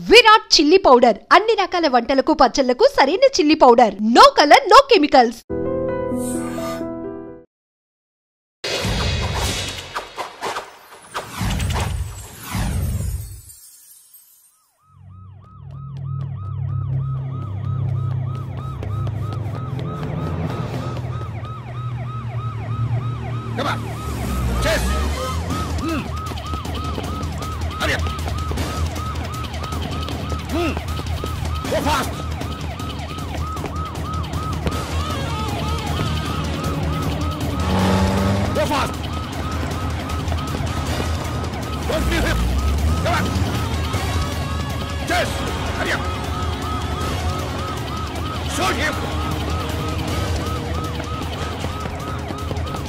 Virat chilli powder అన్ని రకాల వంటలకు పచ్చళ్లకు సరైన chilli powder. No colour, no chemicals. Come on. Chase. Hurry up. Go fast. Go fast. Don't leave him. Come on. Chase. Hurry up. Shoot him.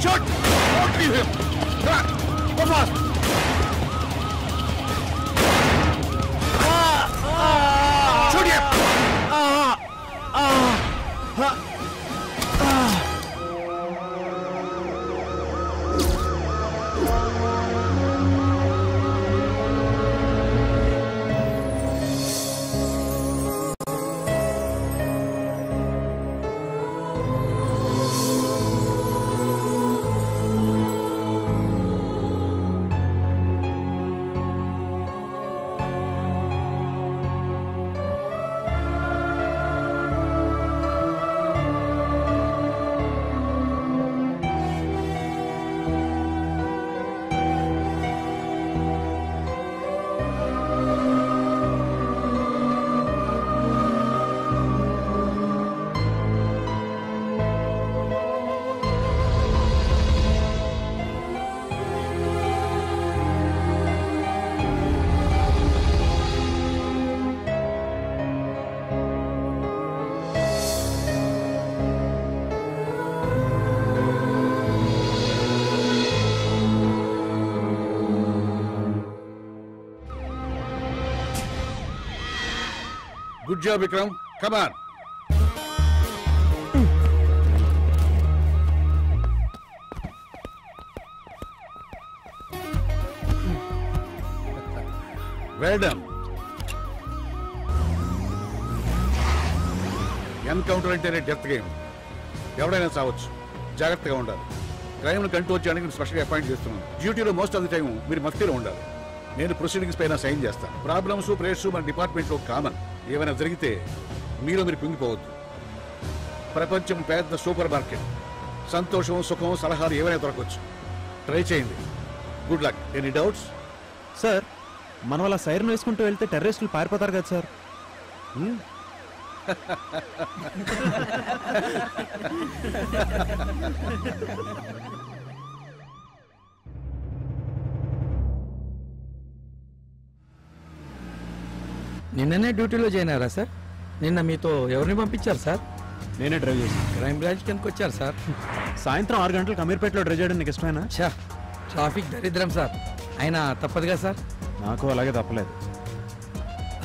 Shoot! Don't leave him! Come on! Go fast! Shoot him! Good job, Vikram. Come on. Well done. Encounter అంటేనే death game. ఎవడైనా చావచ్చు. జాగ్రత్తగా ఉండాలి. క్రైమ్ను కంటూ వచ్చేయడానికి నేను స్పెషల్గా appoint చేస్తున్నాను. డ్యూటీలో most of the time మీరు మఫ్తీలో ఉండాలి. నేను ప్రొసీడింగ్స్ పైన సైన్ చేస్తాను. ప్రాబ్లమ్స్ ప్రేయర్స్ మన డిపార్ట్మెంట్లో కామన్. ఏమైనా జరిగితే మీరు కుంగిపోవద్దు. ప్రపంచం పెద్ద సూపర్ మార్కెట్. సంతోషం, సుఖం, సలహాలు ఏమైనా దొరకవచ్చు. ట్రై చేయండి. Good luck. Any doubts? Sir, మనం అలా సైరన్ వేసుకుంటూ వెళ్తే టెర్రరిస్టులు పారిపోతారు కదా సార్. నిన్ననే డ్యూటీలో జాయిన్ అయ్యారా సార్? నిన్న మీతో ఎవరిని పంపించారు సార్? నేనే డ్రైవ్ చేశాను. క్రైమ్ బ్రాంచ్ కిందకి వచ్చారు సార్. సాయంత్రం 6 గంటలకు అమీర్పేటలో డ్రైవ్ చేయడం నీకు ఇష్టమేనా? ఛా, ట్రాఫిక్ దరిద్రం సార్. అయినా తప్పదుగా సార్. నాకు అలాగే తప్పలేదు.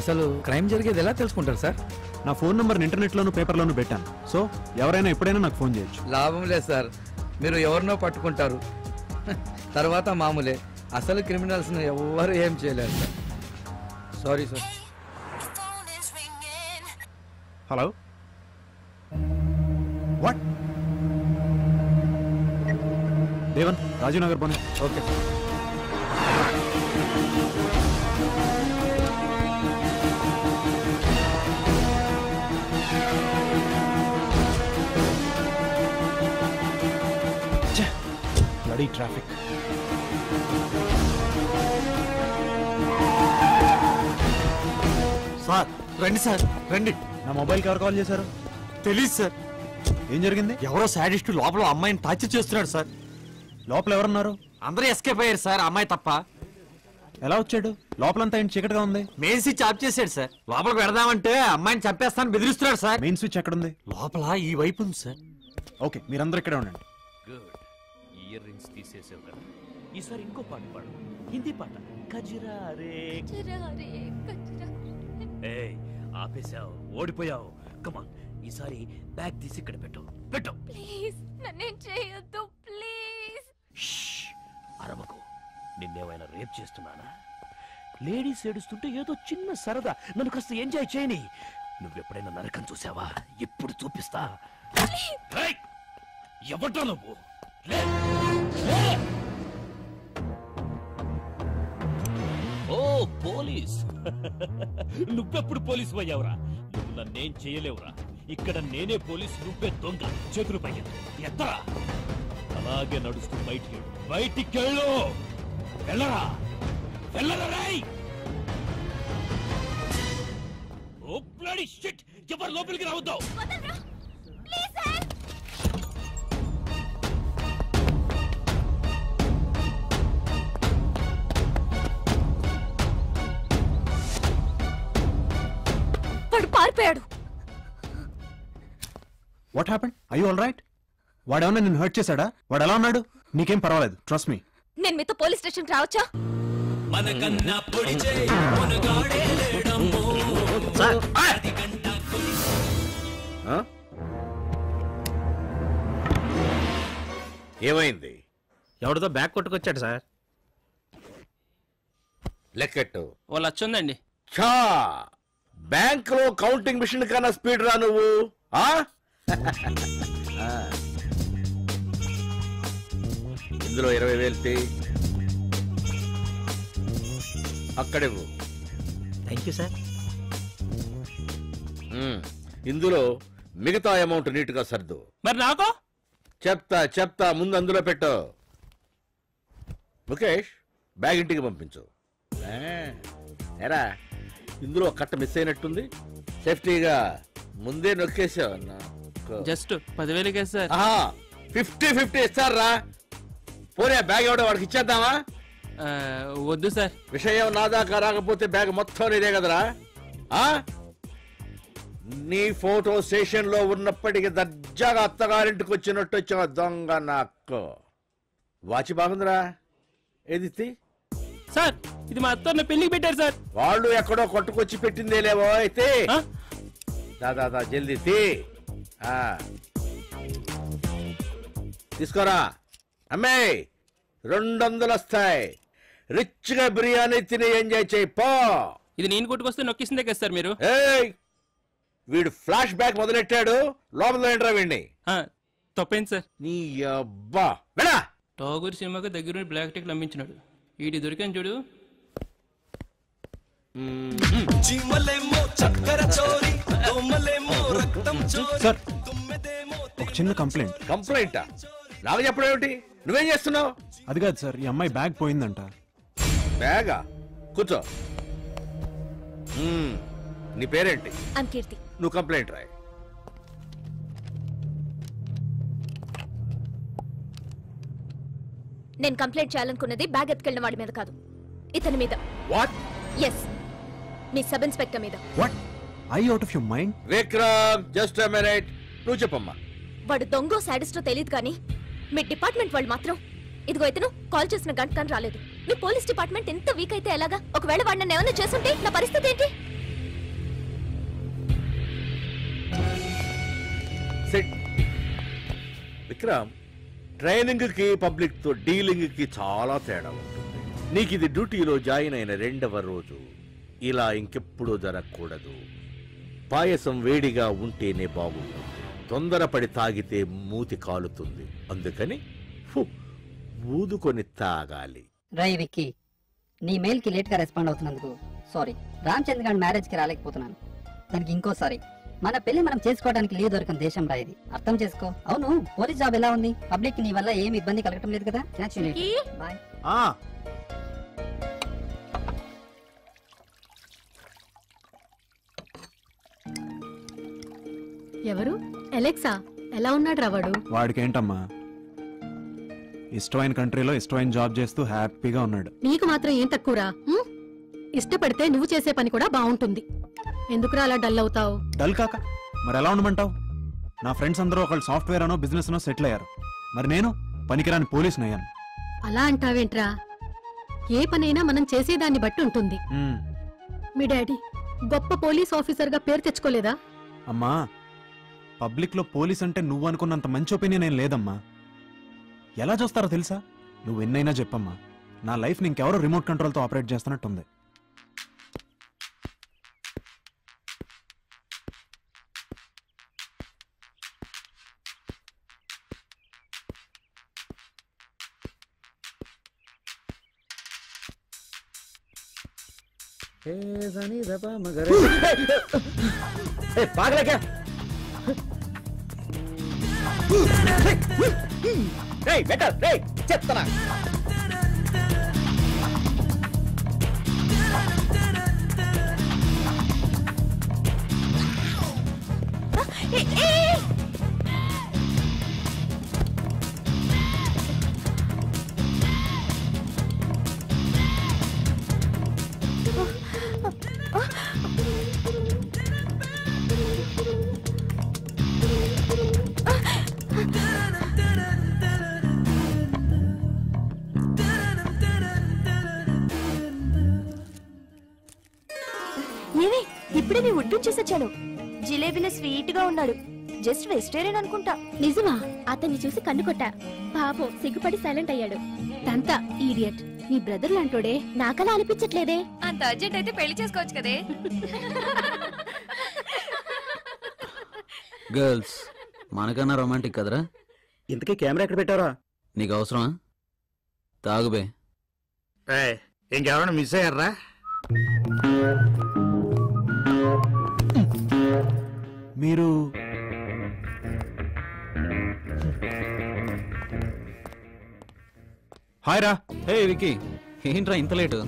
అసలు క్రైమ్ జరిగేది ఎలా తెలుసుకుంటారు సార్? నా ఫోన్ నెంబర్ని ఇంటర్నెట్లోను పేపర్లోను పెట్టాను. సో ఎవరైనా ఎప్పుడైనా నాకు ఫోన్ చేయొచ్చు. లాభం లేదు సార్. మీరు ఎవరినో పట్టుకుంటారు, తర్వాత మామూలే. అసలు క్రిమినల్స్ని ఎవరు ఏం చేయలేరు sir. Sorry sir. Hello, what? Devan, Rajiv Nagar పోనీ. ఓకే. Bloody traffic. సార్ రండి, సార్ రండి. నా మొబైల్కి ఎవరు కాల్ చేశారు? తెలీదు సార్. ఏం జరిగింది? ఎవరో సాడిస్ట్ లోపల అమ్మాయిని టార్చర్ చేస్తున్నాడు సార్. లోపల ఎవరున్నారు? అందరూ ఎస్కేప్ అయ్యారు సార్, అమ్మాయి తప్ప. ఎలా వచ్చాడు? లోపలంతా ఏంటి చీకటిగా ఉంది. మెయిన్ స్విచ్ ఆఫ్ చేశాడు సార్. లోపలికి వెళదామంటే అమ్మాయిని చంపేస్తాను బెదిరిస్తున్నాడు సార్. మెయిన్ స్విచ్ ఎక్కడుంది? లోపల ఈ వైపు ఉంది సార్. ఓకే, మీరందరూ ఇక్కడే ఉండండి. గుడ్. ఇయర్ రింగ్స్ తీసేసావు కదా. ఈసారి ఇంకో పాట పాడు, హిందీ పాట. కజరా రే ఏయ్, ఆపేశావు, ఓడిపోయావు. కమాన్, ఈసారి బ్యాగ్ తీసి ఇక్కడ పెట్టు. పెట్టు ప్లీజ్, నన్నేం చేయొద్దు ప్లీజ్. అరవకు. నిన్నేమైనా రేప్ చేస్తున్నానా? లేడీస్ ఏడుస్తుంటే ఏదో చిన్న సరదా, నన్ను కాస్త ఎంజాయ్ చేయని. నువ్వెప్పుడైనా నరకం చూసావా? ఎప్పుడు చూపిస్తా. ఎవటో నువ్వు? ఓ పోలీస్. నువ్వెప్పుడు పోలీసు అయ్యావురా? నువ్వు నన్నేం చేయలేవురా. ఇక్కడ నేనే పోలీస్, నువ్వే దొంగ. చేతులు పైకి ఎత్తరా. అలాగే నడుస్తూ బయటికెళ్ళు. వెళ్ళరా వెళ్ళరా రాయ్. ఓ బ్లడీ షిట్. ఎవరు లోపలికి రావద్దావు. వాడు పారిపోయాడు. What happened? I you all right? వాడేమన్నా నిన్ను హర్ట్ చేశాడా? వాడు ఎలా ఉన్నాడు? నీకేం పర్వాలేదు, ట్రస్ట్ మీ. నేను మీతో పోలీస్ స్టేషన్ రావచ్చా? ఏమైంది? ఎవరితో బ్యాగ్ కొట్టుకొచ్చాడు సార్. లెక్కెట్టు. ఓ లచ్చ ఉందండి. ఛా, బ్యాంక్ లో కౌంటింగ్ మిషన్ కన్నా స్పీడ్ రా నువ్వు. ఇందులో 20,000 అక్కడేవు. Thank you sir. ఇందులో మిగతా అమౌంట్ నీట్ గా సర్దు. మరి నాకు చెప్తా ముందు అందులో పెట్టు. ముఖేష్, బ్యాగ్ ఇంటికి పంపించు. ఎరా, ఇందులో కట్ట మిస్ అయినట్టుంది. సేఫ్టీగా ముందే నొక్కేసావు. Just 10,000 sir. 50-50 ఇస్తారా? పోనీ బ్యాగ్ ఎవడో వాడికి ఇచ్చేద్దామా? వద్దు సార్. విషయం నా దాకా రాకపోతే బ్యాగ్ మొత్తం నీదే కదరా. నీ ఫోటో స్టేషన్ లో ఉన్నప్పటికీ దర్జాగా అత్తగారింటికి వచ్చినట్టు వచ్చావు దొంగ. నాకు వాచి బాగుందిరా. ఏది సార్? ఇది మా అత్త పెళ్లికి పెట్టారు సార్. వాళ్ళు ఎక్కడో కొట్టుకొచ్చి పెట్టిందే లేవో. అయితే దాదా జల్దీ తీసుకోరా. అమ్మే 200 వస్తాయి. రిచ్ గా బిర్యానీ తిని ఎంజాయ్ చేయి పో. ఇది నేను కొట్టుకొస్తే నొక్కిసిందే కదా సార్ మీరు. వీడు ఫ్లాష్ బ్యాక్ మొదలెట్టాడు. లోపల ఏంట్రా వీడిని? తప్పేంటి సార్? నీ అబ్బా వెళ్ళా. టాగూర్ సినిమాకి దగ్గర బ్లాక్ టిక్ అమ్మించినాడు. వీడి దొరికాను చూడు. సార్, ఒక చిన్న కంప్లైంట్. కంప్లైంటా? నాకు చెప్పడం ఏమిటి? నువ్వేం చేస్తున్నావు? అది కాదు సార్, ఈ అమ్మాయి బ్యాగ్ పోయిందంట. బ్యాగా? కూర్చో. నీ పేరేంటి? కీర్తి. నువ్వు కంప్లైంట్ రాయి. నేను కంప్లైంట్ చేయాలనుకున్నది బ్యాగ్ ఎత్తుకెళ్ళిన వాడి మీద కాదు, ఇతని మీద. వాట్? ఎస్, మీ సబ్ ఇన్స్పెక్టర్ మీద. What? I out of your mind? Vikram, just a minute. నువ్వు చెప్పమ్మా. వాడు దొంగో సాడిస్టో తెలియదు కానీ మీ డిపార్ట్మెంట్ వాళ్ళు మాత్రం ఇదిగో ఇతను కాల్ చేసిన గంట కానీ రాలేదు. మీ పోలీస్ డిపార్ట్మెంట్ ఎంత వీక్ అయితే ఎలాగా? ఒకవేళ వాడు నన్ను ఏమన్నా చేస్తుంటే నా పరిస్థితి ఏంటి? విక్రమ్, ట్రైనింగ్ కి పబ్లిక్ తో డీలింగ్ కి చాలా తేడా ఉంటుంది. నీకు ఇది డ్యూటీలో జాయిన్ అయిన 2వ రోజు. ఇలా ఇంకెప్పుడూ జరగకూడదు. పాయసం వేడిగా ఉంటేనే బాగుంటుంది. తొందరపడి తాగితే మూతి కాలుతుంది. అందుకని ఊదుకొని తాగాలి. రై విక్కీ, నీ మెయిల్ కి లేట్ గా రెస్పాండ్ అవుతున్నందుకు సారీ. రామచంద్ర గారి మ్యారేజ్ కి రాలేకపోతున్నాను. దానికి ఇంకోసారి. మన పెళ్లి మనం చేసుకోవడానికి లీవ్ దొరకని దేశం రా ఇది, అర్థం చేసుకో. అవును, పోలీస్ జాబ్ ఎలా ఉంది? పబ్లిక్ నీ వల్ల ఏమి ఇబ్బంది కలగటం లేదు కదా? బాయ్. ఎవరు? అలెక్సా? ఎలా ఉన్నాడు రా వాడు? వాడికేంటమ్మా, ఇష్టమైన కంట్రీలో ఇష్టమైన జాబ్ చేస్తూ హ్యాపీగా ఉన్నాడు. నీకు మాత్రం ఏం తక్కువరా? ఇష్టపడితే నువ్వు చేసే పని కూడా బాగుంటుంది. ఎందుకురా అలా డల్ అవుతావు? డల్ కాక మరి ఎలా ఉండమంటావు? నా ఫ్రెండ్స్ అందరూ ఒకళ్ళు సాఫ్ట్వేర్ అనో బిజినెస్ అనో సెటిల్ అయ్యారు. మరి నేను పనికిరాని పోలీసుని అయ్యాను. అలా అంటావేంట్రా? ఏ పనైనా మనం చేసేదాన్ని బట్టి ఉంటుంది. మీ డాడీ గొప్ప పోలీస్ ఆఫీసర్ గా పేరు తెచ్చుకోలేదా? అమ్మా, పబ్లిక్ లో పోలీస్ అంటే నువ్వు అనుకున్నంత మంచి ఒపీనియన్ ఏం లేదమ్మా. ఎలా చూస్తారో తెలుసా? నువ్వు ఎన్నైనా చెప్పమ్మా, నా లైఫ్ ఇంకెవరో రిమోట్ కంట్రోల్తో ఆపరేట్ చేస్తున్నట్టుంది. पागल है क्या? बेटा చెప్తానా ఇప్పుడే నీ ఉడ్డు చేసొచ్చాను. జిలేబీలో స్వీట్ గా ఉన్నాడు. జస్ట్ వెజిటేరియన్ అనుకుంటా. నిజమా? అతన్ని చూసి కన్ను కొట్టా. పాపం సిగ్గుపడి సైలెంట్ అయ్యాడు. తంతా ఈడియట్. నీ బ్రదర్ లాంటోడే. నాకలా అనిపించట్లేదే. అంత అర్జెంట్ అయితే పెళ్లి చేసుకోవచ్చు కదే. గర్ల్స్ మనకన్నా రొమాంటిక్ కదరా? ఇంతకీ కెమెరా ఎక్కడ పెట్టారా? నీకు అవసరమా? తాగుబే. ఇంకెవరైనా మిస్ అయ్యారా? మీరు హాయ్ రా. హే వికీ, ఏంట్రా ఇంత లేటు?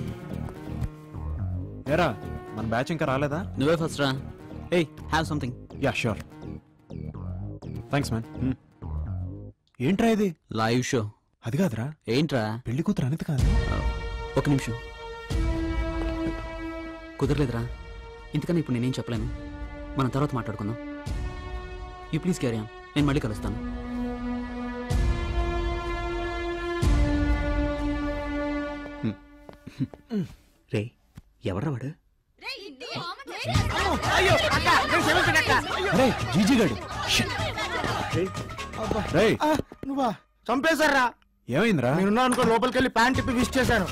ఏరా మన బ్యాచ్ ఇంకా రాలేదా? నువ్వే ఫస్ట్ రా. Hey have something. Yeah sure. Thanks man. ఏంట్రా ఇది? Live show. అది కాదురా. ఏంట్రా? పెళ్లి కూతురు అనేది కాదు. ఒక నిమిషం. కుదరలేదురా. ఇంతకన్నా ఇప్పుడు నేనేం చెప్పలేను. మనం తర్వాత మాట్లాడుకుందాం. You please carry on. నేను మళ్ళీ కలుస్తాను. రే ఎవడ్రా వాడు? జీజీగాడు. నువ్వా? చంపేశారా? ఏమైందిరా? నేనున్నా అనుకో లోపలికి వెళ్ళి ప్యాంట్ తిప్పి విష్ చేశాను.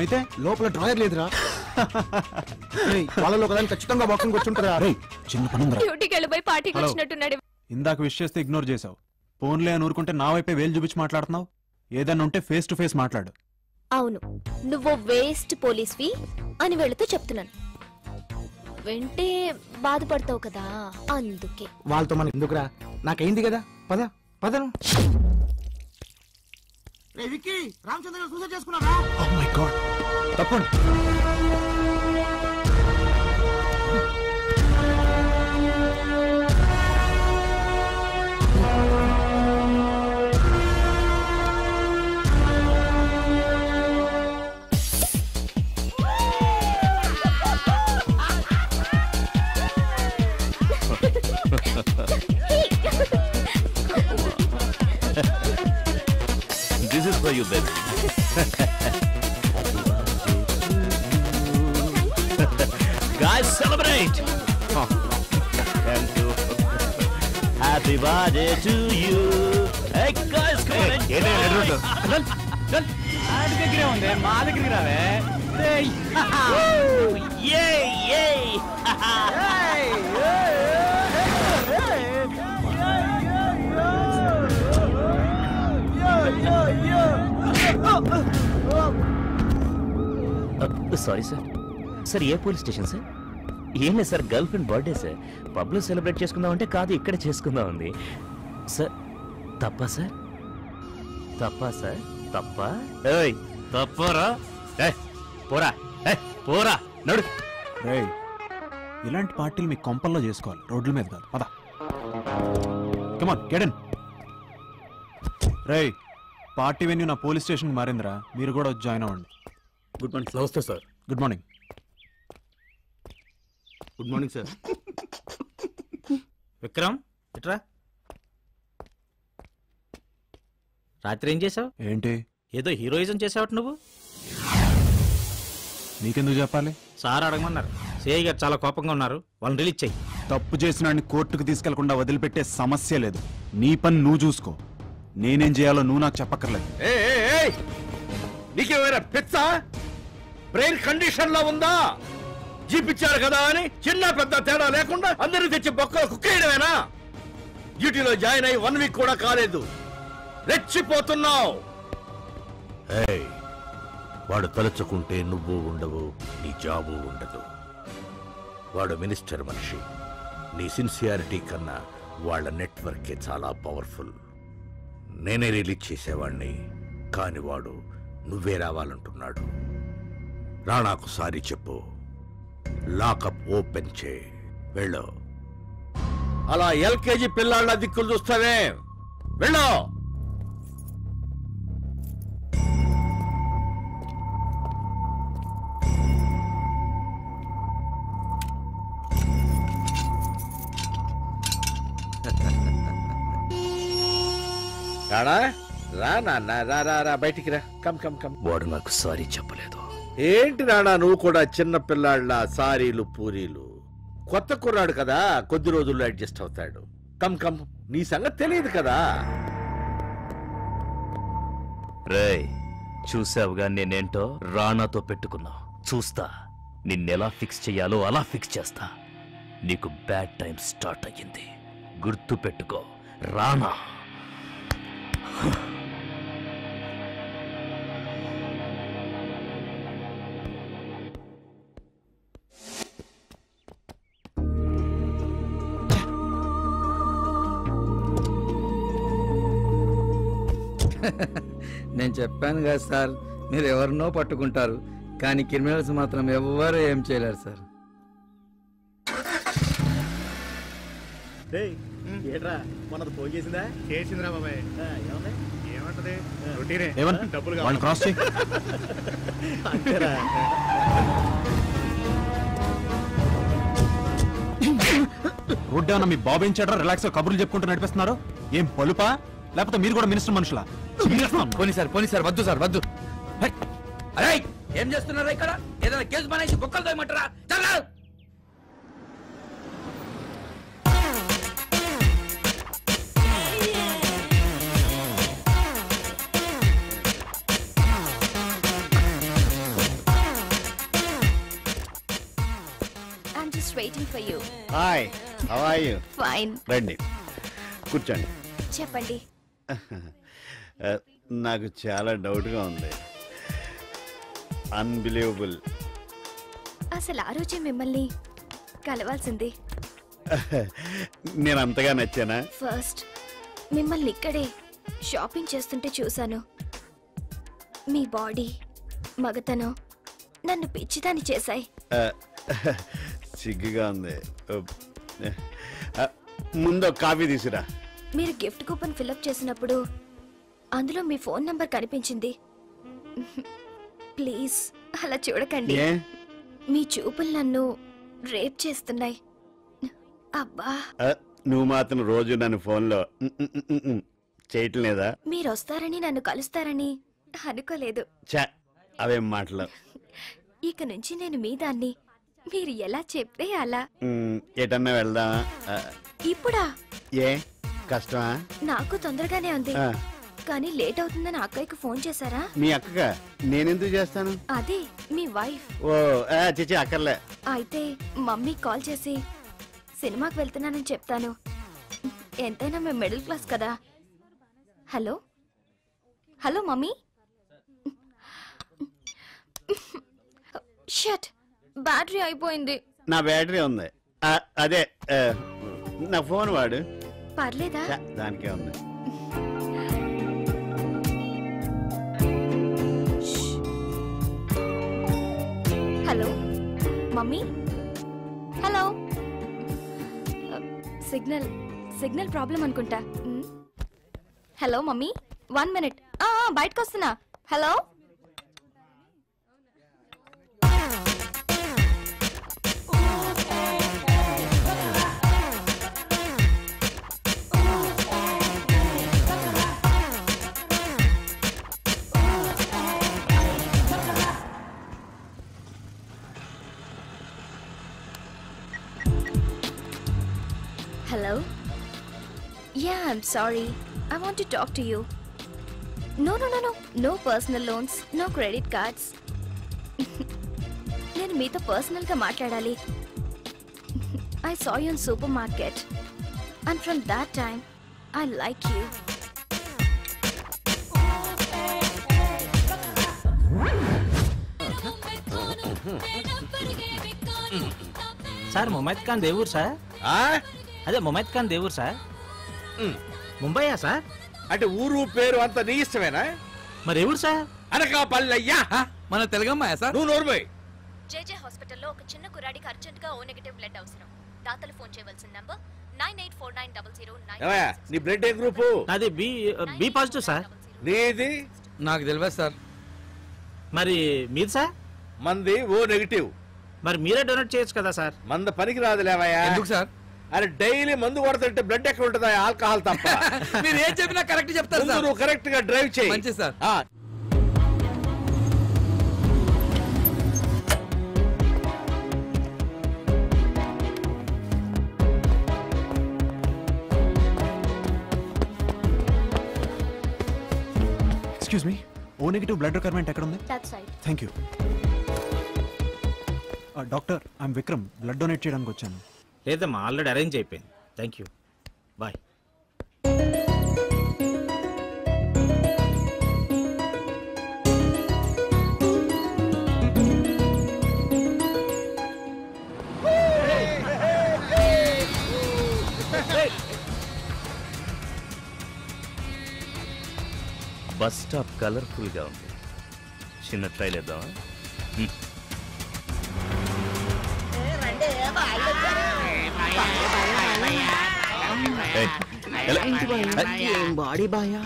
అయితే లోపల డ్రాయర్ లేదురా. వాళ్ళలో ఒకదాన్ని ఖచ్చితంగా బాక్సింగ్ వచ్చుంటారా? చిన్న పనుందిరా. డ్యూటీకి వెళ్ళిపోయి పార్టీకి వచ్చినట్టున్నాడు. ఇందాక విష్ చేస్తే ఇగ్నోర్ చేసావు. ఫోన్లే అని ఊరుకుంటే నా వైపే వేలు చూపించి మాట్లాడుతున్నావు. ఏదన్నా ఉంటే ఫేస్ టు ఫేస్ మాట్లాడు. అవును, నువ్వు వేస్ట్ పోలీస్వి అని వెళుతూ చెప్తున్నాను. వెంటే బాధపడతావు కదా, అందుకే. వాళ్ళతో మనం ఎందుకురా? నాకైంది కదా. పద పదను. రామచంద్ర సూసైడ్ చేసుకున్నారా? Oh my god. తప్పండి. This is for you, baby. Guys, celebrate! Thank you. Happy birthday to you. Hey, guys, come on. మా దగ్గరికి రావే. Yay, yay! Sorry sir. Sir ఏ పోలీస్ స్టేషన్ సార్? ఏం లేదు sir, girl friend birthday sir. పబ్లో celebrate చేసుకుందాం అంటే కాదు, ఇక్కడ చేసుకుందాం ఉంది సార్. తప్పా సార్? తప్పా సార్? తప్పా? ఏయ్ తప్పరా? పోరా పోరా నడు. రేయ్, ఇలాంటి పార్టీలు మీ కొంపల్లో చేసుకోవాలి, రోడ్ల మీద కాదు. పద. Come on, get in. రేయ్, పార్టీ వెన్యూ నా పోలీస్ స్టేషన్కి మారిందిరా. మీరు కూడా జాయిన్ అవ్వండి. Good morning. నమస్తే sir. Good morning. Good morning sir. Vikram ఎట్రా? రాత్రి ఏం చేసావు? ఏంటి? ఏదో హీరోయిజం చేసావట నువ్వు. నీకెందుకు చెప్పాలి? సార్ అడగమన్నారు. సిఐ గారు చాలా కోపంగా ఉన్నారు, వాళ్ళని రిలీజ్ చెయ్యి. తప్పు చేసిన కోర్టుకు తీసుకెళ్లకుండా వదిలిపెట్టే సమస్య లేదు. నీ పని నువ్వు చూసుకో. నేనేం చేయాలో నువ్వు నాకు చెప్పక్కర్లేదు. నీకేమైనా పిచ్చా? బ్రెయిన్ కండిషన్ లో ఉందా? జీపిచ్చారు కదా అని చిన్న పెద్ద తేడా లేకుండా అందరినీ తెచ్చి బొక్కలు కుక్కేయడమేనా? డ్యూటీలో జాయిన్ అయ్యి 1 వీక్ కూడా కాలేదు, రెచ్చిపోతున్నావు. వాడు తలుచుకుంటే నువ్వు ఉండవు, నీ జాబు ఉండదు. వాడు మినిస్టర్ మనిషి. నీ సిన్సియారిటీ కన్నా వాళ్ళ నెట్వర్కే చాలా పవర్ఫుల్. నేనే రిలీజ్ చేసేవాణ్ణి, కాని వాడు నువ్వే రావాలంటున్నాడు. రాణాకు సారీ చెప్పు, లాకప్ ఓపెన్ చే, వెళ్ళు. అలా ఎల్కేజీ పిల్లాళ్ళ దిక్కులు చూస్తావే, వెళ్ళు. రాణా, రా నాన్న, రా రా రా, బయటికి రా. Come come come. వాడు నాకు సారీ చెప్పలేదు. ఏంటి రాణా, నువ్వు కూడా చిన్న పిల్లాళ్ళ సారీలు పూరీలు? కొత్త కుర్రాడు కదా, కొద్ది రోజుల్లో అడ్జస్ట్ అవుతాడు. కమ్ కమ్, నీ సంగతి తెలియదు కదా. రేయ్, చూసావుగా నేనేంటో రానాతో పెట్టుకున్నా. చూస్తా నిన్నెలా ఫిక్స్ చెయ్యాలో అలా ఫిక్స్ చేస్తా. నీకు బ్యాడ్ టైం స్టార్ట్ అయ్యింది, గుర్తు పెట్టుకో రానా. నేను చెప్పాను కదా సార్, మీరు ఎవరినో పట్టుకుంటారు, కానీ క్రిమినల్స్ మాత్రం ఎవ్వరూ ఏం చేయలేరు సార్. ఏట్రా మనది ఫోన్ చేసిందా? చేసిందిరా బాబాయ్. ఏమంటది? డబ్బులు క్రాస్ చేయి. రోడ్డు ఏమన్నా మీ బాబు ఏం చేయడం రిలాక్స్ గా కబుర్లు చెప్పుకుంటూ నడిపిస్తున్నారు? ఏం పలుపా, లేకపోతే మీరు కూడా మినిస్టర్ మనుషులా? పోనీ సార్, వద్దు సార్, వద్దు. అరే ఏం చేస్తున్నారా ఇక్కడ? ఏదైనా కేసు పనేసి కుక్కలు తోయమంటారా? Challa. I'm just waiting for you. Hi, how are you? Fine. రండి, కూర్చోండి. చెప్పండి. నాకు చాలా డౌట్గా ఉంది. అన్బిలీవబుల్. అసలు ఆ రోజే మిమ్మల్ని కలవాల్సింది. నేను అంతగా నచ్చానా? ఫస్ట్ మిమ్మల్ని ఇక్కడే షాపింగ్ చేస్తుంటే చూశాను. మీ బాడీ, మగతనం నన్ను పిచ్చిదాన్ని చేశాయి. సిగ్గుగా ఉంది. ముందు కాఫీ తీసురా. మీరు గిఫ్ట్ కూపన్ ఫిల్అప్ చేసినప్పుడు అందులో మీ ఫోన్ నంబర్ కనిపించింది. ప్లీజ్ అలా చూడకండి. మీ చూపులు నన్ను రేప్ చేస్తున్నాయి. అబ్బా, నువ్వు మాత్రం రోజు నన్ను ఫోన్లో చేయటం లేదా? మీరు వస్తారని నన్ను కలుస్తారని అనుకోలేదు. చా, అవేం మాటలు. ఇక నుంచి నేను మీ దాన్ని, మీరు ఎలా చెప్తే అలా. ఎటన్నా వెళ్దామా? ఇప్పుడా? ఏ కష్టమా? నాకు తొందరగానే ఉంది, కానీ లేట్ అవుతుందని అక్కయ్యకు ఫోన్ చేశారా? మీ అక్కగా నేనెందుకు చేస్తాను? అదే మీ వైఫ్. ఓ చిచి, అక్కర్లే. అయితే మమ్మీ కాల్ చేసి సినిమాకి వెళ్తున్నానని చెప్తాను. ఎంతైనా మేము మిడిల్ క్లాస్ కదా. Hello hello mummy. Shut, battery అయిపోయింది. నా బ్యాటరీ ఉంది. అదే నా ఫోన్ వాడు. పర్లేదా? దానికే ఉంది. Hello mummy. Hello. Signal problem అనుకుంటా. Hello mummy, 1 minute. బయటకు వస్తున్నా. Hello. Hello? Yeah, I'm sorry. I want to talk to you. No. No personal loans, no credit cards. నేను మీతో పర్సనల్గా మాట్లాడాలి. I saw you in supermarket. And from that time, I like you. Sir Mumaith Khan దేవురు sir. అదే ముమైత్ ఖాన్ దేవురు sir. ముంబైయా sir? అంటే ఊరు పేరు అంత నీ ఇష్టమేనా? మరి ఎవరు సార్? అనకాపల్లయ్యా. మన తెలుగమ్మాయా సార్? నువ్వు నోర్మోయ్. జేజే హాస్పిటల్లో ఒక చిన్న కుర్రాడికి అర్జెంట్ గా ఓ నెగటివ్ బ్లడ్ అవసరం. దాతలు ఫోన్ చేయవలసిన నంబర్ 98490009. నీ బ్లడ్ ఏ గ్రూపు? అది బి పాజిటివ్ సార్. నీది? నాకు తెలియదు సార్. మరి మీది సార్? మంది ఓ నెగటివ్. మరి మీరే డొనేట్ చేయొచ్చు కదా సార్. మంద పనికి రాదు లేవయ్యా. ఎందుకు సార్? అరే డైలీ మందు కొడుతుంటే బ్లడ్ ఎక్కడ ఉంటుందా? ఆల్కహాల్ తప్ప. మీరు ఏం చెప్పినా కరెక్ట్ చెప్తారు సార్. నువ్వు కరెక్ట్ గా డ్రైవ్ చేయి. మంచిది sir. Excuse me, O negative blood requirement ఎక్కడ ఉంది? Thank you. Doctor, I'm Vikram, blood donate చేయడానికి వచ్చాను. లేదమ్మా, ఆల్రెడీ అరేంజ్ అయిపోయింది. Thank you, bye. Bus stop colourful గా ఉంది. చిన్న ట్రైల్ వేద్దామా? బాడీ బాయా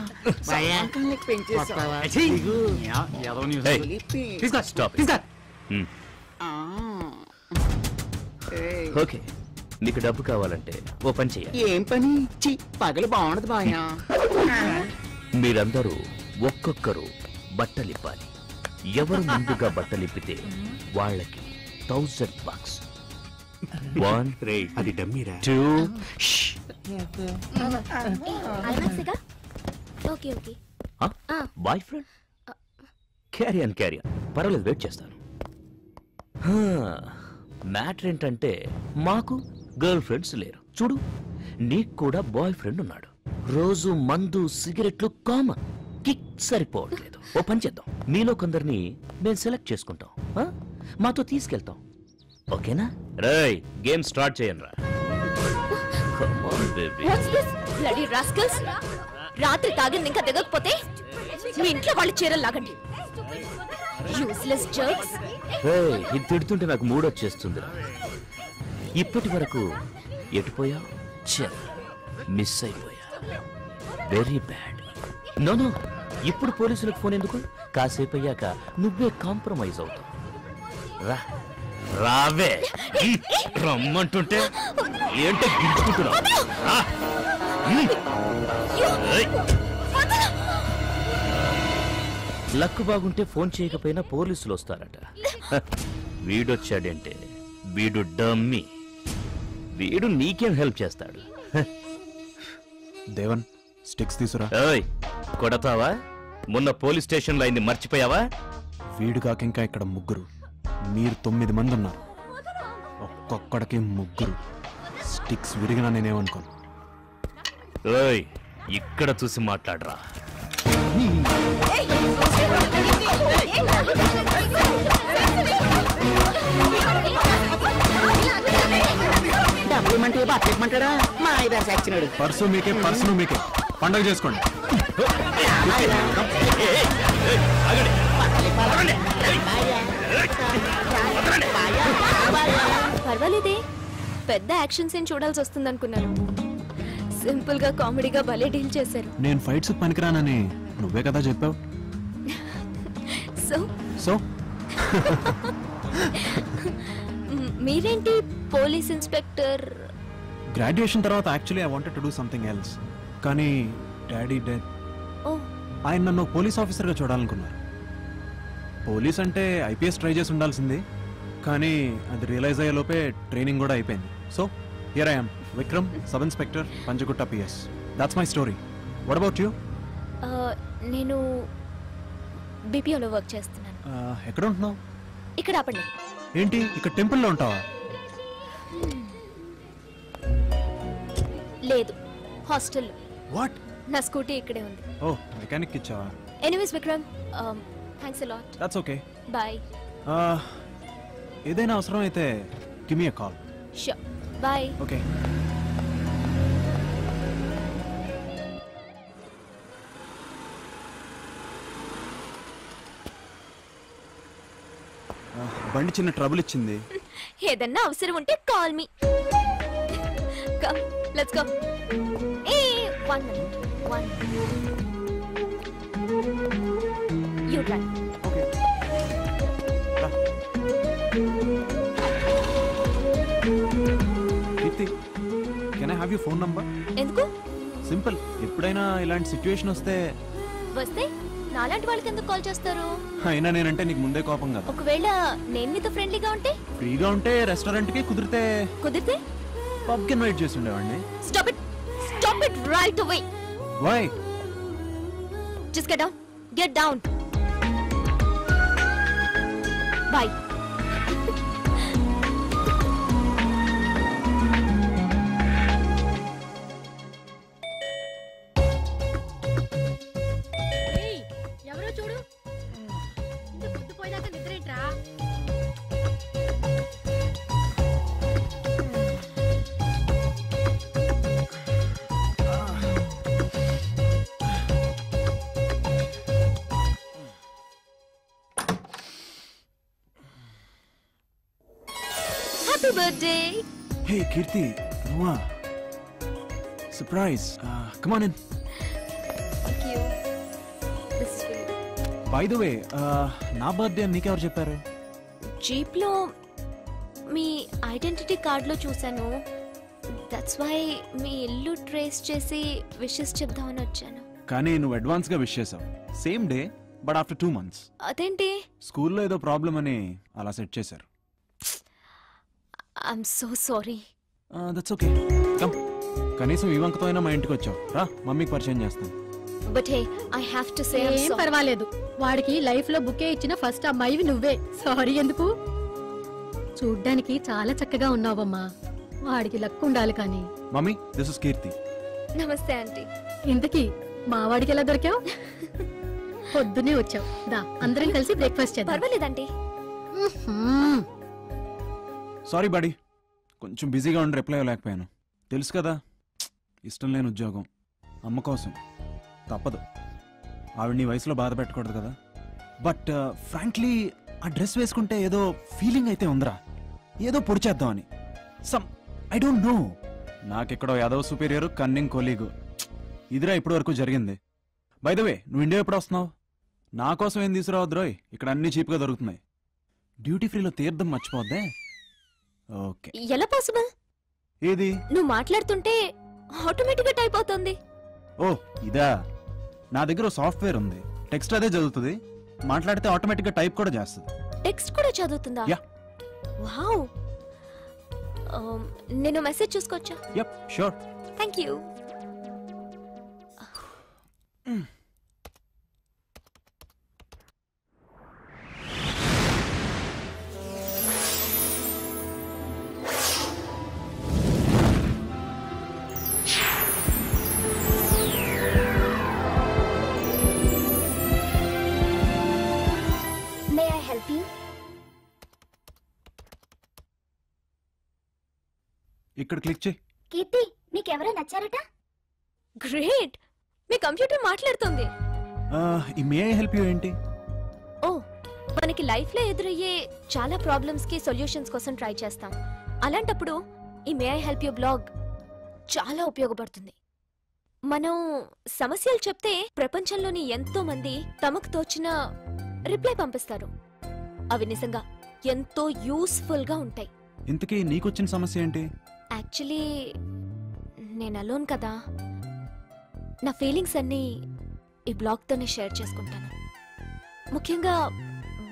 ఓకే, నీకు డబ్బు కావాలంటే ఓ పని చెయ్యాలి. ఏం పని? పగలు బాగుండదు బాయా. మీరందరూ ఒక్కొక్కరు బట్టలిప్పాలి. ఎవరు ముందుగా బట్టలిప్పితే వాళ్ళకి $1000. 1 అది డమ్మీరా. 2 ఓకే ఓకే. బాయ్ ఫ్రెండ్, క్యారియన్ పర్వాలేదు, వెయిట్ చేస్తాను. మ్యాటర్ ఏంటంటే మాకు గర్ల్ ఫ్రెండ్స్ లేరు. చూడు, నీకు కూడా బాయ్ ఫ్రెండ్ ఉన్నాడు. రోజు మందు సిగరెట్లు కామన్, కిక్ సరిపోవట్లేదు. ఓ పని చేద్దాం, మీలో కొందరిని మేము సెలెక్ట్ చేసుకుంటాం, మాతో తీసుకెళ్తాం. ఓకేనా? రేయ్, గేమ్ స్టార్ట్ చేయండి రా. రాత్రి తాగింది ఇంకా దిగకపోతే మీ ఇంట్లో వాళ్ళు చీరలు లాగండి. ఇది తిడుతుంటే నాకు మూడ్ వచ్చేస్తుంది. ఇప్పటి వరకు ఎటుపోయా? మిస్ అయిపోయా. Very bad. నో, ఇప్పుడు పోలీసులకు ఫోన్ ఎందుకు? కాసేపు అయ్యాక నువ్వే కాంప్రమైజ్ అవుతావు. రావే, రమ్మంటుంటే ఏంటో గించుకుంటున్నావు. లక్ బాగుంటే ఫోన్ చేయకపోయినా పోలీసులు వస్తారట. వీడొచ్చాడంటే వీడు డమ్మీ. వీడు నీకేం హెల్ప్ చేస్తాడు? దేవన్, స్టిక్స్ తీసురా. కొడతావా? మొన్న పోలీస్ స్టేషన్ లో అయింది మర్చిపోయావా? వీడు కాక ఇంకా ఇక్కడ ముగ్గురు, మీరు 9 మంది ఉన్నారు. ఒక్కొక్కడికి 3. స్టిక్స్ విరిగినా నేనేమనుకోను. ఇక్కడ చూసి మాట్లాడరా. డబ్బుమంటే బట్టమంటాడా? మా ఐదా సచ్చినాడు. పర్సు మీకే, పర్సు మీకే. పండగ చేసుకోండి. పర్వాలేదే, పెద్ద యాక్షన్ సీన్ చూడాల్సి వస్తుంది అనుకున్నాను. సింపుల్ గా కామెడీగా భలే డీల్ చేశారు. నేను ఫైట్స్ పనికిరానని నువ్వే కదా చెప్పావు. సో మీరేంటి పోలీస్ ఇన్స్పెక్టర్? గ్రాడ్యుయేషన్ తర్వాత actually I wanted to do something else, కానీ డాడీ డెత్. ఆయన నన్ను పోలీస్ ఆఫీసర్గా చూడాలనుకున్నారు. పోలీస్ అంటే ఐపీఎస్ ట్రై చేసి ఉండాల్సింది, కానీ అది రియలైజ్ అయ్యే లోపే ట్రైనింగ్ కూడా అయిపోయింది. So here I am, Vikram, sub inspector, Panjagutta PS. That's my story. What about you? నేను బీపీఓలో వర్క్ చేస్తున్నాను. ఎక్కడ ఉంటున్నావు? ఇక్కడ ఆపండి. ఏంటి, ఇక్కడ టెంపుల్లో ఉంటావా? లేదు, హాస్టల్లో. వాట్? నా స్కూటీ ఇక్కడే ఉంది. ఓ, మెకానిక్ ఇచ్చావా? Anyways Vikram, thanks a lot. That's okay. Bye. ఏదైనా అవసరం అయితే give me a call. Sure bye. Okay. బండి చిన్న ట్రబుల్ ఇచ్చింది. ఏదన్నా అవసరం ఉంటే call me. Come let's go. ఏ 1 minute 1 you drive. Keerthi, can I have your phone number? ఎందుకు? సింపుల్, ఎప్పుడైనా ఇలాంటి సిచ్యువేషన్ వస్తే నాలాంటి వాళ్ళకి ఎందుకు కాల్ చేస్తారు? అయినా నేనంటే నీకు ముందే కోపం కదా. ఒకవేళ నేను మీతో ఫ్రెండ్లీగా ఉంటే? ఫ్రీగా ఉంటే రెస్టారెంట్ కి, కుదిరితే పబ్ కి ఇన్వైట్ చేసి ఉండేవాడిని. Stop it right away. Why? Just get down. Get down. Bye. ఎవరో చూడు. ఇంత పొద్దుపోయేదాకా నిద్రేంట్రా? Happy birthday. Hey Kirti, Noah. Surprise. Come on in. Thank you. This is for you. By the way, నా birthday నీకెవరు చెప్పారు? Jeep లో మీ identity card లో చూసాను. That's why me ఇల్లు trace చేసి విషెస్ చెప్దామని వచ్చాను. కానీ నువ్వు అడ్వాన్స్ గా విష్ చేసావు. Same day but after 2 months. అదేంటి? స్కూల్లో ఏదో ప్రాబ్లం అని అలా సెట్ చేశారు. I'm so sorry. That's okay. Come, కనీసం ఈ వంకతో అయినా మా ఇంటికి వచ్చావు. రా, మమ్మీకి పరిచయం చేస్తాను. But hey, I have to say ఏం పర్వాలేదు. వాడికి లైఫ్ లో బుకే ఇచ్చిన ఫస్ట్ అమ్మాయివి నువ్వే. సారీ ఎందుకు? చూడ్డానికి చాలా చక్కగా ఉన్నావమ్మా. వాడికి లక్ ఉండాలి కానీ. మమ్మీ, దిస్ ఇస్ కీర్తి. నమస్తే ఆంటీ. ఇంతకీ మా వాడికి ఎలా దొరికావు? పొద్దునే వచ్చావు. దా, అందరం కలిసి బ్రేక్ఫాస్ట్ చేద్దాం. పర్వాలేదండి. సారీ బాడీ, కొంచెం బిజీగా ఉండి రిప్లై ఇవ్వలేకపోయాను. తెలుసు కదా, ఇష్టం లేని ఉద్యోగం, అమ్మ కోసం తప్పదు. ఆవిడ నీ వయసులో బాధ పెట్టకూడదు కదా. బట్ ఫ్రాంక్లీ ఆ డ్రెస్ వేసుకుంటే ఏదో ఫీలింగ్ అయితే ఉందిరా. ఏదో పొడిచేద్దామని. Some I don't know. నాకెక్కడో యాదవ్ సుపీరియర్, కన్నింగ్ కొలీగు. ఇదిరా ఇప్పటి వరకు జరిగింది. బై ద వే, నువ్వు ఇండియా ఎప్పుడు వస్తున్నావు? నా కోసం ఏం తీసుకురావద్దు రోయ్, ఇక్కడ అన్ని చీప్గా దొరుకుతున్నాయి. డ్యూటీ ఫ్రీలో తీర్థం మర్చిపోద్దే. ఓకే. ఎలా పాసిబుల్? ఏది? నువ్వు మాట్లాడుతుంటే ఆటోమేటిక్ గా టైప్ అవుతుంది. ఓ ఇదా? నా దగ్గర సాఫ్ట్వేర్ ఉంది, టెక్స్ట్ అదే చదువుతుంది, మాట్లాడితే ఆటోమేటిక్ గా టైప్ కూడా చేస్తుంది. టెక్స్ట్ కూడా చదువుతుందా? యా. వావ్. నేను మెసేజ్ చూసుకోవచ్చా? Yup, sure. Thank you. ఇక్కడ క్లిక్ చేయి. కీర్తి, నీకెవరో నచ్చారట? గ్రేట్, మీ కంప్యూటర్ మాట్లాడుతుంది. ఈ మే ఐ హెల్ప్ యూ ఏంటి? ఓ, మనకి లైఫ్ లో ఎదురయ్యే చాలా ప్రాబ్లమ్స్ కి సొల్యూషన్స్ కోసం ట్రై చేస్తాం. అలాంటప్పుడు ఈ మే ఐ హెల్ప్ యూ బ్లాగ్ చాలా ఉపయోగపడుతుంది. మనం సమస్యలు చెప్తే ప్రపంచంలోని ఎంతో మంది తమకు తోచిన రిప్లై పంపిస్తారు. అవి నిజంగా ఎంతో యూస్ఫుల్ గా ఉంటాయి. ఇంతకీ నీకొచ్చిన సమస్య ఏంటి? యాక్చువల్లీ నేను అలోన్ కదా. నా ఫీలింగ్స్ అన్నీ ఈ బ్లాగ్తోనే షేర్ చేసుకుంటాను. ముఖ్యంగా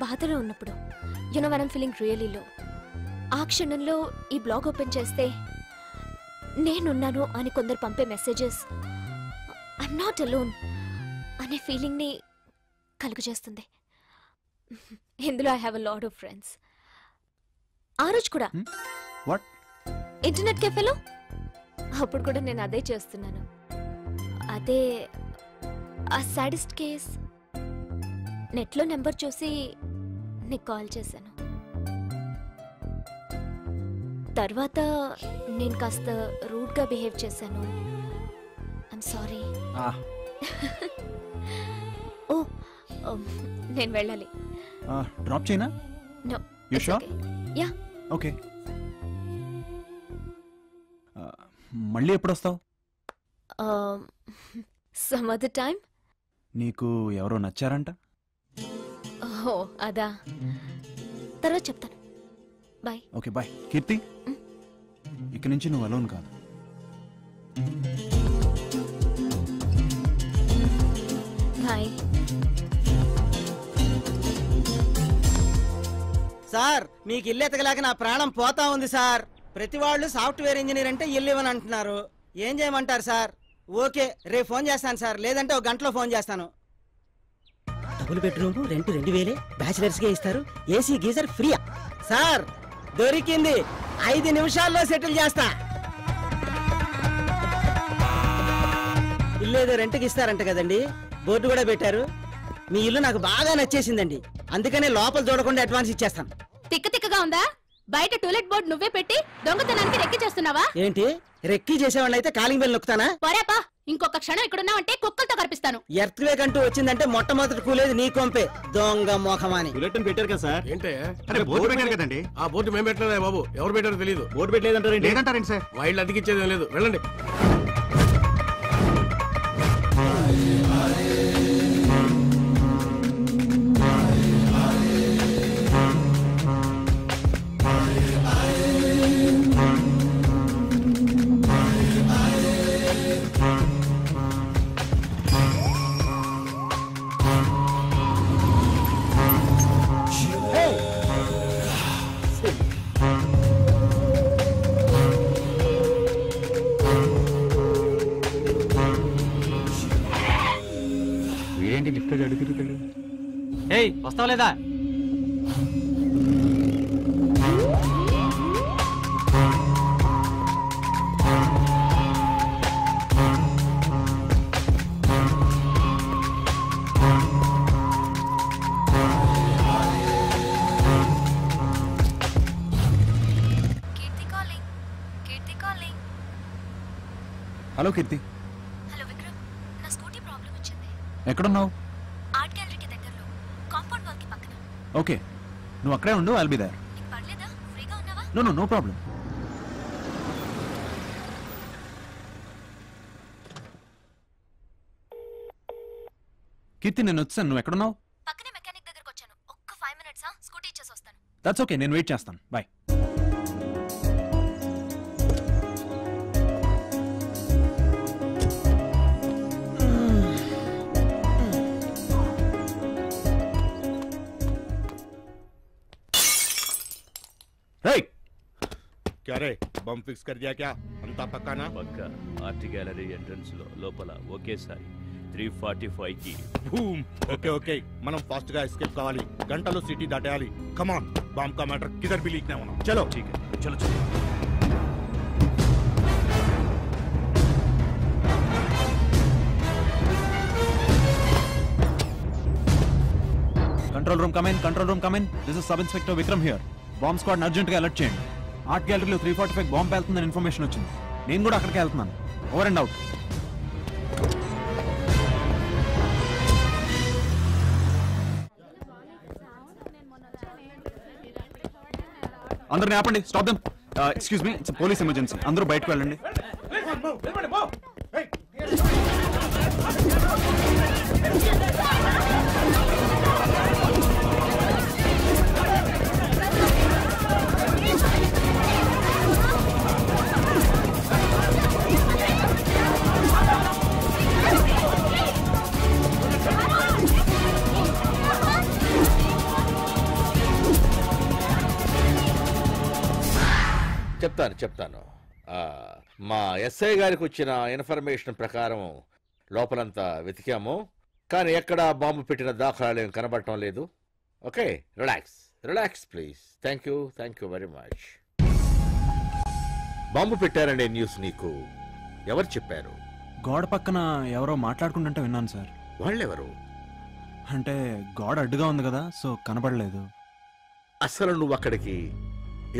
బాధలో ఉన్నప్పుడు. You know when I'm feeling really లో, ఆ క్షణంలో ఈ బ్లాగ్ ఓపెన్ చేస్తే నేనున్నాను అని కొందరు పంపే మెసేజెస్ ఐఎమ్ నాట్ అలోన్ అనే ఫీలింగ్ని కలుగజేస్తుంది. ఇందులో I have a lot of friends. ఆ రోజు కూడా ఇంటర్నెట్ కెఫేలో అప్పుడు కూడా నేను అదే చేస్తున్నాను. అదే ఆ సాడిస్ట్ కేస్. నెట్లో నెంబర్ చూసి నీకు కాల్ చేశాను. తర్వాత నేను కాస్త రూడ్గా బిహేవ్ చేశాను. I'm sorry. ఓ నేను వెళ్ళాలి. డ్రాప్ చేయనా? No. You sure? Yeah. Okay. మళ్ళీ ఎప్పుడు వస్తావు? Some other time. నీకు ఎవరో నచ్చారంట? ఓ అదా, తర్వాత చెప్తాను. బాయ్. Okay bye. కీర్తి, ఇక నుంచి నువ్వు అలోన్ కాదు. బాయ్. సార్ మీకు ఇల్లు ఎతకలేక నా ప్రాణం పోతా ఉంది సార్. ప్రతి వాళ్ళు సాఫ్ట్వేర్ ఇంజనీర్ అంటే ఇల్లు ఇవ్వని అంటున్నారు. ఏం చేయమంటారు సార్? ఓకే, రేపు ఫోన్ చేస్తాను సార్, లేదంటే ఒక గంటలో ఫోన్ చేస్తాను. డబుల్ బెడ్రూమ్ రెంట్ 2000 బ్యాచిలర్స్ కే ఇస్తారు. ఏసీ గీజర్ ఫ్రీయా సార్? దొరికింది, 5 నిమిషాల్లో సెటిల్ చేస్తా. ఇల్లు ఏదో రెంట్కి ఇస్తారంట కదండి, బోర్డు కూడా పెట్టారు. మీ ఇల్లు నాకు బాగా నచ్చేసిందండి, అందుకనే లోపల చూడకుండా అడ్వాన్స్ ఇచ్చేస్తాను. తిక్క తిక్కగా ఉందా? బయట టూలెట్ బోర్డు నువ్వే పెట్టి దొంగతనానికి రెక్కి చేస్తున్నావా? ఏంటి రెక్కీ చేసేవాళ్ళు అయితే కాలింగ్ బెల్ నొక్కుతానా? పోరాపా, ఇంకొక క్షణం ఇక్కడున్నావంటే కుక్కలతో కనిపిస్తాను. ఎర్త్వేక్ అంటూ వచ్చిందంటే మొట్టమొదటి కూలేది నీ కొంపే, దొంగ మోఖమాని. బులెటిన్ పెట్టారు కదా సార్. ఏంటే బోర్డు పెట్టారు కదండి. ఆ బోర్డు మేము పెట్టలేదా బాబు? ఎవరు పెట్టారో తెలియదు. బోర్డు పెట్టలేదంటారండి. లేదంటారండి సార్. వైళ్ళు అతికిచ్చేది లేదు, వెళ్ళండి. వీడేంటి లిఫ్ట్ అడుగుతాడు? ఏయ్ వస్తావు లేదా? హలో కీర్తి. హలో విక్రమ్, నా స్కూటీ ప్రాబ్లం వచ్చింది. ఎక్కడున్నావు? ఆర్ట్ గ్యాలరీకి దగ్గరలో, కాంపౌండ్ వాల్ కి పక్కన. ఓకే, నువ్వు అక్కడే ఉండు, ఐల్ బి దేర్. నీకు పర్లేదా? ఫ్రీగా ఉన్నావా? No problem. కీర్తి, నేను వచ్చాను, నువ్వు ఎక్కడున్నావు? పక్కనే మెకానిక్ దగ్గరకు వచ్చాను. ఒక్క 5 minutes స్కూటీ ఇచ్చేసి వస్తాను. దట్స్ ఓకే, నేను వెయిట్ చేస్తాను. బాయ్. क्या रे बम फिक्स कर दिया क्या? अंता पक्का ना? పక్కా. ఆర్ట్ గ్యాలరీ ఎంట్రన్స్ లో లోపల ఒకేసారి 345 కి బూమ్. ఓకే ఓకే, మనం ఫాస్ట్ గా ఎస్కేప్ కావాలి. గంటలో సిటీ దాటేయాలి. కమాన్, బాంబ్ का मैटर किधर भी लीक ना होना. चलो ठीक है, चलो चलो. Control room come in. This is sub inspector Vikram here. Bomb squad urgent గా అలర్ట్ చేయండి. ఆర్ట్ గ్యాలరీలో 345 బాంబ్ వెళ్తుందని ఇన్ఫర్మేషన్ వచ్చింది. నేను కూడా అక్కడికి వెళ్తున్నాను. Over and out. అందరిని ఆపండి, stop them. Excuse me, it's police emergency. అందరూ బయటకు వెళ్ళండి. చెప్తాను. మా ఎస్ఐ గారికి వచ్చిన ఇన్ఫర్మేషన్ ప్రకారం లోపలంతా వెతికాము, కానీ ఎక్కడా బాంబు పెట్టిన దాఖలాలు ఏం కనబడటం లేదు. Okay, relax please. Thank you very much. Bomb పెట్టారనే న్యూస్ నీకు ఎవరు చెప్పారు? గోడ పక్కన ఎవరో మాట్లాడుకుంటుంటే విన్నాను సార్. వాళ్ళెవరు? అంటే గోడ అడ్డుగా ఉంది కదా, సో కనబడలేదు. అసలు నువ్వు అక్కడికి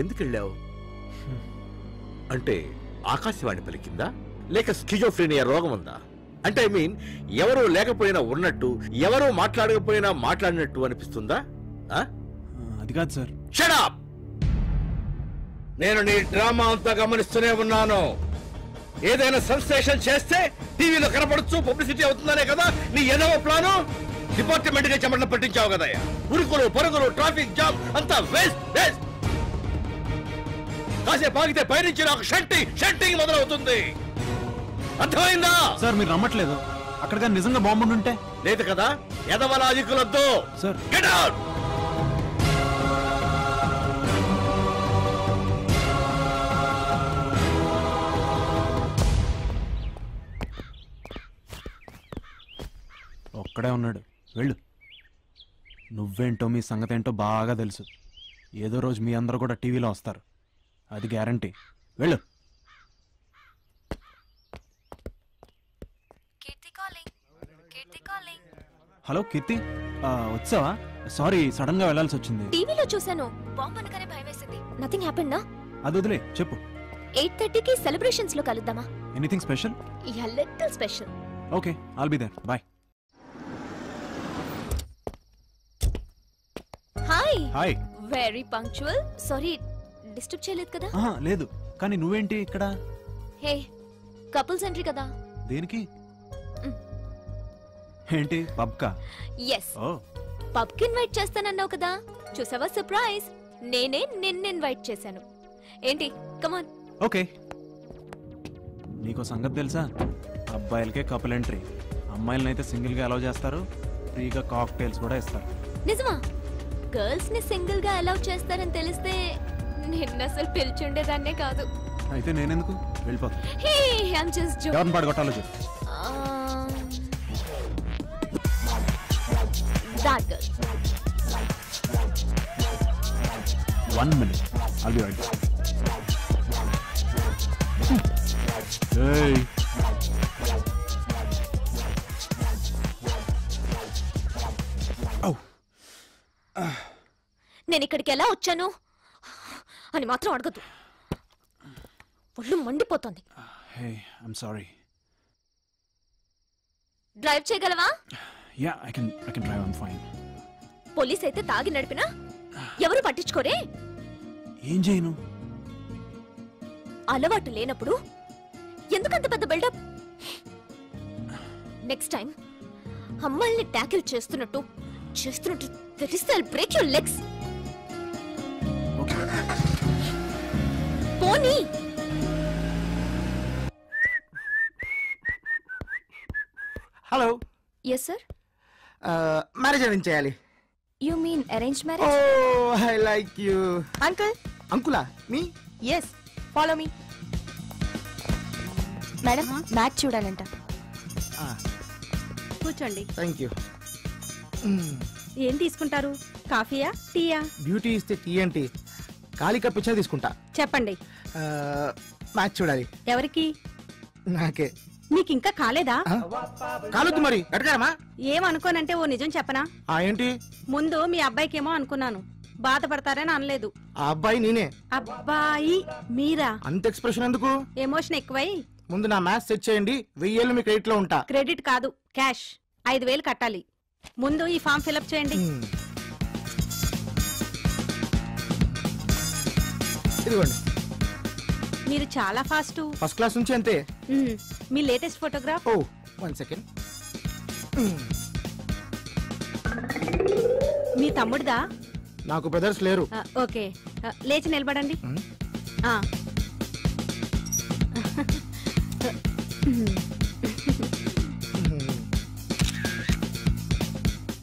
ఎందుకు వెళ్ళావు? అంటే ఆకాశవాణి పలికిందా లేక స్కిజోఫ్రీనియా రోగం ఉందా? అంటే ఐ మీన్ ఎవరూ లేకపోయినా ఉన్నట్టు, ఎవరూ మాట్లాడకపోయినా మాట్లాడినట్టు అనిపిస్తుందా? అది కాదు సార్. Shut up! నేను నీ డ్రామా అంతా గమనిస్తూనే ఉన్నాను. ఏదైనా సెన్సేషన్ చేస్తే టీవీలో కనపడచ్చు, పబ్లిసిటీ అవుతుందనే కదా నీ ఏదో ప్లాను. డిపార్ట్మెంట్ గా చెమటలు పట్టించావు కదయ్యా. ఉరుకులు పరుగులు, ట్రాఫిక్ జామ్ అంతా వేస్ట్ వేస్ట్. కాసేపు ఆగితే పైనుంచి నాకు షంటింగ్ మొదలవుతుంది. అర్థమైందా? సార్ మీరు నమ్మట్లేదు. అక్కడిగా నిజంగా బాంబు ఉంటే లేదు కదా. ఎదవల అధికులొద్దు సార్. Get out! ఒక్కడే ఉన్నాడు, వెళ్ళు. నువ్వేంటో మీ సంగతి ఏంటో బాగా తెలుసు. ఏదో రోజు మీ అందరూ కూడా టీవీలో వస్తారు, అది గ్యారంటీ. వెళ్ళు. హలో కీర్తి, వచ్చావా? సారీ, సడన్ గా వెళ్ళాల్సి వచ్చింది. టీవీలో చూశాను, బాంబు అనగానే భయం వేసింది. నథింగ్ హ్యాపెండ్ నా? అది వదిలే, చెప్పు. 8:30కి సెలబ్రేషన్స్ లో కలుద్దామా? Anything special? Yeah, little special. Okay, I'll be there. Bye. Hi. Hi. Very punctual. Sorry, disturb చేయలేదు కదా? లేదు, కానీ నువ్వేంటి ఇక్కడ? హే, కపుల్స్ ఎంట్రీ కదా. దేనికి? ఏంటి, పబ్కా? ఎస్, పబ్ కి ఇన్వైట్ చేస్తానన్నావు కదా, చూసావా సర్ప్రైజ్. నేనే నిన్ను ఇన్వైట్ చేశాను. ఏంటి, కమాన్. ఓకే. నీకో సంగతి తెలుసా? అబ్బాయిలకే కపుల్ ఎంట్రీ, అమ్మాయిలనైతే సింగిల్ గా అలౌ చేస్తారు. ఫ్రీగా కాక్టైల్స్ కూడా ఇస్తారు. నిజమా? గర్ల్స్ ని సింగిల్ గా అలౌ చేస్తారని తెలిస్తే నిన్న అసలు పిలిచుండేదాన్నే కాదు. అయితే నేనెందుకు? వెళ్ళిపోతా. హే, ఐమ్ జస్ట్ జోకింగ్. ఎవరిని పడగొట్టాలో చెప్పు. That girl. 1 minute. I'll be right back. Hey. Oh. నేను ఇక్కడికి ఎలా వచ్చాను అని మాత్రం అడగదు. ఒళ్ళు మండిపోతుంది. Hey, I'm sorry. డ్రైవ్ చేయగలవా? Yeah, I can drive. I'm fine. Police అయితే తాగి నడిపినా ఎవరు పట్టించుకోరే. ఏం చేయను? అలవాటు లేనప్పుడు ఎందుకంత పెద్ద బిల్డప్? నెక్స్ట్ టైం అమ్మాయిల్ని ట్యాకిల్ చేస్తున్నట్టు తెలిస్తే I'll break your legs. పోనీ. హలో. Yes sir. మ్యారేజ్ అరేంజ్ చేయాలి. You mean arrange marriage? Oh, I like you. Uncle. అంకులా? Me? Yes, follow me. Madam, match చూడాలంట. కూర్చోండి. Thank you. ఏం తీసుకుంటారు? కాఫీయా, టీయా? బ్యూటీ ఇస్తే టీ ఏంటి, ఖాళీ కప్ ఇచ్చినా తీసుకుంటా. చెప్పండి. మ్యాచ్ చూడాలి. ఎవరికి? నాకే. నీకు ఇంకా కాలేదా? కాలొద్దు మరి, అడగారమ్మా. ఏమనుకోనంటే ఓ నిజం చెప్పనా? ఏంటి? ముందు మీ అబ్బాయికేమో అనుకున్నాను, బాధపడతారని అనలేదు. ఆ అబ్బాయి నేనే. అబ్బాయి మీరా? అంత ఎక్స్ప్రెషన్ ఎందుకు? ఎమోషన్ ఎక్కువై. ముందు నా మ్యాథ్స్ సెట్ చేయండి, 1000 మీ క్రెడిట్ లో ఉంటా. క్రెడిట్ కాదు, క్యాష్. 5000 కట్టాలి. ముందు ఈ ఫామ్ ఫిలప్ చేయండి. ఇదిగోండి. మీరు చాలా ఫాస్ట్. ఫస్ట్ క్లాస్ నుంచి అంతే. మీ లేటెస్ట్ ఫోటోగ్రాఫ్? ఓ, 1 సెకండ్. మీ తమ్ముడిదా? నాకు బ్రదర్స్ లేరు. ఓకే, లేచి నిలబడండి.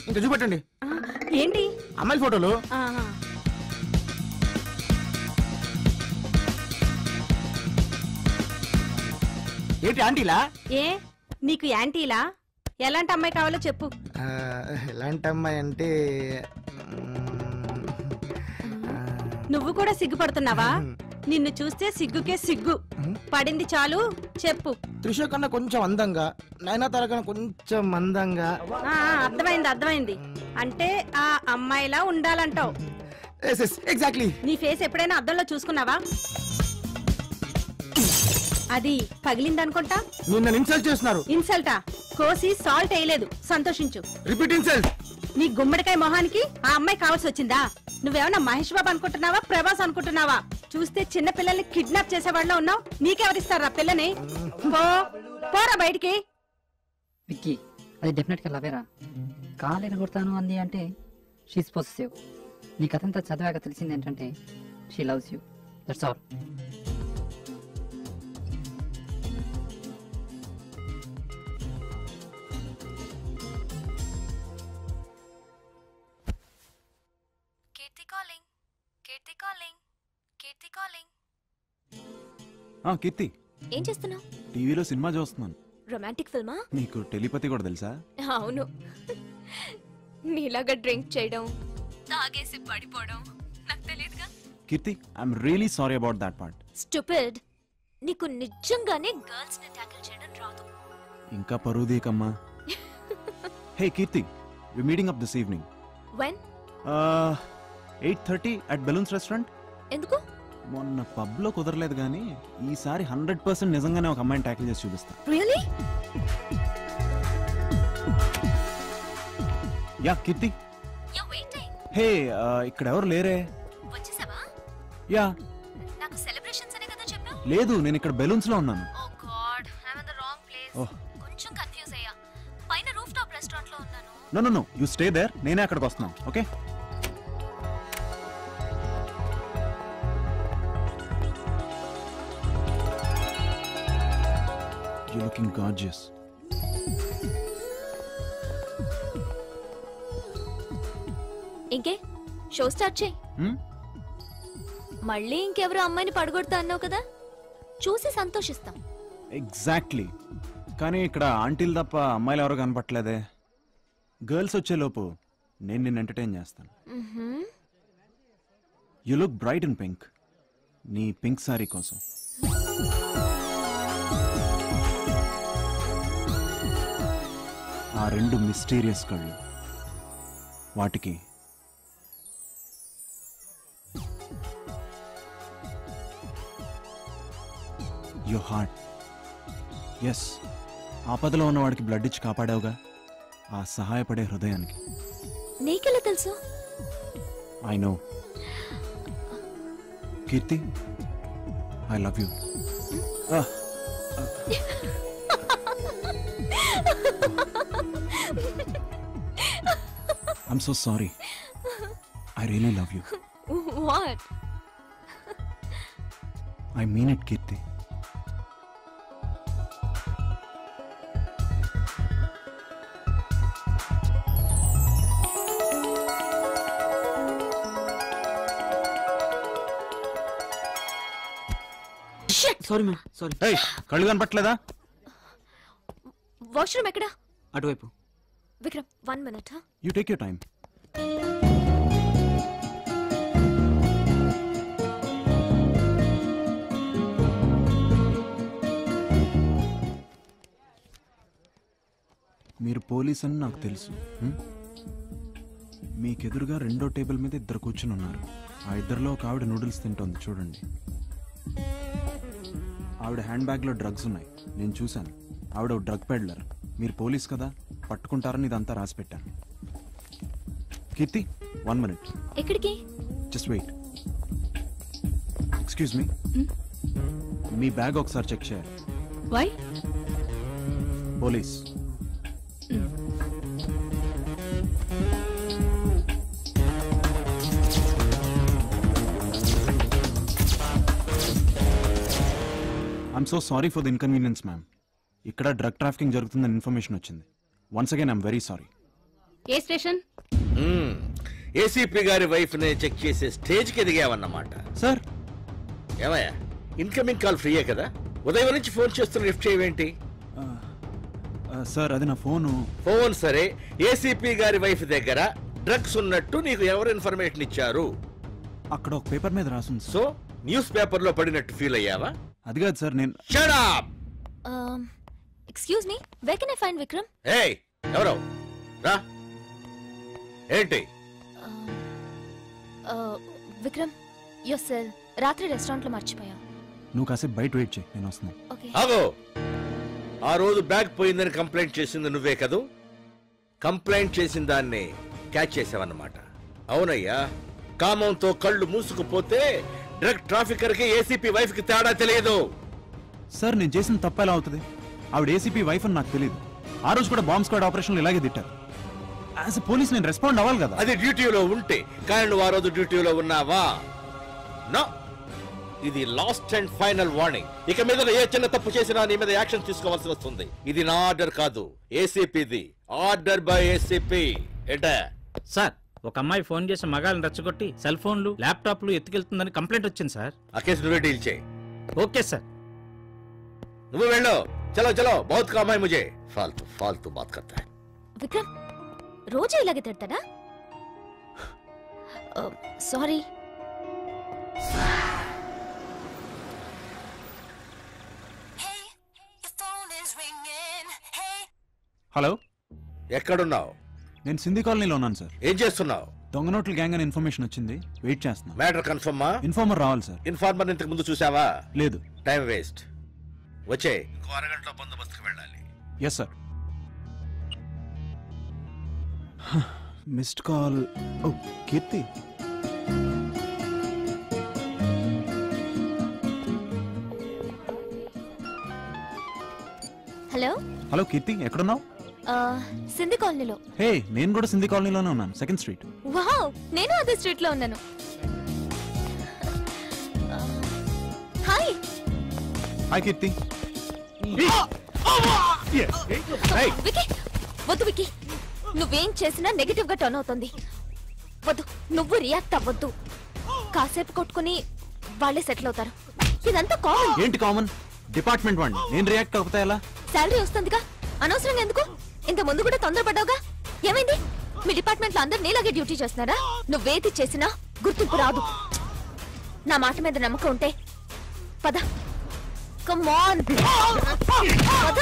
ఇంకా చూపెట్టండి. ఏంటి? అమ్మాయిల ఫోటోలు. ఏంటి ఆంటీలా? ఏ, నీకు యాంటీలా? ఎలాంటి అమ్మాయి కావాలో చెప్పు. ఎలాంటి అమ్మాయి అంటే నువ్వు కూడా సిగ్గుపడుతున్నావా? నిన్ను చూస్తే సిగ్గుకే సిగ్గు పడింది. చాలు, చెప్పు. త్రిష కన్నా కొంచెం అందంగా, నయనతార కన్నా కొంచెం అందంగా. అర్థమైంది. అంటే ఆ అమ్మాయిలా ఉండాలంటావు. ఎగ్జాక్ట్లీ. నీ ఫేస్ ఎప్పుడైనా అద్దంలో చూసుకున్నావా? అది పగిలిందనుకుంటా. నిన్న ఇన్సల్ట్ చేస్తున్నారు. ఇన్సల్టా? కోసి సాల్ట్ వేయలేదు, సంతోషించు. Repeat insult. నీ గుమ్మడికాయ మొహానికి ఆ అమ్మాయి కావాల్సి వచ్చిందా? నువ్వేమన్నా మహేష్ బాబు అనుకుంటున్నావా, ప్రభాస్ అనుకుంటున్నావా? చూస్తే చిన్న పిల్లల్ని కిడ్నాప్ చేసేవాళ్ళ ఉన్నావు. నీకెవరిస్తారా పిల్లని? పోరా బయటికి. విక్కీ, అది డెఫినెట్ గా లవేరా. కాలు ఎరగొడతాను అంది అంటే షీస్ పొసెసివ్. నీ కథంతా చదివాక తెలిసింది ఏంటంటే she loves you. That's all. Keerthi, ఏం చేస్తున్నావు? టీవీలో సినిమా చూస్తున్నాను. రొమాంటిక్ ఫిల్మా? నీకు టెలిపతి కూడా తెలుసా? అవును. నీలాగా డ్రింక్ చేయడం, తాగేసి పడిపోవడం నాకు తెలియదుగా. Keerthi, I'm really sorry about that part. Stupid. నీకు నిజంగానే గర్ల్స్ ని టాకిల్ చేయడం రాదు. ఇంకా పరువుదేకమ్మా. Hey Keerthi, we meeting up this evening. When? 8:30 at balloons restaurant. ఎందుకు? మొన్న పబ్ లో కుదరలేదు కానీ ఈసారి 100% నిజంగానే ఒక అమ్మాయిని ట్యాకిల్ చేసి చూపిస్తా. రియల్లీ? యా కీర్తి. హే, ఇక్కడ ఎవరు లేరే? వచ్చేసావా? యా. నాకు సెలబ్రేషన్స్ అనే కదా చెప్పావు. లేదు, నేను ఇక్కడ బెలూన్స్ లో ఉన్నాను. Oh god, I am in the wrong place. కొంచెం కన్ఫ్యూజ్ అయ్యా. పైన రూఫ్ టాప్ రెస్టారెంట్ లో ఉన్నాను. నో యు స్టే దేర్, నేనే అక్కడికి వస్తున్నాను. ఓకే? You're looking gorgeous. ఇంకే షో స్టార్ట్ చేయి. మళ్ళీ ఇంకెవరో అమ్మాయిని పడగొడతా అన్నావు కదా, చూసి సంతోషిస్తాం. ఎగ్జాక్ట్లీ. కానీ ఇక్కడ ఆంటీలు తప్ప అమ్మాయిలు ఎవరో కనపట్లేదే. గర్ల్స్ వచ్చేలోపు నేను నిన్ను ఎంటర్టైన్ చేస్తాను. You look bright in pink. నీ పింక్ సారీ కోసం. ఆ రెండు మిస్టీరియస్ కళ్ళు, వాటికి యువర్ హార్ట్. ఎస్, ఆపదలో ఉన్నవాడికి బ్లడ్ ఇచ్చి కాపాడావుగా, ఆ సహాయపడే హృదయానికి. నీకెలా తెలుసు? I know. Keerthi, I love you. I'm so sorry. I really love you. What? I mean it, Kirti. Shit! Sorry, ma'am. Sorry. Hey, కళ్ళు కనపట్లేదా? వాష్రూమ్ ఎక్కడ? అటువైపు. Vikram, 1 minute. You take your time. మీరు పోలీస్ అని నాకు తెలుసు. మీకెదురుగా రెండో టేబుల్ మీద ఇద్దరు కూర్చుని ఉన్నారు. ఆ ఇద్దరిలో ఒక ఆవిడ నూడిల్స్ తింటోంది, చూడండి. ఆవిడ హ్యాండ్ బ్యాగ్లో డ్రగ్స్ ఉన్నాయి, నేను చూశాను. ఆవిడ డ్రగ్ పెడ్లర్. మీరు పోలీస్ కదా, పట్టుకుంటారని ఇదంతా రాసి పెట్టాను. కీర్తి, 1 minute. ఎక్కడికి? Just wait. ఎక్స్క్యూజ్ మీ, మీ బ్యాగ్ ఒకసారి చెక్ చేయాలి. Why? Police. I'm so sorry for the inconvenience ma'am. ఇక్కడ డ్రగ్ ట్రాఫికింగ్ జరుగుతుందని ఇన్ఫర్మేషన్ వచ్చింది. Once again I'm very sorry. ఏ స్టేషన్? ఏసీపీ గారి వైఫ్ ని చెక్ చేసే స్టేజ్ కి ఎదిగావన్నమాట. సార్ ఏమయ్యా, ఇన్కమింగ్ కాల్ ఫ్రీయే కదా, ఉదయం నుంచి ఫోన్ చేస్తున్న లిఫ్ట్ చేయవేంటి? సార్ అది నా ఫోను. ఫోన్ సరే, ఏసీపీ గారి వైఫ్ దగ్గర డ్రగ్స్ ఉన్నట్టు నీకు ఎవరు ఇన్ఫర్మేషన్ ఇచ్చారు? అక్కడ ఒక పేపర్ మీద రాసింది. సో న్యూస్ పేపర్ లో పడినట్టు ఫీల్ అయ్యావా? అది కాదు సార్, నేను. Shut up! Excuse me, where can I find Vikram? ఏయ్, ఎవరో రా. ఏంటి? విక్రమ్, యువర్ సెల్ రాత్రి రెస్టారెంట్ లో మర్చిపోయాం. నువ్వు కాసేపు బయట వెయిట్ చేయి, నేను వస్తున్నాను. ఆగో, ఆ రోజు బ్యాగ్ పోయిందని కంప్లైంట్ చేసింది నువ్వే కదూ? కంప్లైంట్ చేసిన దాన్ని క్యాచ్ చేసావన్నమాట. అవునయ్యా, కామంతో కళ్ళు మూసుకుపోతే డ్రగ్ ట్రాఫికర్ కి ఏసీపీ వైఫ్ కి తేడా తెలియదు. సార్ నేను చేసిన తప్పు ఎలా అవుతుంది? ఆవిడ ఏసీపీ వైఫ్ అని నాకు తెలియదు. ఆ రోజు కూడా బాంబ్ స్క్వాడ్ ఆపరేషన్లు ఇలాగే తిట్టారు. యాజ్ ఎ పోలీస్ నేను రెస్పాండ్ అవ్వాలి కదా. అది డ్యూటీలో ఉంటే, కానీ నువ్వు ఆ రోజు డ్యూటీలో ఉన్నావా? నో, ఇది లాస్ట్ అండ్ ఫైనల్ వార్నింగ్. ఇక మీద ఏ చిన్న తప్పు చేసినా నీ మీద యాక్షన్ తీసుకోవాల్సి వస్తుంది. ఇది నా ఆర్డర్ కాదు, ఏసీపీది. Order by ACP. సార్, ఒక అమ్మాయి ఫోన్ చేసి మగాళ్ళని రెచ్చగొట్టి సెల్ ఫోన్లు ల్యాప్టాప్లు ఎత్తుకెళ్తుందని కంప్లైంట్ వచ్చింది సార్. ఆ కేసు నువ్వే డీల్ చేయి. Okay sir. నువ్వు వెళ్ళు. చలో చలో, బహుత్ కామ్ హై ముझे. फालतू फालतू बात करता है. విక్రమ్ రోజు ఇలాగే తిడతాడా? సారీ. హలో, ఎక్కడున్నావు? నేను సింధీ కాలనీలో ఉన్నాను సార్. ఏం చేస్తున్నావు? దొంగ నోట్ల గ్యాంగ్ అని ఇన్ఫర్మేషన్ వచ్చింది, వెయిట్ చేస్తున్నా. మ్యాటర్ కన్ఫర్మా? ఇన్ఫార్మర్ రావాలి సార్. ఇన్ఫార్మర్ ఇంతకు ముందు చూసావా? లేదు. Time waste. వచ్చే, ఇంకో అరగంటలో బందోబస్తుకు వెళ్ళాలి. Yes sir. Missed call. Oh Keerthi. Hello. Hello Keerthi, ఎక్కడున్నావు? సింధీ కాలనీలో. హే, నేను కూడా సింధీ కాలనీలోనే ఉన్నాను, సెకండ్ స్ట్రీట్. వావ్, నేను అదే స్ట్రీట్ లో ఉన్నాను. హాయ్. హాయ్ కీర్తి. వికీ, వద్దు వికీ, నువ్వేం చేసినా నెగటివ్ గా టర్న్ అవుతుంది. వద్దు, నువ్వు రియాక్ట్ అవ్వద్దు. కాసేపు కొట్టుకుని వాళ్ళే సెటిల్ అవుతారు. ఇదంతా కామన్. ఏంటి కామన్? డిపార్ట్మెంట్ వాడిని నేను రియాక్ట్ అవ్వతా ఎలా? శాలరీ వస్తుందిగా, అనవసరంగా ఎందుకు? ఇంత ముందు కూడా తొందరపడ్డావుగా. ఏమైంది? మీ డిపార్ట్మెంట్ లో అందరు నీలాగే డ్యూటీ చేస్తున్నారా? నువ్వేది చేసినా గుర్తింపు రాదు. నా మాట మీద నమ్మకం ఉంటే పద. కమ్ ఆన్, పద.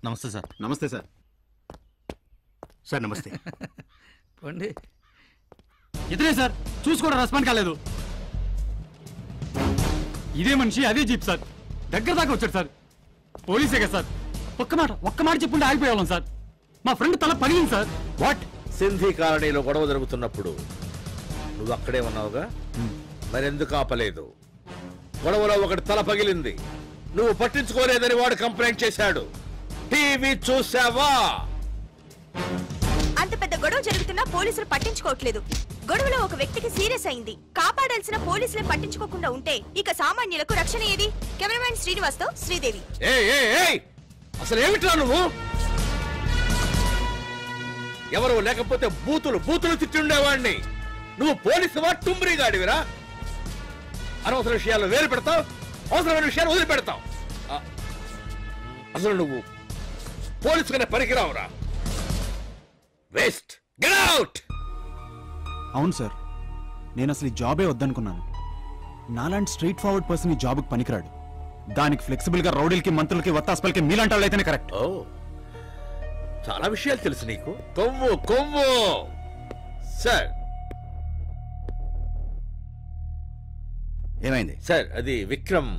నమస్తే సార్. నమస్తే సార్. సార్ నమస్తే. పండి ఇతనే సార్, చూసుకోవడం రెస్పాండ్ కాలేదు. ఇదే మనిషి, అదే జీప్ సార్. దగ్గర దాకా వచ్చాడు సార్. పోలీసే కదా సార్. ఒక్క మాట చెప్పుంటే ఆగిపోయేవాళ్ళం సార్. మా ఫ్రెండ్ తల పగిలింది సార్. వాట్? సింధీ కాలనీలో గొడవ జరుగుతున్నప్పుడు నువ్వు అక్కడే ఉన్నావుగా, మరెందుకు ఆపలేదు? గొడవలో ఒకటి తల పగిలింది, నువ్వు పట్టించుకోలేదని వాడు కంప్లైంట్ చేశాడు. టీవీ చూసావా? అంత పెద్ద గొడవ జరుగుతున్నా పోలీసులు పట్టించుకోవట్లేదు. గొడవలో ఒక వ్యక్తికి సీరియస్ అయింది. కాపాడాల్సిన పోలీసులే పట్టించుకోకుండా ఉంటే ఇక సామాన్యులకు రక్షణ ఏది? కెమెరామెన్ శ్రీనివాస్ తో శ్రీదేవి. అసలు ఏమిట్రా నువ్వు? ఎవరు లేకపోతే బూతులు తిట్టుండేవాడిని. నువ్వు పోలీసువా, టుంబ్రీ గాడివిరా? అనవసర విషయాల్లో వేలు పెడతావు, అవసరమైన విషయాలు వదిలిపెడతావు. అసలు నువ్వు పోలీసుగానే పనికిరావురా. వేస్ట్. Get out. అవును సార్, నేను అసలు ఈ జాబే వద్దనుకున్నాను. నాలాంటి స్ట్రైట్ ఫార్వర్డ్ పర్సన్ ఈ జాబ్కి పనికిరాడు. దానికి ఫ్లెక్సిబుల్ గా రౌడీలకి, మంత్రులకి, వత్తాస్పల్కి మీలాంటి వాళ్ళు అయితేనే కరెక్ట్. ఓ, చాలా విషయాలు తెలుసు నీకు. కొవ్వు. సార్ ఏమైంది? సార్, అది విక్రమ్.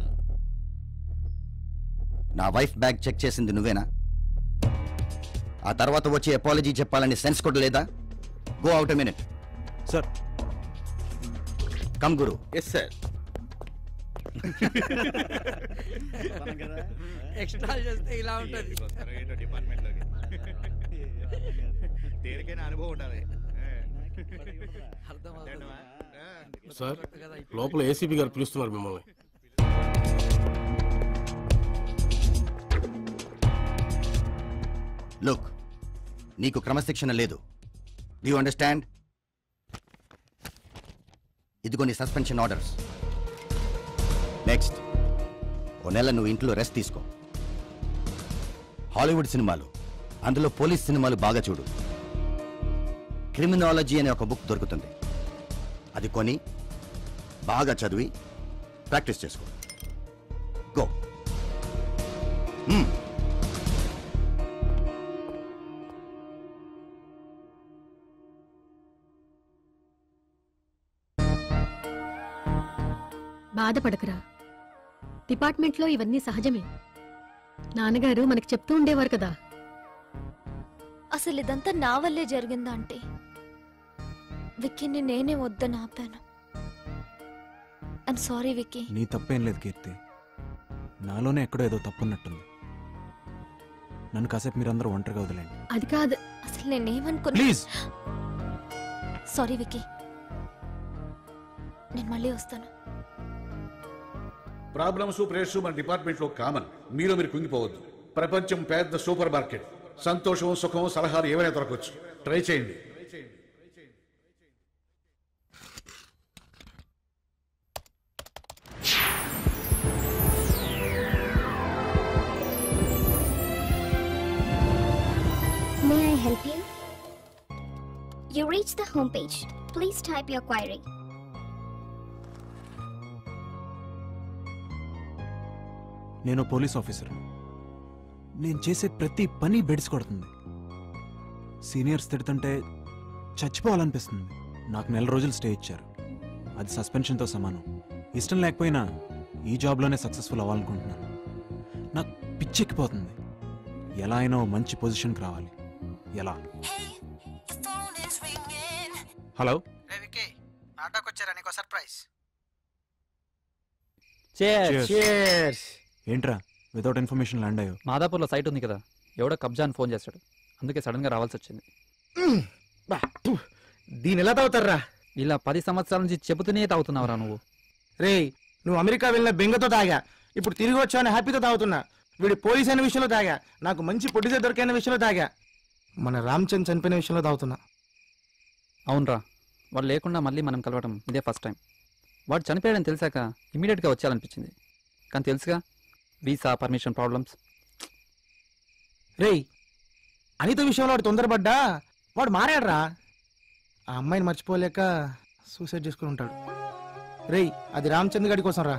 నా వైఫ్ బ్యాగ్ చెక్ చేసింది నువ్వేనా? ఆ తర్వాత వచ్చి అపాలజీ చెప్పాలని సెన్స్ కూడా లేదా? Go out a minute. Sir. Come గురు. Yes sir. ఎక్స్ట్రా చేస్తే ఇలా ఉంటుంది. దేనికైనా అనుభవం ఉండాలి. సార్, లోపల ఏసీపీ గారు పిలుస్తున్నారు మిమ్మల్ని. లుక్, నీకు క్రమశిక్షణ లేదు. Do you understand? ఇదిగో నీ సస్పెన్షన్ ఆర్డర్స్. నెక్స్ట్, ఓ నెల నువ్వు ఇంట్లో రెస్ట్ తీసుకో. హాలీవుడ్ సినిమాలు, అందులో పోలీస్ సినిమాలు బాగా చూడు. క్రిమినాలజీ అనే ఒక బుక్ దొరుకుతుంది, అది కొని బాగా చదివి ప్రాక్టీస్ చేసుకో. గో. బాధపడకరా, డిపార్ట్మెంట్లో ఇవన్నీ సహజమే. నాన్నగారు మనకి చెప్తూ ఉండేవారు కదా. అసలు ఇదంతా నా వల్లే జరిగిందా అంటే విక్కీని నేనే వద్దని ఆపాను. I'm sorry Vicky. నీ తప్పేం లేదు కీర్తి, నాలోనే ఎక్కడో ఏదో తప్పున్నట్టుంది. నన్ను కాసేపు మీరందరూ ఒంటరిగా వదిలేండి. అది కాదు, అసలు నేనేమనుకున్నా. ప్లీజ్. సారీ విక్కీ, నేను మళ్ళీ వస్తాను. ప్రాబ్లమ్స్ ప్రెషర్స్ మన డిపార్ట్మెంట్లో కామన్. మీలో మీరు కుంగిపోవద్దు. ప్రపంచం పెద్ద సూపర్ మార్కెట్. సంతోషం, సుఖం, సలహాలు ఏమైనా దొరకవచ్చు. ట్రై చేయండి. May I help you? You reached the home page. Please type your query. నేను పోలీస్ ఆఫీసర్. నేను చేసే ప్రతి పని బెడిసి కొడుతుంది. సీనియర్స్ తిడుతుంటే చచ్చిపోవాలనిపిస్తుంది. నాకు 1 నెల రోజులు స్టే ఇచ్చారు. అది సస్పెన్షన్తో సమానం. ఇష్టం లేకపోయినా ఈ జాబ్లోనే సక్సెస్ఫుల్ అవ్వాలనుకుంటున్నాను. నాకు పిచ్చెక్కిపోతుంది. ఎలా అయినా మంచి పొజిషన్కి రావాలి. ఎలా? హలో నాటకొచ్చారా? నీకో సర్ప్రైజ్. ఏంట్రా వితౌట్ ఇన్ఫర్మేషన్ ల్యాండ్ అయ్యో? మాదాపూర్లో సైట్ ఉంది కదా, ఎవడో కబ్జా అని ఫోన్ చేశాడు. అందుకే సడన్ గా రావాల్సి వచ్చింది. దీని ఎలా తాగుతారా? ఇలా 10 సంవత్సరాల నుంచి చెబుతూనే తాగుతున్నావురా నువ్వు. రే, నువ్వు అమెరికా వెళ్ళిన బెంగతో తాగా, ఇప్పుడు తిరిగి వచ్చావని హ్యాపీతో తాగుతున్నా. వీడి పోలీస్ అయిన విషయంలో తాగా, నాకు మంచి ప్రొడ్యూసర్ దొరికిన విషయంలో తాగా, మన రామ్చంద్ చనిపోయిన విషయంలో తాగుతున్నా. అవునరా, వాడు లేకుండా మళ్ళీ మనం కలవటం ఇదే ఫస్ట్ టైం. వాడు చనిపోయాడని తెలిసాక ఇమీడియట్గా వచ్చేయాలనిపించింది, కానీ తెలుసుగా వీసా పర్మిషన్ ప్రాబ్లమ్స్. రేయ్, అనిత విషయంలో వాడు తొందరపడ్డా వాడు మారాడురా. ఆ అమ్మాయిని మర్చిపోలేక సూసైడ్ చేసుకుని ఉంటాడు. రేయ్, అది రామచంద్ర గారి కోసం రా.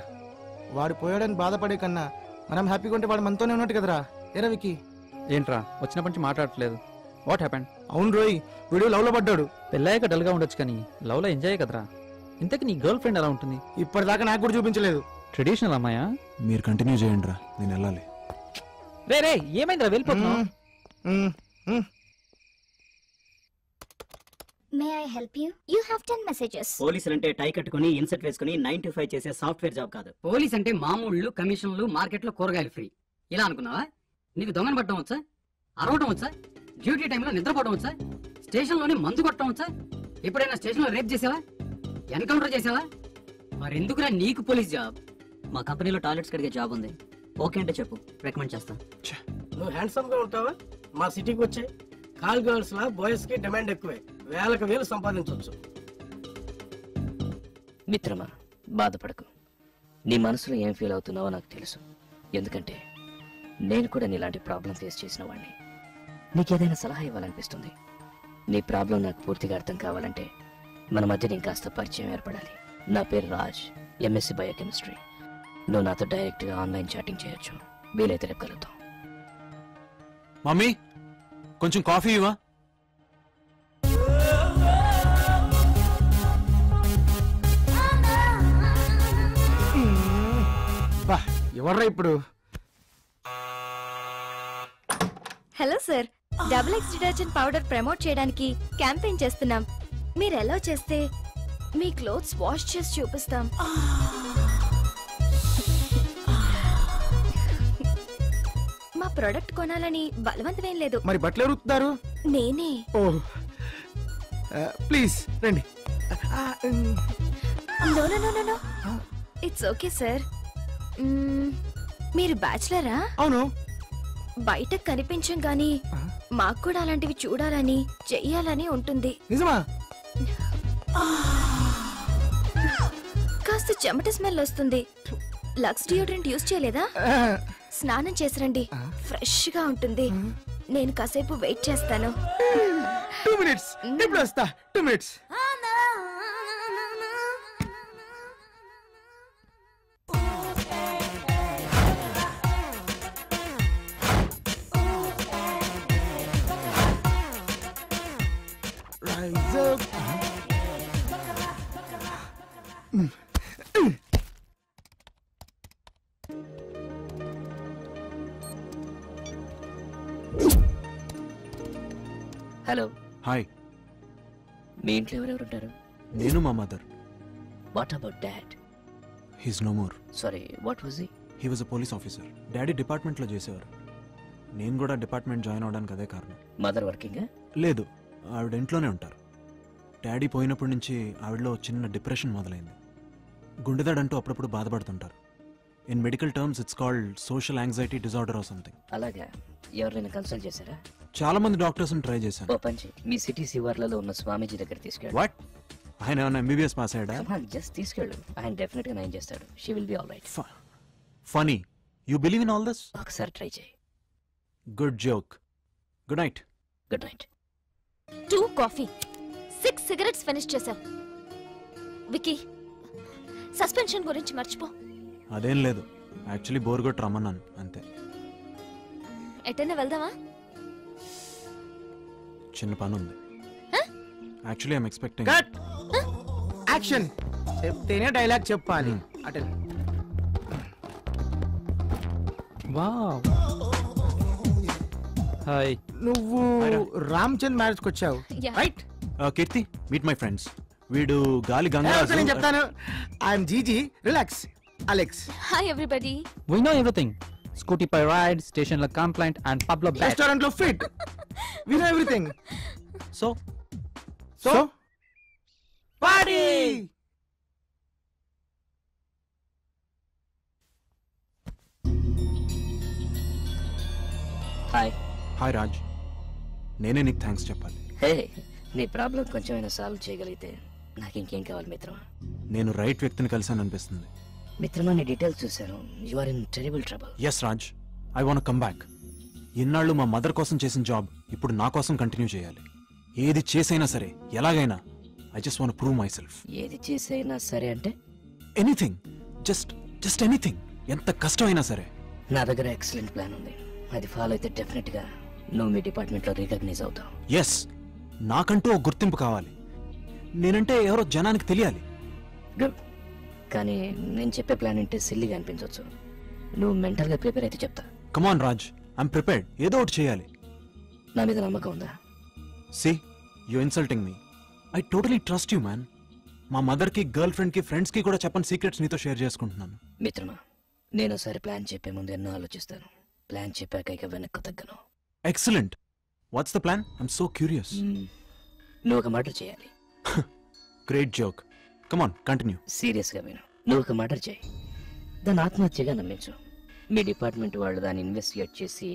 వాడు పోయాడని బాధపడే కన్నా మనం హ్యాపీగా ఉంటే వాడు మనతోనే ఉన్నట్టు కదరా. ఏరా విక్కీ? ఏంట్రా వచ్చినప్పటి నుంచి మాట్లాడట్లేదు? What happened? అవును రోయ్, వీడు లవ్ లో పడ్డాడు. పెళ్ళాక డల్గా ఉండొచ్చు కానీ లవ్లో ఎంజాయ్ కదరా. ఇంతకీ నీ గర్ల్ ఫ్రెండ్ ఎలా ఉంటుంది? ఇప్పటిదాకా నాకు కూడా చూపించలేదు. ట్రెడిషనల్ అమ్మాయా? మీరు కంటిన్యూ చేయండి రా, నేను వెళ్ళాలి. రే రే, ఏమైందిరా వెళ్ళిపోతున్నావు? May I help you? You have 10 messages. పోలీసులు అంటే టై కట్టుకుని ఇన్సెట్ వేసుకుని 9 to 5 చేసే సాఫ్ట్వేర్ జాబ్ కాదు. పోలీస్ అంటే మామూళ్ళు, కమిషన్లు, మార్కెట్లో కూరగాయలు ఫ్రీ. ఇలా అనుకున్నావా? నీకు దొంగను పట్టడం వచ్చా? అరవటం వచ్చా? డ్యూటీ టైంలో నిద్రపోవడం వచ్చా? స్టేషన్లోనే మందు కొట్టడం వచ్చా? ఎప్పుడైనా స్టేషన్లో రేప్ చేసావా? ఎన్కౌంటర్ చేసావా? మరెందుకురా నీకు పోలీస్ జాబ్? మా కంపెనీలో టాయిలెట్స్ కడిగే జాబ్ ఉంది. ఓకే అంటే చెప్పు, రికమెండ్ చేస్తాను. నువ్వు హ్యాండ్సమ్ గా ఉంటావా? మా సిటీకి వచ్చే కాల్ గర్ల్స్ లా బాయ్స్ కి డిమాండ్ ఎక్కువే. వేలకు వేలు సంపాదించవచ్చు. మిత్రమా, బాధపడకు. నీ మనసులో ఏం ఫీల్ అవుతున్నావో నాకు తెలుసు. ఎందుకంటే నేను కూడా నీలాంటి ప్రాబ్లం ఫేస్ చేసిన వాడిని. నీకేదైనా సలహా ఇవ్వాలనిపిస్తుంది. నీ ప్రాబ్లం నాకు పూర్తిగా అర్థం కావాలంటే మన మధ్య ఇంకాస్త పరిచయం ఏర్పడాలి. నా పేరు రాజ్, ఎంఎస్సి బయోకెమిస్ట్రీ. నువ్వు నాతో డైరెక్ట్గా ఆన్లైన్ చాటింగ్ చేయొచ్చు. వీలైతే రేపు కలుద్దాం. మమ్మీ, కొంచెం కాఫీ ఇవ్వా? ఎవర్రా ఇప్పుడు? Hello sir, XX detergent powder promote చేయడానికి క్యాంపెయిన్ చేస్తున్నాం. మీరు ఎలా చేస్తే మీ క్లోత్స్ వాష్ చేసి చూపిస్తాం. మా ప్రొడక్ట్ కొనాలని బలవంతమేం లేదు. మరి బట్టలు ఎవరుతున్నారు? నేనే. ఓ ప్లీజ్ రండి. No no no no, it's okay sir. మీరు బ్యాచిలరా? అవును. బయట కనిపించం గానీ మాకు కూడా అలాంటివి చూడాలని చెయ్యాలని ఉంటుంది. నిజమా? కాస్త చెమట స్మెల్ వస్తుంది. లక్స్ డియోడ్రెంట్ యూజ్ చేయలేదా? స్నానం చేసిరండి, ఫ్రెష్ గా ఉంటుంది. నేను కాసేపు వెయిట్ చేస్తాను. 2 minutes. ఇప్పుడు వస్తా. 2 minutes. Hello hi. మీ ఇంట్లో ఎవరెవరు ఉంటారు? నేను మా mother. What about dad? He's no more. Sorry, what was he was a police officer. Daddy డిపార్ట్మెంట్లో చేసేవారు. నేను కూడా డిపార్ట్మెంట్ జాయిన్ అవడానికి అదే కారణం. మదర్ వర్కింగా? లేదు, ఆవిడ ఇంట్లోనే ఉంటారు. డాడీ పోయినప్పటి నుంచి ఆవిడలో చిన్న డిప్రెషన్ మొదలైంది. గుండెదాడంటూ అప్పుడప్పుడు బాధపడుతుంటారు. In medical terms it's called social anxiety disorder or something. అలాగా? ఎవరైనా కన్సల్ట్ చేశారా? చాలా మంది డాక్టర్స్ ట్రై చేశాను. ఓ పంచి, మీ సిటీ శివార్లలో ఉన్న స్వామీజీ దగ్గర తీసుకెళ్ళు. వాట్? ఆయన ఏమైనా ఎంబీబీఎస్ పాస్ అయ్యాడా? జస్ట్ తీసుకెళ్ళు, ఆయన డెఫినెట్ గా నయం చేస్తాడు. She will be all right. Funny, you believe in all this? ఒకసారి ట్రై చేయి. Good joke. Good night. Good night. 2 coffee, 6 cigarettes finish చేసాం. వికీ, సస్పెన్షన్ గురించి మర్చిపో. అదేం లేదు, యాక్చువల్లీ బోర్ కొట్టి రమ్మన్నాను అంతే. ఎటైనా వెళ్దామా? చిన్న పని ఉంది. Actually I'm expecting. యాక్షన్ చెప్తేనే డైలాగ్ చెప్పాలి. అటే వావ్. హాయ్. నువ్వు రామ్చంద్ మ్యారేజ్కి వచ్చావు right? Keerthi, meet my friends. వీడు గాలి గంగా. నేను చెప్తాను. I'm GG, relax. Alex. Hi everybody. We know everything. Scooty pie ride, station la complaint and Pablo bet. Restaurant lo fit. We know everything. So party. Hi. Hi Raj. నేనే నీకు thanks చెప్పాలి. హే, నీ problem కొంచెమైనా solve చేయగలిగితే నాకు ఇంకేం కావాలి మిత్రమా? నేను రైట్ వ్యక్తిని కలిసాను అనిపిస్తుంది. మిత్రమా, నీ డీటెయిల్స్ చూశాను. You are in terrible trouble. Yes Raj, I want come back. ఇన్నాళ్ళు మా మదర్ కోసం చేసిన జాబ్ ఇప్పుడు నా కోసం కంటిన్యూ చేయాలి. ఏది చేసైనా సరే, ఎలాగైనా. I just want prove my self. ఏది చేసైనా సరే అంటే? Anything, just anything. ఎంత కష్టమైనా సరే. నా దగ్గర ఎక్సలెంట్ ప్లాన్ ఉంది. అది ఫాలో అయితే డెఫినెట్ గా నువ్వు మీ డిపార్ట్మెంట్ లో రికగ్నైజ్ అవుతావు. ఎస్, నాకంటూ ఒక గుర్తింపు కావాలి. నేనంటే ఎవరో జనానికి తెలియాలి. గుడ్. కానీ నేను చెప్పే ప్లాన్ అంటే సిల్లీగా అనిపించవచ్చు. నువ్వు మెంటల్ గా ప్రిపేర్ అయితే చెప్తా. Come on Raj, I'm prepared. ఏదో ఒకటి చేయాలి. నా మీద నమ్మకం ఉందా? See, you insulting me. I totally trust you man. మా మదర్ కి, గర్ల్ ఫ్రెండ్ కి, ఫ్రెండ్స్ కి కూడా చెప్పని సీక్రెట్స్ నీతో షేర్ చేసుకుంటున్నాను. మిత్రమా, నేను ఒకసారి ప్లాన్ చెప్పే ముందు ఎన్నో ఆలోచిస్తాను. ప్లాన్ చెప్పాక ఇక వెనక్కు తగ్గను. Excellent. What's the plan? I'm so curious. నువ్వు ఒక మర్డర్ చేయాలి. Great joke. Come on, continue. Serious గా విను. నువ్వు ఒక మర్డర్ చేయి, దాన్ని ఆత్మహత్యగా నమ్మించు. మీ డిపార్ట్మెంట్ వాళ్ళు దాన్ని ఇన్వెస్టిగేట్ చేసి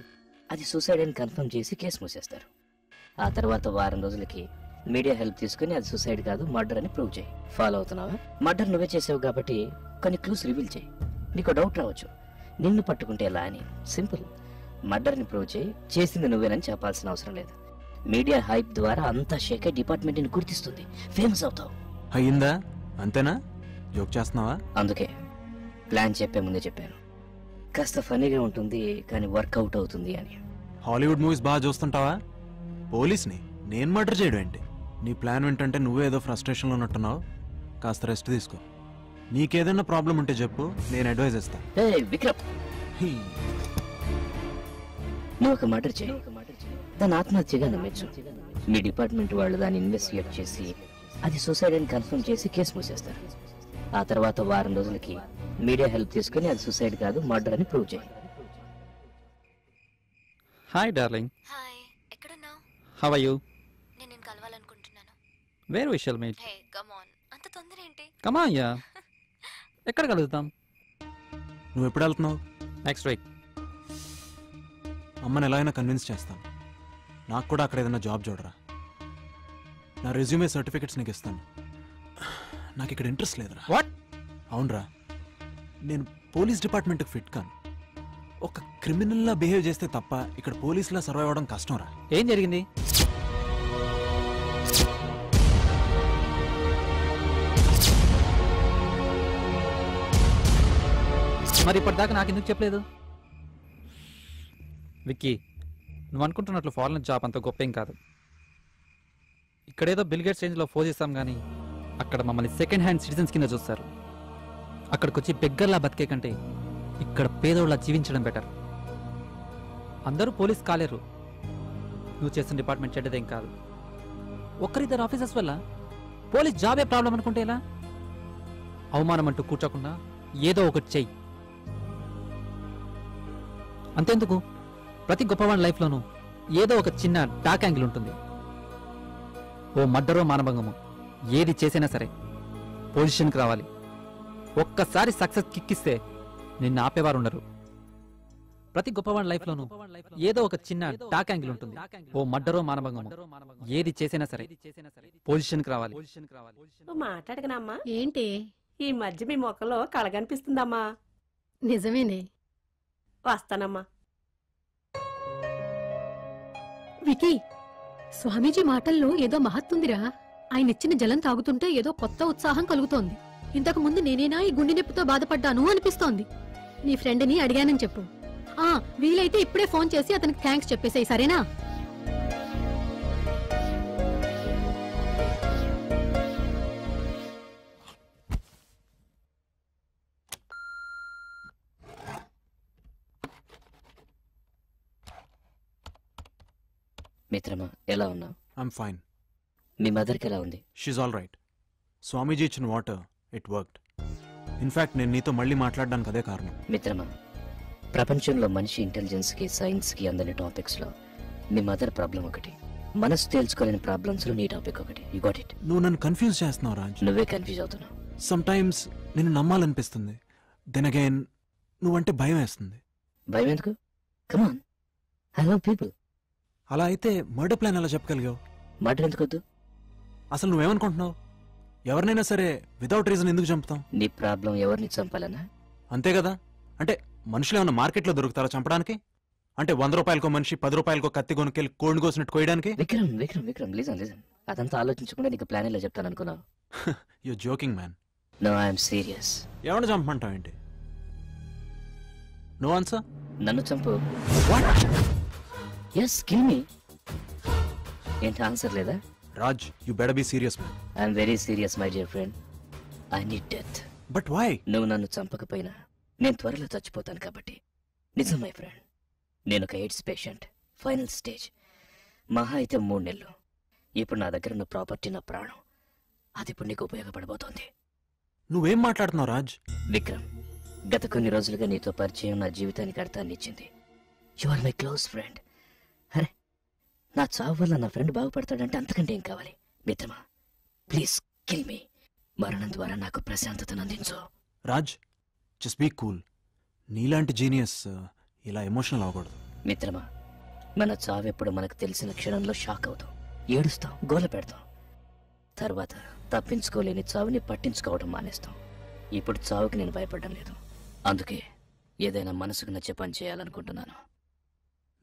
అది సూసైడ్ అని కన్ఫర్మ్ చేసి కేసు మూసేస్తారు. ఆ తర్వాత వారం రోజులకి మీడియా హెల్ప్ తీసుకుని అది సూసైడ్ కాదు మర్డర్ అని ప్రూవ్ చేయి. ఫాలో అవుతున్నావా? మర్డర్ నువ్వే చేసావు కాబట్టి కొన్ని క్లూస్ రివీల్ చేయి. నీకు డౌట్ రావచ్చు, నిన్ను పట్టుకుంటే ఎలా అని. సింపుల్. మర్డర్ని ప్రూవ్ చేయి, చేసింది నువ్వేనని చెప్పాల్సిన అవసరం లేదు. మీడియా హైప్ ద్వారా అంతా షేక్ అయి డిపార్ట్మెంట్ ని గుర్తిస్తుంది, ఫేమస్ అవుతావు. అయ్యిందా? అంతేనా? జోక్ చేస్తున్నావా? అందుకే ప్లాన్ చెప్పే ముందే చెప్పాను. కాస్త ఫనీగా ఉంటుంది కానీ వర్కౌట్ అవుతుంది అని. హాలీవుడ్ మూవీస్ బాగా చూస్తుంటావా? పోలీస్ని నేను మర్డర్ చేయడం ఏంటి? నీ ప్లాన్ ఏంటంటే నువ్వే ఏదో ఫ్రస్ట్రేషన్లో ఉన్నట్టున్నావు. కాస్త రెస్ట్ తీసుకో. నీకేదైనా ప్రాబ్లం ఉంటే చెప్పు, నేను అడ్వైజ్ ఇస్తా. విక్రమ్, నువ్వు ఒక మర్డర్ చేయి, దాన్ని ఆత్మహత్యగా నమ్మించు. మీ డిపార్ట్మెంట్ వాళ్ళు దాన్ని ఇన్వెస్టిగేట్ చేసి అది సూసైడ్ అని కన్ఫర్మ్ చేసి కేసు మూసేస్తారు. ఆ తర్వాత వారం రోజులకి మీడియా హెల్ప్ తీసుకుని అది సూసైడ్ కాదు మర్డర్ అని ప్రూవ్ చేయి. Hi darling. హాయ్, ఎక్కడున్నావు? How are you? నేను నిన్ను కలవాలనుకుంటున్నాను. Where we shall meet? Hey, come on. అంత తొందర ఏంటి? Come on yeah. ఎక్కడ కలుద్దాం? నువ్వు ఎప్పుడు వెళ్తున్నావు? Next week. అమ్మని ఎలా అయినా కన్విన్స్ చేస్తాను. నాకు కూడా అక్కడ ఏదైనా జాబ్ చూడరా. నా రెజ్యూమే సర్టిఫికెట్స్ నీకు ఇస్తాను. నాకు ఇక్కడ ఇంట్రెస్ట్ లేదురా. వాట్? అవునరా, నేను పోలీస్ డిపార్ట్మెంట్కి ఫిట్ కాను. ఒక క్రిమినల్లా బిహేవ్ చేస్తే తప్ప ఇక్కడ పోలీసులా సర్వైవ్ అవ్వడం కష్టంరా. ఏం జరిగింది? మరి ఇప్పటిదాకా నాకు ఎందుకు చెప్పలేదు? విక్కీ, నువ్వు అనుకుంటున్నట్లు ఫారెన్ జాబ్ అంత గొప్ప ఏం కాదు. ఇక్కడేదో బిల్గేట్స్ రేంజ్లో ఫోజ్ చేస్తాం కానీ అక్కడ మమ్మల్ని సెకండ్ హ్యాండ్ సిటిజన్స్ కింద చూస్తారు. అక్కడికి వచ్చి బెగ్గర్లా బతికే కంటే ఇక్కడ పేదోళ్ళ జీవించడం బెటర్. అందరూ పోలీస్ కాలేరు. నువ్వు చేస్తున్న డిపార్ట్మెంట్ చెడ్డదేం కాదు. ఒక్కరిద్దరు ఆఫీసర్స్ వల్ల పోలీస్ జాబే ప్రాబ్లం అనుకుంటే ఎలా? అవమానం అంటూ కూర్చోకుండా ఏదో ఒకటి చెయ్యి. అంతెందుకు, ప్రతి గొప్పవాడి లైఫ్లోనూ ఏదో ఒక చిన్న డార్క్ యాంగిల్ ఉంటుంది. ఓ మర్డరో మానభంగమో ఏది చేసినా సరే పొజిషన్కి రావాలి. ఒక్కసారి సక్సెస్ కిక్కిస్తే నిన్ను ఆపేవారు ఉండరు. ప్రతి గొప్పవాడి లైఫ్లోనూ ఏదో ఒక చిన్న డార్క్ యాంగిల్ ఉంటుంది. ఓ మర్డరో మానభంగమో ఏది చేసినా సరే పొజిషన్కి రావాలి. నువ్వు మాట్లాడకనమ్మా. ఏంటి ఈ మధ్య మీ మొక్కలో కళ కనిపిస్తుందమ్మా. నిజమేనే. వస్తానమ్మా. వికీ, స్వామీజీ మాటల్లో ఏదో మహత్తుందిరా. ఆయన ఇచ్చిన జలం తాగుతుంటే ఏదో కొత్త ఉత్సాహం కలుగుతోంది. ఇంతకు ముందు నేనేనా ఈ గుండె నొప్పితో బాధపడ్డాను అనిపిస్తోంది. నీ ఫ్రెండ్ని అడిగానని చెప్పు. వీలైతే ఇప్పుడే ఫోన్ చేసి అతనికి థ్యాంక్స్ చెప్పేసాయి, సరేనా? మిత్రమా, ఎలా ఉన్నావు? I'm fine. మీ మదర్కి ఎలా ఉంది? She's all right. స్వామీజీ ఇచ్చిన వాటర్ ఇట్ వర్క్డ్. ఇన్ఫాక్ట్ నేను నీతో మళ్ళీ మాట్లాడడానికి అదే కారణం. మిత్రమా, ప్రపంచంలో మనిషి ఇంటెలిజెన్స్కి సైన్స్కి అందని టాపిక్స్లో మీ మదర్ ప్రాబ్లం ఒకటి, మనసు తేల్చుకోలేని ప్రాబ్లమ్స్లో నీ టాపిక్ ఒకటి. You got it. నువ్వు నన్ను కన్ఫ్యూజ్ చేస్తున్నావు రాజ్. నువ్వే కన్ఫ్యూజ్ అవుతున్నావు. సమ్ టైమ్స్ నిన్ను నమ్మాలనిపిస్తుంది, దెన్ అగైన్ నువ్వంటే భయం వేస్తుంది. భయం ఎందుకు? కమాన్, ఐ లవ్ పీపుల్. అలా అయితే మర్డర్ ప్లాన్ ఎలా చెప్పగలిగావు? మర్డర్ ఎందుకొద్దు? అసలు నువ్వేమనుకుంటున్నావు? ఎవరినైనా సరే వితౌట్ రీజన్ ఎందుకు చంపుతాం? నీ ప్రాబ్లం ఎవరిని చంపాలనా? అంతే కదా. అంటే మనుషులు ఏమన్నా మార్కెట్లో దొరుకుతారా చంపడానికి? అంటే 100 రూపాయలకో మనిషి 10 రూపాయలకో కత్తి కొనుక్కెళ్ళి కోడిని కోసినట్టు కోయడానికి? విక్రమ్ విక్రమ్ విక్రమ్ లిజన్ లిజన్, అదంతా ఆలోచించకుండా నీకు ప్లాన్ ఎలా చెప్తాను అనుకున్నావు? You joking man. No, I'm serious. ఎవరిని చంపమంటావు ఏంటి? No answer. నన్ను చంపు. Yes, kill me. ఏంటి ఆన్సర్ లేదా? Raj, you better be serious man. I'm very serious my dear friend. I need death. But why? నువ్వు నన్ను చంపకపోయినా నేను త్వరలో చచ్చిపోతాను కాబట్టి. నిజం మై ఫ్రెండ్, నేను ఒక ఎయిడ్స్ పేషెంట్, ఫైనల్ స్టేజ్. మహా అయితే 3 నెలలు. ఇప్పుడు నా దగ్గర ఉన్న ప్రాపర్టీ నా ప్రాణం. అది ఇప్పుడు నీకు ఉపయోగపడబోతోంది. నువ్వేం మాట్లాడుతున్నావు రాజ్? విక్రమ్, గత కొన్ని రోజులుగా నీతో పరిచయం నా జీవితానికి అర్థాన్ని ఇచ్చింది. You are my close friend. అరే, నా చావు వల్ల నా ఫ్రెండ్ బాగుపడతాడంటే అంతకంటే ఏం కావాలి? మిత్రమా, ప్లీజ్ కిల్ మీ. మరణం ద్వారా నాకు ప్రశాంతతను అందించు. Raj, just be cool. నీలాంటి జీనియస్ ఇలా ఎమోషనల్ అవ్వకూడదు. మిత్రమా, మన చావెప్పుడు మనకు తెలిసిన క్షణంలో షాక్ అవుతాం, ఏడుస్తాం, గోల పెడతాం. తర్వాత తప్పించుకోలేని చావుని పట్టించుకోవడం మానేస్తాం. ఇప్పుడు చావుకి నేను భయపడడం లేదు. అందుకే ఏదైనా మనసుకు నచ్చే పని చేయాలనుకుంటున్నాను.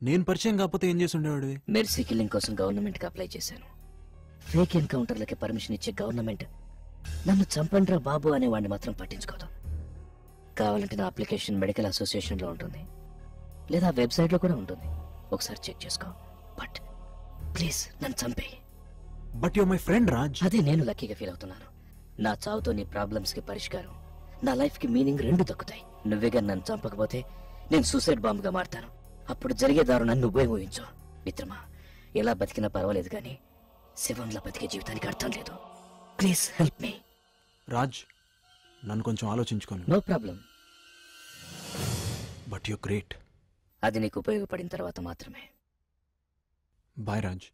నేను పరిచయం కాకపోతే ఏం చేసి ఉండేవాడివి? మెర్సీ కిల్లింగ్ కోసం గవర్నమెంట్కి అప్లై చేశాను. ఫేక్ ఎన్కౌంటర్లకి పర్మిషన్ ఇచ్చే గవర్నమెంట్ నన్ను చంపండ్రా బాబు అనేవాడిని మాత్రం పట్టించుకోదు. కావాలంటే నా అప్లికేషన్ మెడికల్ అసోసియేషన్లో ఉంటుంది, లేదా వెబ్సైట్లో కూడా ఉంటుంది. ఒకసారి చెక్ చేసుకో. బట్ ప్లీజ్ నన్ను చంపే. But you my friend Raj. అదే నేను లక్కీగా ఫీల్ అవుతున్నాను. నా చావుతో నీ ప్రాబ్లమ్స్కి పరిష్కారం, నా లైఫ్కి మీనింగ్ 2 దక్కుతాయి. నువ్వేగా నన్ను చంపకపోతే నేను సూసైడ్ బాంబ్గా మారుతాను. అప్పుడు జరిగే దారుణాన్ని నువ్వే ఊహించు. మిత్రమా, ఎలా బతికినా పర్వాలేదు కానీ శివంలా బతికే జీవితానికి అర్థం లేదు. Please help me. రాజ్, నన్ను కొంచెం ఆలోచించుకోను. No problem. But you great. అది నీకు ఉపయోగపడిన తర్వాత మాత్రమే. బాయ్ రాజ్.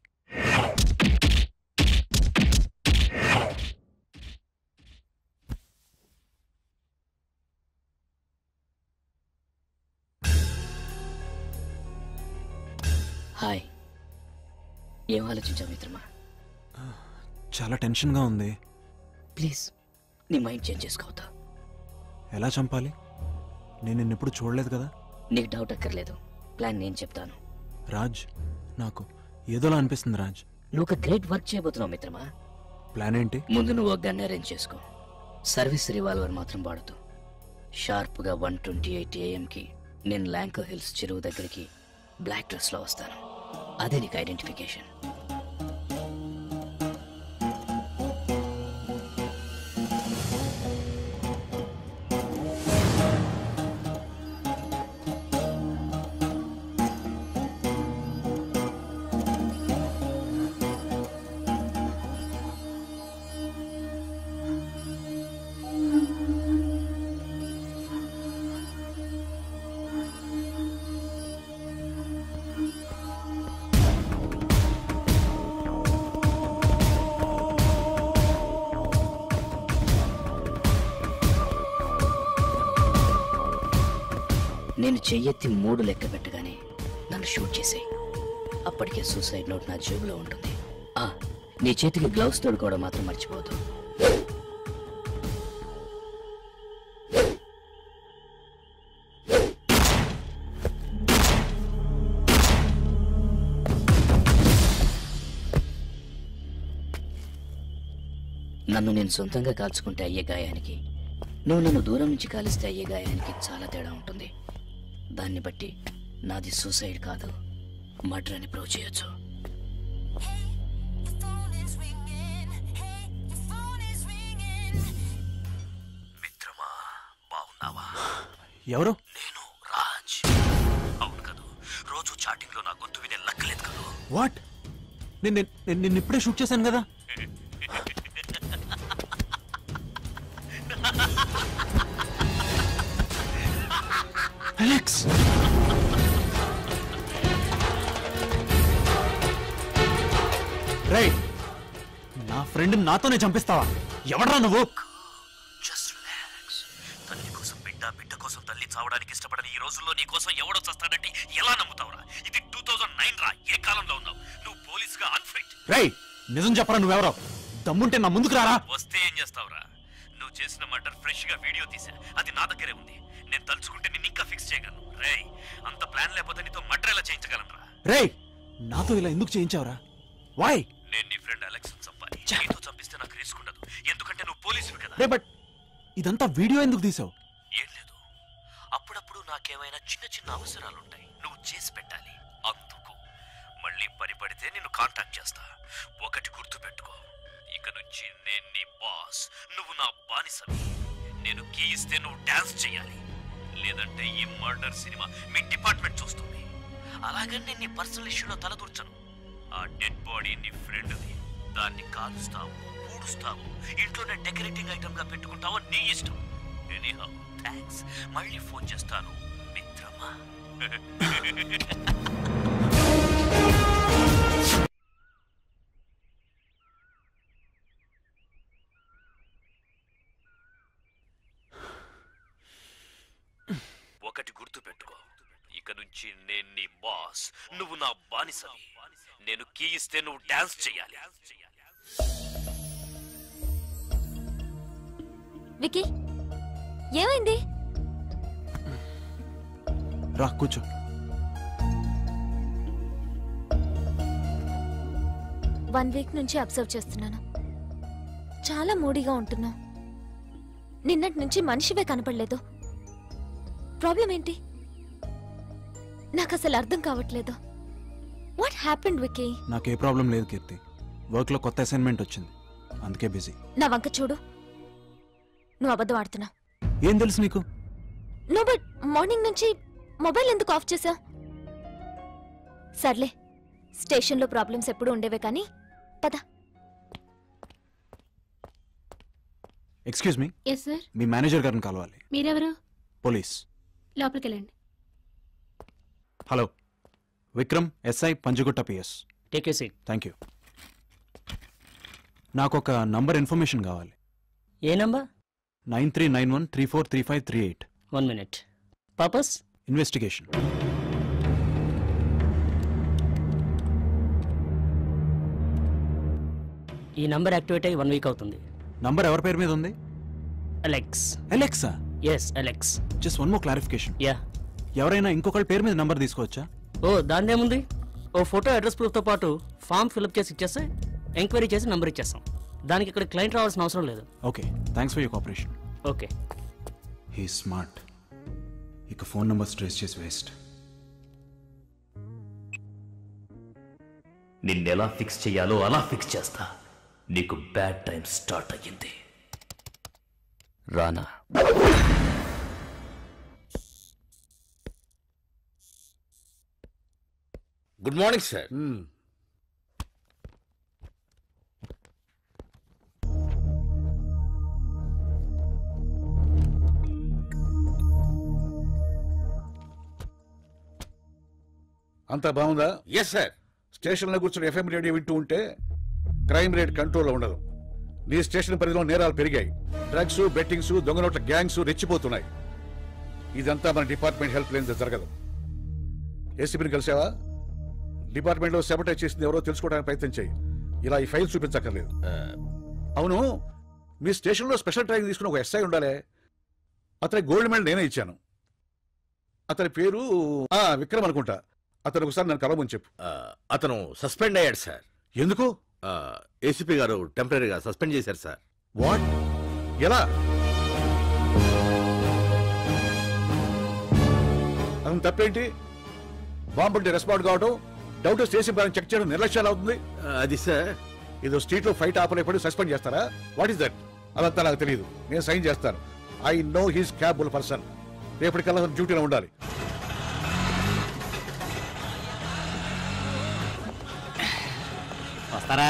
హాయ్. ఏం ఆలోచించావు మిత్రమా? చాలా టెన్షన్గా ఉంది. ప్లీజ్ నీ మైండ్ చేంజ్ చేసుకోవద్దా? ఎలా చంపాలి? నేను నిన్నెప్పుడు చూడలేదు కదా. నీకు డౌట్ అక్కర్లేదు, ప్లాన్ నేను చెప్తాను. రాజ్, నాకు ఏదోలా అనిపిస్తుంది రాజ్. నువ్వు ఒక గ్రేట్ వర్క్ చేయబోతున్నావు మిత్రమా. ప్లాన్ ఏంటి? ముందు నువ్వు ఒక గన్ అరేంజ్ చేసుకో. సర్వీస్ రివాల్వర్ మాత్రం వాడుతూ షార్ప్గా 1:28 AM నేను ల్యాంకో హిల్స్ చెరువు దగ్గరికి బ్లాక్ డ్రెస్లో వస్తాను. అదే నీకు ఐడెంటిఫికేషన్. నేను చెయ్యెత్తి 3 లెక్క పెట్టగానే నన్ను షూట్ చేసేయి. అప్పటికే సూసైడ్ నోట్ నా జేబులో ఉంటుంది. నీ చేతికి గ్లౌస్ తోడుకోవడం మాత్రం మర్చిపోవద్దు. నన్ను నేను సొంతంగా కాల్చుకుంటే అయ్యే గాయానికి, నువ్వు నన్ను దూరం నుంచి కాలిస్తే అయ్యే గాయానికి చాలా తేడా ఉంటుంది. దాన్ని బట్టి నాది సూసైడ్ కాదు, మర్డర్ అని ప్రూవ్ చేయొచ్చు. మిత్రమా, బాగున్నావా? ఎవరు? నేను రాజ్. అవును కదూ, రోజు చాటింగ్ లో నా గొంతు వినే లక్కలేదు కదూ. వాట్? నేను ఇప్పుడే షూట్ చేశాను కదా. అలెక్స్, రైట్, నా ఫ్రెండ్ నాతోనే చంపిస్తావా? ఎవడ్రా నువ్వు? Just relax. తల్లి కోసం బిడ్డ, బిడ్డ కోసం తల్లి చావడానికి ఇష్టపడని ఈ రోజుల్లో నీ కోసం ఎవడో చస్తాడంటే ఎలా నమ్ముతావురా? ఇది 2009 రా. ఏ కాలంలో ఉన్నావు నువ్వు? పోలీసుగా అన్ఫిట్. రేయ్, నిజం చెప్పరా, నువ్వెవరో? దమ్ముంటే నా ముందుకు రారా. వస్తే ఏం చేస్తావురా? నువ్వు చేసిన మర్డర్ ఫ్రెష్ గా వీడియో తీసా, అది నా దగ్గరే ఉంది. నేను తలుచుకుంటే నిన్ను ఇంకా ఫిక్స్ చేయగలను. రేయ్, అంత ప్లాన్ లేకపోతే నీతో మర్డర్ ఎలా చేయించగలను రా? రేయ్, నాతో ఇలా ఎందుకు చేయించావురా? వై? నేను నీ ఫ్రెండ్ అలెక్స్ చంపాలి. నీతో చంపిస్తే నాకు రిస్క్ ఉండదు, ఎందుకంటే నువ్వు పోలీసువి కదా. రే, బట్ ఇదంతా వీడియో ఎందుకు తీసావు? ఏం లేదు, అప్పుడప్పుడు నాకేమైనా చిన్న చిన్న అవసరాలుంటాయి, నువ్వు చేసి పెట్టాలి. అందుకు మళ్ళీ పని పడితే నిన్ను కాంటాక్ట్ చేస్తా. ఒకటి గుర్తు పెట్టుకో, ఇక నుంచి నేను నీ బాస్, నువ్వు నా బానిసవి. నేను కీ ఇస్తే నువ్వు డాన్స్ చేయాలి, లేదంటే ఈ మర్డర్ సినిమా మీ డిపార్ట్మెంట్ చూస్తుంది. అలాగని నేను నీ పర్సనల్ ఇష్యూలో తలదూర్చను. ఆ డెడ్ బాడీ నీ ఫ్రెండ్ది, దాన్ని కాలుస్తావు, పూడుస్తావు, ఇంట్లోనే డెకరేటింగ్ ఐటమ్ గా పెట్టుకుంటావో నీ ఇష్టం. Anyhow, thanks. మళ్ళీ ఫోన్ చేస్తాను మిత్రమా. ఒకటి గుర్తు పెట్టుకో, ఇక నుంచి నేను నీ బాస్, నువ్వు నా బానిసవి. నేను కీ ఇస్తే నువ్వు డాన్స్ చేయాలి. వికీ, ఏమైంది? రా, కూర్చో. వన్ వీక్ నుంచి అబ్జర్వ్ చేస్తున్నాను. చాలా మూడీగా ఉంటున్నావు. నిన్నటి నుంచి మనిషివే కనపడలేదు. ప్రాబ్లం ఏంటి? నాకు అసలు అర్థం కావట్లేదు. What happened Vicky? నాకే ప్రాబ్లం లేదు కీర్తి. వర్క్ లో కొత్త అసైన్మెంట్ వచ్చింది, అందుకే బిజీ. నా వంక చూడు, నువ్వు అబద్ధం ఆడుతున్నావు. ఏం తెలుసు నీకు? నో, బట్ మార్నింగ్ నుంచి మొబైల్ ఎందుకు ఆఫ్ చేసావు? సర్లే, స్టేషన్లో ప్రాబ్లమ్స్ ఎప్పుడు ఉండేవే కానీ పద. Excuse me. Yes sir. మీ మేనేజర్ గారిని కలవాలి. మీరెవరు? పోలీస్. లోపలికి వెళ్ళండి. Hello, Vikram, SI, Panjagutta PS. Take a seat. Thank you. నాకు ఒక నంబర్ ఇన్ఫర్మేషన్ కావాలి. ఏ నంబర్? 9391343538. 1 minute. పర్పస్? ఇన్వెస్టిగేషన్. ఈ నంబర్ యాక్టివేట్ అయ్యి 1 week అవుతుంది. నంబర్ ఎవరి పేరు మీద ఉంది? అలెక్స్. అలెక్సా? Yes, Alex. Just one more clarification. Yeah. ఎవరైనా ఇంకొకరి పేరు మీద నంబర్ తీసుకోవచ్చా? ఓ, దానిదేముంది. ఓ ఫోటో, అడ్రస్ ప్రూఫ్తో పాటు ఫామ్ ఫిల్అప్ చేసి ఇచ్చేస్తే ఎంక్వైరీ చేసి నంబర్ ఇచ్చేస్తాం. దానికి ఇక్కడ క్లయింట్ రావాల్సిన అవసరం లేదు. Okay, thanks for your cooperation. Okay. He smart. ఇక ఫోన్ నంబర్స్ ట్రేస్ చేసి వేస్ట్. నిన్నెలా ఫిక్స్ చేయాలో అలా ఫిక్స్ చేస్తా. నీకు బ్యాడ్ టైం స్టార్ట్ అయ్యింది. రానా? Good morning sir. అంతా బాగుందా? Yes sir. స్టేషన్లో కూర్చొని ఎఫ్ఎం రేడియో వింటూ ఉంటే క్రైమ్ రేట్ కంట్రోల్లో ఉండదు. నీ స్టేషన్ పరిధిలో నేరాలు పెరిగాయి. డ్రగ్స్, బెట్టింగ్స్, దొంగ నోట్ల గ్యాంగ్స్ రెచ్చిపోతున్నాయి. ఇదంతా మన డిపార్ట్మెంట్ హెల్ప్ లేనిదే జరగదు. ఏసీపీని కలిసావా? డిపార్ట్మెంట్ లో సెబటైజ్ చేసింది ఎవరో తెలుసుకోవడానికి ప్రయత్నం చేయి. ఇలా ఈ ఫైల్ చూపించక్కర్లేదు. అవును, మీ స్టేషన్లో స్పెషల్ ట్రైనింగ్ తీసుకుని ఒక ఎస్ఐ ఉండాలి. అతని గోల్డ్ మెడల్ నేనే ఇచ్చాను. అతని పేరు విక్రమ్ అనుకుంటా. అతను ఒకసారి నన్ను కలవమని చెప్పు. అతను సస్పెండ్ అయ్యాడు సార్. ఎందుకు? ఏసీపీ గారు టెంపరీగా సస్పెండ్ చేశారు సార్. వాట్? ఎలా? అతను తప్పేంటి? బాంబుంటే రెస్పాండ్ కావడం, డౌట్ స్టేషన్ పైన చెక్ చేయడం నిర్లక్ష్యాలు అవుతుంది. అది సార్, ఏదో స్ట్రీట్ లో ఫైట్ ఆపలేపడి సస్పెండ్ చేస్తారా? What is that? అదంతా నాకు తెలియదు. నేను సైన్ చేస్తాను. I know he's capable person. రేపటికల్లా డ్యూటీలో ఉండాలి. వస్తారా?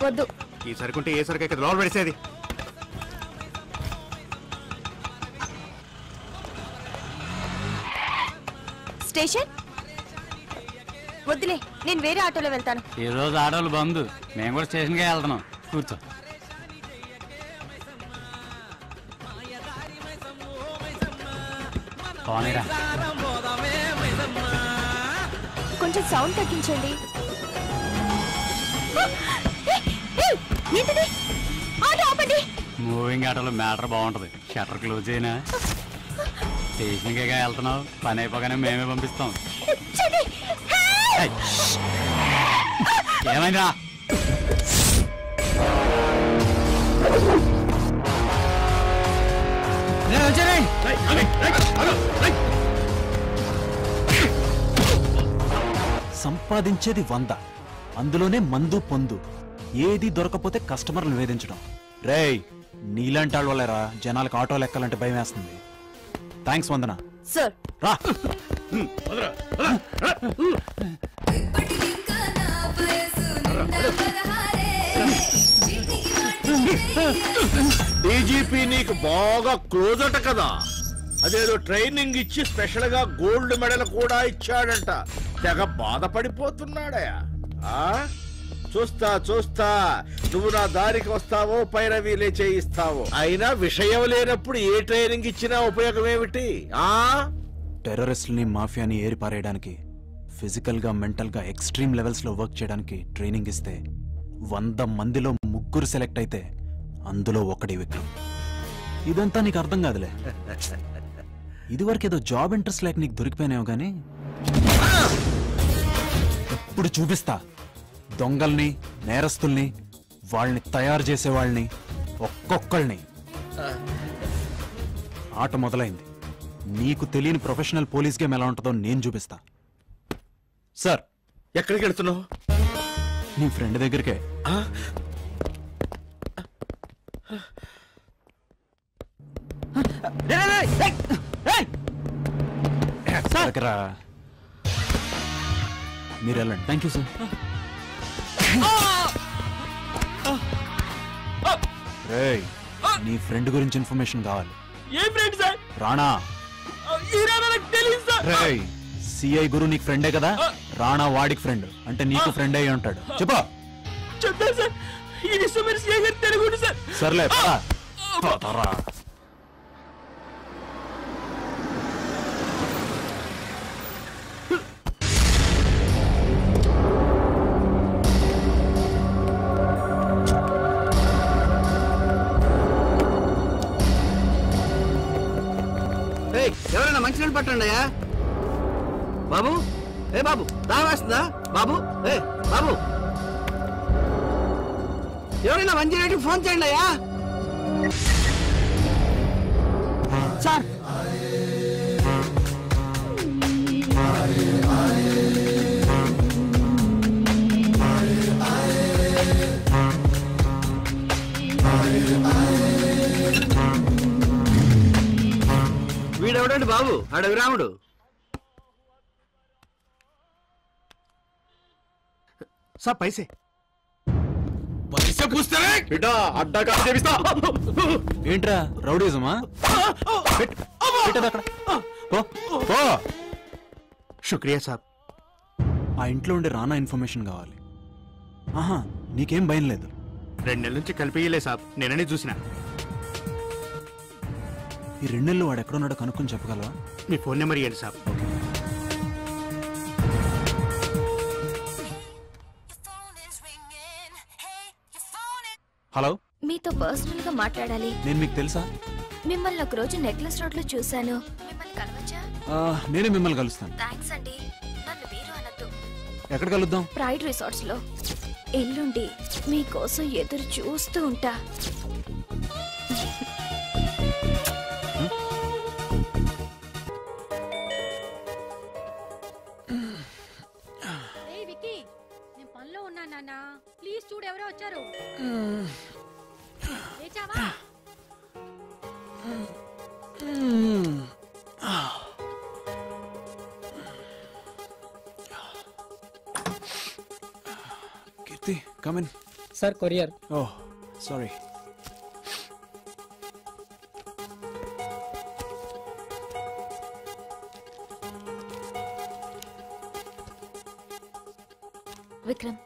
వద్దు. ఈ సరుకుంటే ఏ సరుకు ఇక్కడ లోపల పడేసేది. స్టేషన్ వద్దులే, నేను వేరే ఆటోలో వెళ్తాను. ఈ రోజు ఆడవాళ్ళు బంద్, మేము కూడా స్టేషన్కే వెళ్తున్నాం. కూర్చో. పోనీరా. కొంచెం సౌండ్ తగ్గించండి. ఏంటిది? ఆటో ఆపండి. మూవింగ్ ఆటోలో మ్యాటర్ బాగుంటది. షట్టర్ క్లోజ్ అయినా స్టేషన్కే వెళ్తున్నావు, పని అయిపోగానే మేమే పంపిస్తాం. ఏమైందా? సంపాదించేది 100, అందులోనే మందు పొందు. ఏది దొరకపోతే కస్టమర్లు వేధించడం. రేయ్, నీలాంటి వాళ్ళ వల్లరా జనాలకు ఆటోలు ఎక్కాలంటే భయం వేస్తుంది. థ్యాంక్స్ వందన. సార్ రా. డీజీపీ నీకు బాగా క్లోజ్ అట కదా. అదేదో ట్రైనింగ్ ఇచ్చి స్పెషల్ గా గోల్డ్ మెడల్ కూడా ఇచ్చాడంట. తెగ బాధపడిపోతున్నాడయా. చూస్తా చూస్తా నువ్వు నా దారికి వస్తావో పైరవీలే చేయిస్తావో. అయినా విషయం లేనప్పుడు ఏ ట్రైనింగ్ ఇచ్చినా ఉపయోగం ఏమిటి? టెర్రరిస్టుల్ని మాఫియాని ఏరిపారేయడానికి, ఫిజికల్ గా మెంటల్ గా ఎక్స్ట్రీమ్ లెవెల్స్ లో వర్క్ చేయడానికి ట్రైనింగ్ ఇస్తే 100 మందిలో 3 సెలెక్ట్ అయితే అందులో ఒకటి విక్రమ్. ఇదంతా నీకు అర్థం కాదులే. ఇదివరకు ఏదో జాబ్ ఇంట్రెస్ట్ లేక నీకు దొరికిపోయినావు గానీ ఎప్పుడు చూపిస్తా. దొంగల్ని, నేరస్తుల్ని, వాళ్ళని తయారు చేసేవాళ్ళని ఒక్కొక్కళ్ళని. ఆట మొదలైంది. నీకు తెలియని ప్రొఫెషనల్ పోలీస్ గేమ్ ఎలా ఉంటుందో నేను చూపిస్తా. సార్, ఎక్కడికి వెళ్తున్నావు? నీ ఫ్రెండ్ దగ్గరికే. మీరు వెళ్ళండి. Thank you sir. రేయ్, నీ ఫ్రెండ్ గురించి ఇన్ఫర్మేషన్ కావాలి. ఏ ఫ్రెండ్ సార్? రాణా. ఈ రాణా నాకు తెలియదు సార్. రేయ్, సిఐ గురు నీకు ఫ్రెండే కదా. రాణా వాడికి ఫ్రెండ్ అంటే నీకు ఫ్రెండ్ అయ్యి ఉంటాడు. చెప్పా. చెప్తాను సార్. ఈ విషయం మీరు సిఐ గారు తెలుగుండి సార్. సర్లే. ఎవరైనా మంచినీళ్ళు పట్టండి అయ్యా. బాబు, ఏ బాబు, దాని వేస్తుందా బాబు? ఏ బాబు, ఎవరైనా 108కి ఫోన్ చేయండి అయ్యా. సార్, వీడెవడండి బాబు? అడవి రాముడు. సార్ పైసే ఏంట్రా రౌడీజమా? శుక్రియా సాబ్. ఆ ఇంట్లో ఉండే రానా ఇన్ఫర్మేషన్ కావాలి. ఆహా, నీకేం భయం లేదు. 2 నెలల నుంచి కలిపేయలే సాబ్, నేనని చూసినా. ఈ 2 నెలలు వాడు ఎక్కడున్నాడో కనుక్కొని చెప్పగలవా? మీ ఫోన్ నెంబర్ ఇవ్వండి సాబ్. హలో, మీతో పర్సనల్ గా మాట్లాడాలి. నేను మీకు తెలుసా? మిమ్మల్ని ఒక రోజు నెక్లెస్ రోడ్ లో చూశాను. మిమ్మల్ని కలవచ్చా? నేనే మిమ్మల్ని కలుస్తాను. థ్యాంక్స్ అండి. నన్ను మీరు అనద్దు. ఎక్కడ కలుద్దాం? ప్రైడ్ రిసార్ట్స్ లో. ఎల్లుండి మీకోసం ఎదురు చూస్తూ ఉంటా. నేను పనిలో ఉన్నా నాన్న, ప్లీజ్ చూడు ఎవరో వచ్చారు. లేచావా? Keerthi, come in. Sir, courier. Oh, sorry. Vikram,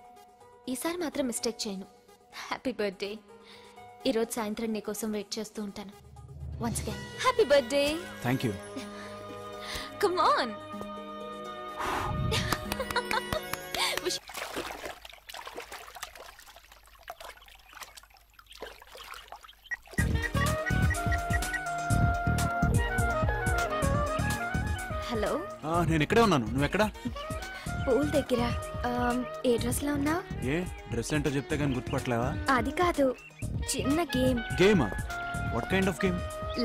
ఈసారి మాత్రం మిస్టేక్ చేయను. Happy birthday. ఈరోజు సాయంత్రం నీకోసం వెయిట్ చేస్తూ ఉంటాను. Once again happy birthday. Thank you. Come on. Hello, నేను ఇక్కడే ఉన్నాను. నువ్వు ఎక్కడా? పూల్ దగ్గర. ఏ డ్రెస్ లో ఉన్నావు? ఏ డ్రెస్ ఏంటో చెప్తే కానీ గుర్తుపట్టలేవా? అది కాదు, చిన్న గేమ్. గేమా? What kind of game?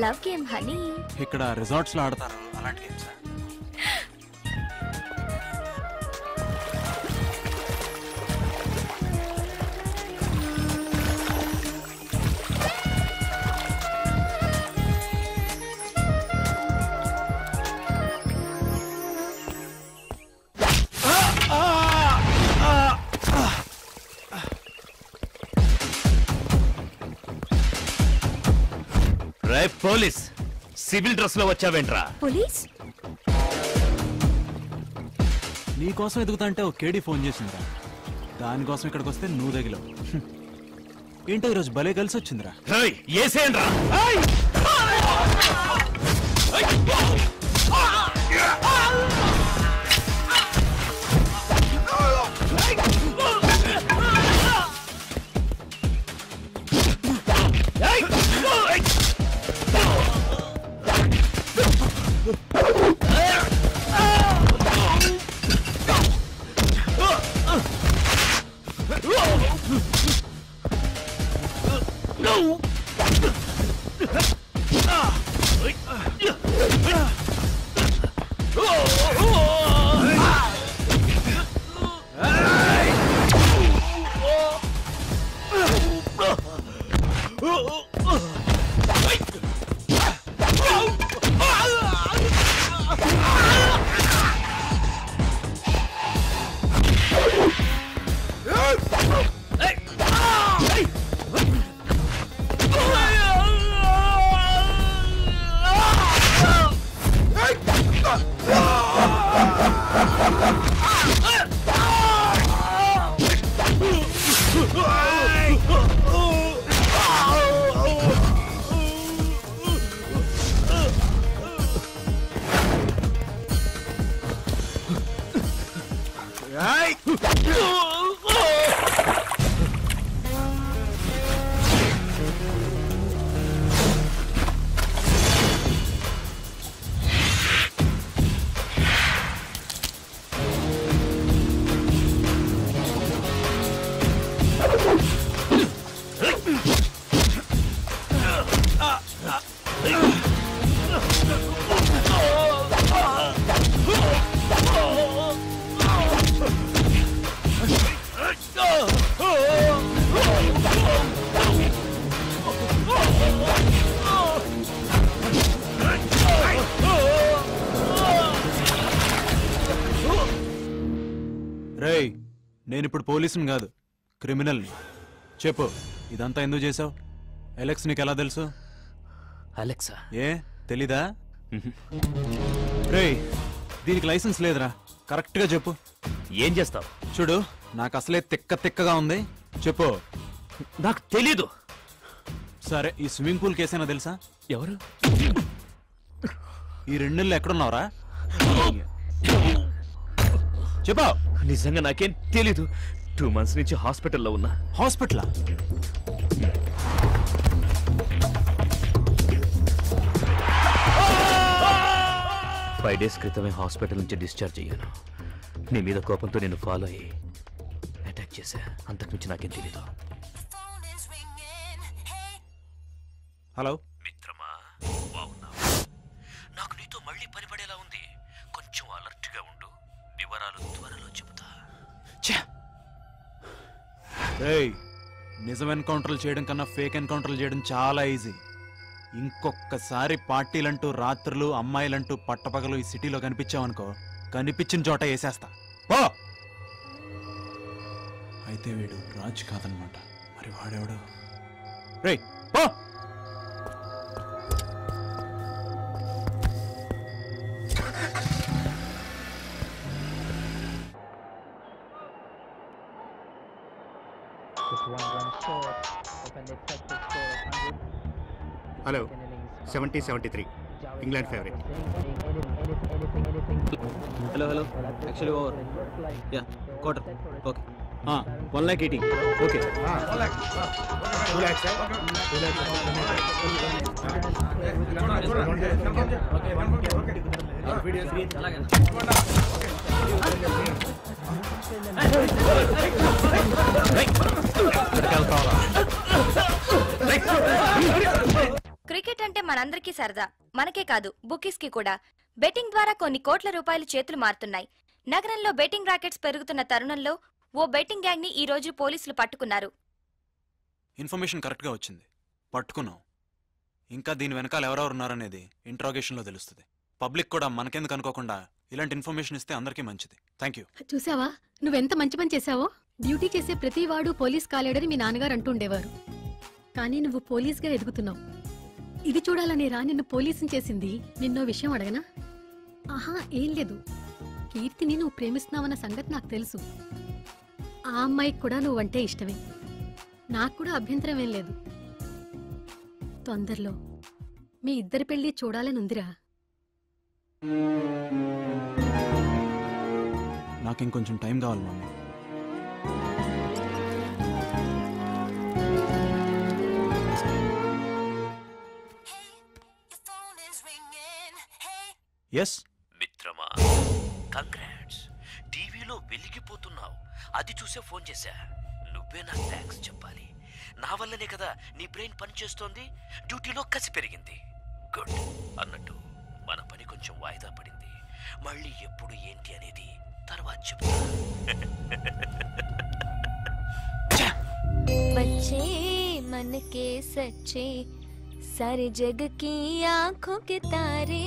Love game honey. ఇక్కడ రిసార్ట్స్ లో ఆడతారు అలాంటి గేమ్స్. పోలీస్ సివిల్ డ్రెస్ లో వచ్చావేంట్రా? పోలీస్? నీకోసం ఎదుగుతాంటే ఒక కేడీ ఫోన్ చేసిందిరా. దానికోసం ఇక్కడికి వస్తే నువ్వు తగిలావు. ఏంటో ఈరోజు భలే కలిసి వచ్చిందిరా. ఏసేయండ్రా. రేయ్, నేను ఇప్పుడు పోలీసుని కాదు, క్రిమినల్ని. చెప్పు, ఇదంతా ఎందుకు చేసావు? అలెక్స్ నీకు ఎలా తెలుసు? అలెక్సా? ఏ తెలీదా? రేయ్, దీనికి లైసెన్స్ లేదురా. కరెక్ట్ గా చెప్పు. ఏం చేస్తావు? చూడు, నాకు అసలే తిక్కగా ఉంది. చెప్పు, నాకు తెలీదు. సరే, ఈ స్విమ్మింగ్ పూల్ కేసేనా తెలుసా? ఎవరు? ఈ 2 నెలలు ఎక్కడున్నావురా? చెప్పా. నిజంగా నాకేం తెలీదు. 2 months నుంచి హాస్పిటల్లో ఉన్నా. హాస్పిటలా? ఫైవ్ డేస్ క్రితమే హాస్పిటల్ నుంచి డిశ్చార్జ్ అయ్యాను. నీ మీద కోపంతో నేను ఫాలో అయ్యి అటాక్ చేశా. అంతకుమించి నాకేం తెలీదు. హలో మిత్రమా, బాగున్నావు? నాకు నీతో మళ్ళీ పని పడేలా ఉంది. కొంచెం అలర్ట్ గా ఉండు. వివరాలు త్వరలో చెబుతా. నిజం ఎన్కౌంటర్లు చేయడం కన్నా ఫేక్ ఎన్కౌంటర్లు చేయడం చాలా ఈజీ. ఇంకొకసారి పార్టీలంటూ రాత్రులు అమ్మాయిలంటూ పట్టపగలు ఈ సిటీలో కనిపించావనుకో, కనిపించిన చోట వేసేస్తా. ఓ అయితే వీడు రాజ్ కాదనమాట. మరి వాడెవడు? రే oh hello 70-73 England favourite. Hello hello actually over. Yeah quarter. Okay 1,80,000. Okay cricket అంటే మనందరికీ సరదా. మనకే కాదు, బుకీస్ కి కూడా. బెట్టింగ్ ద్వారా కొన్ని కోట్ల రూపాయలు చేతులు మారుతున్నాయి. నగరంలో బెట్టింగ్ రాకెట్స్ పెరుగుతున్న తరుణంలో ఓ బెట్టింగ్ గ్యాంగ్ ని ఈ రోజు పోలీసులు పట్టుకున్నారు. ఇన్ఫర్మేషన్ కరెక్ట్ గా వచ్చింది, పట్టుకున్నాం. ఇంకా దీని వెనకాల ఎవరెవరు ఉన్నారనేది ఇంట్రాగేషన్ లో తెలుస్తుంది. పబ్లిక్ కూడా మనకెందుకు అనుకోకుండా ఇలాంటి ఇన్ఫర్మేషన్ ఇస్తే అందరికీ మంచిది. Thank you. చూసావా నువ్వెంత మంచి పని చేశావో? డ్యూటీ చేసే ప్రతివాడు పోలీస్ కాలేడని మీ నాన్నగారు అంటుండేవారు. కానీ నువ్వు పోలీస్గా ఎదుగుతున్నావు. ఇది చూడాలని రా నిన్ను పోలీసుని చేసింది. నిన్నో విషయం అడగనా? ఆహా ఏం లేదు. కీర్తిని నువ్వు ప్రేమిస్తున్నావన్న సంగతి నాకు తెలుసు. ఆ అమ్మాయికి కూడా నువ్వంటే ఇష్టమే. నాకు కూడా అభ్యంతరం ఏం లేదు. తొందరలో మీ ఇద్దరి పెళ్లి చూడాలని ఉందిరా. నాకు ఇంకొంచెం టైం కావాలి మమ్మీ. ఎస్ మిత్రమా, కంగ్రాట్స్. టీవీలో వెలిగిపోతున్నావు. అది చూసే ఫోన్ చేశా. నువ్వే నాకు థ్యాంక్స్ చెప్పాలి. నా వల్లనే కదా నీ బ్రెయిన్ పనిచేస్తోంది. డ్యూటీలో కసి పెరిగింది. గుడ్. అన్నట్టు మన పని కొంచెం వాయిదా పడింది. మళ్ళీ ఎప్పుడు ఏంటి అనేది తర్వాత చెప్తా. बच्चे मन के सच्चे सारे जग की आंखों के तारे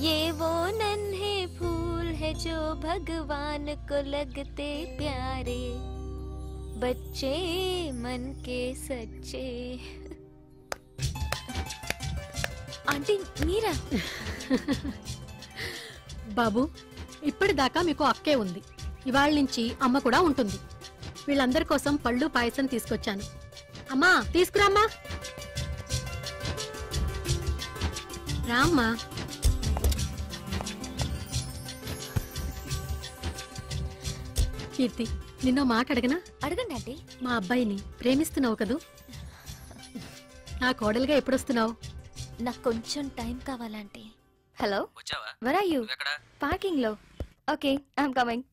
ये वो नन्हे फूल है जो भगवान को लगते प्यारे बच्चे मन के सच्चे. ఆంటీ మీరా? బాబు ఇప్పటిదాకా మీకు అక్కే ఉంది. ఇవాళ నుంచి అమ్మ కూడా ఉంటుంది. వీళ్ళందరి కోసం పళ్ళు పాయసం తీసుకొచ్చాను. అమ్మా తీసుకురామ్మా. రామ్మా. కీర్తి నిన్నో మాట అడగనా? అడగండి ఆంటీ. మా అబ్బాయిని ప్రేమిస్తున్నావు కదూ? నా కోడలుగా ఎప్పుడొస్తున్నావు? నాకు కొంచెం టైం కావాలంటే. హలో, వచ్చావా? where are you? ఎక్కడ? పార్కింగ్ లో. Okay, I'm coming.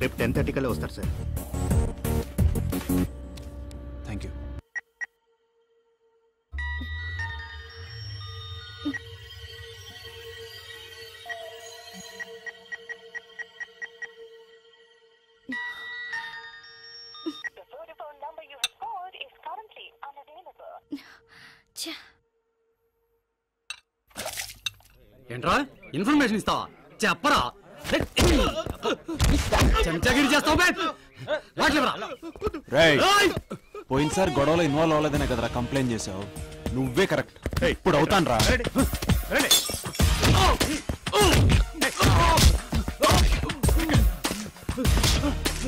రేపు 10:30 కల్లా వస్తారు సార్. Thank you. ఏంట్రా ఇన్ఫర్మేషన్ ఇస్తావా? చెప్పరా. చెంచాగిరి చేస్తావు. పోయినసారి గొడవలో ఇన్వాల్వ్ అవ్వలేదనే కదరా కంప్లైంట్ చేసావు. నువ్వే కరెక్ట్. ఇప్పుడు అవుతాను రా.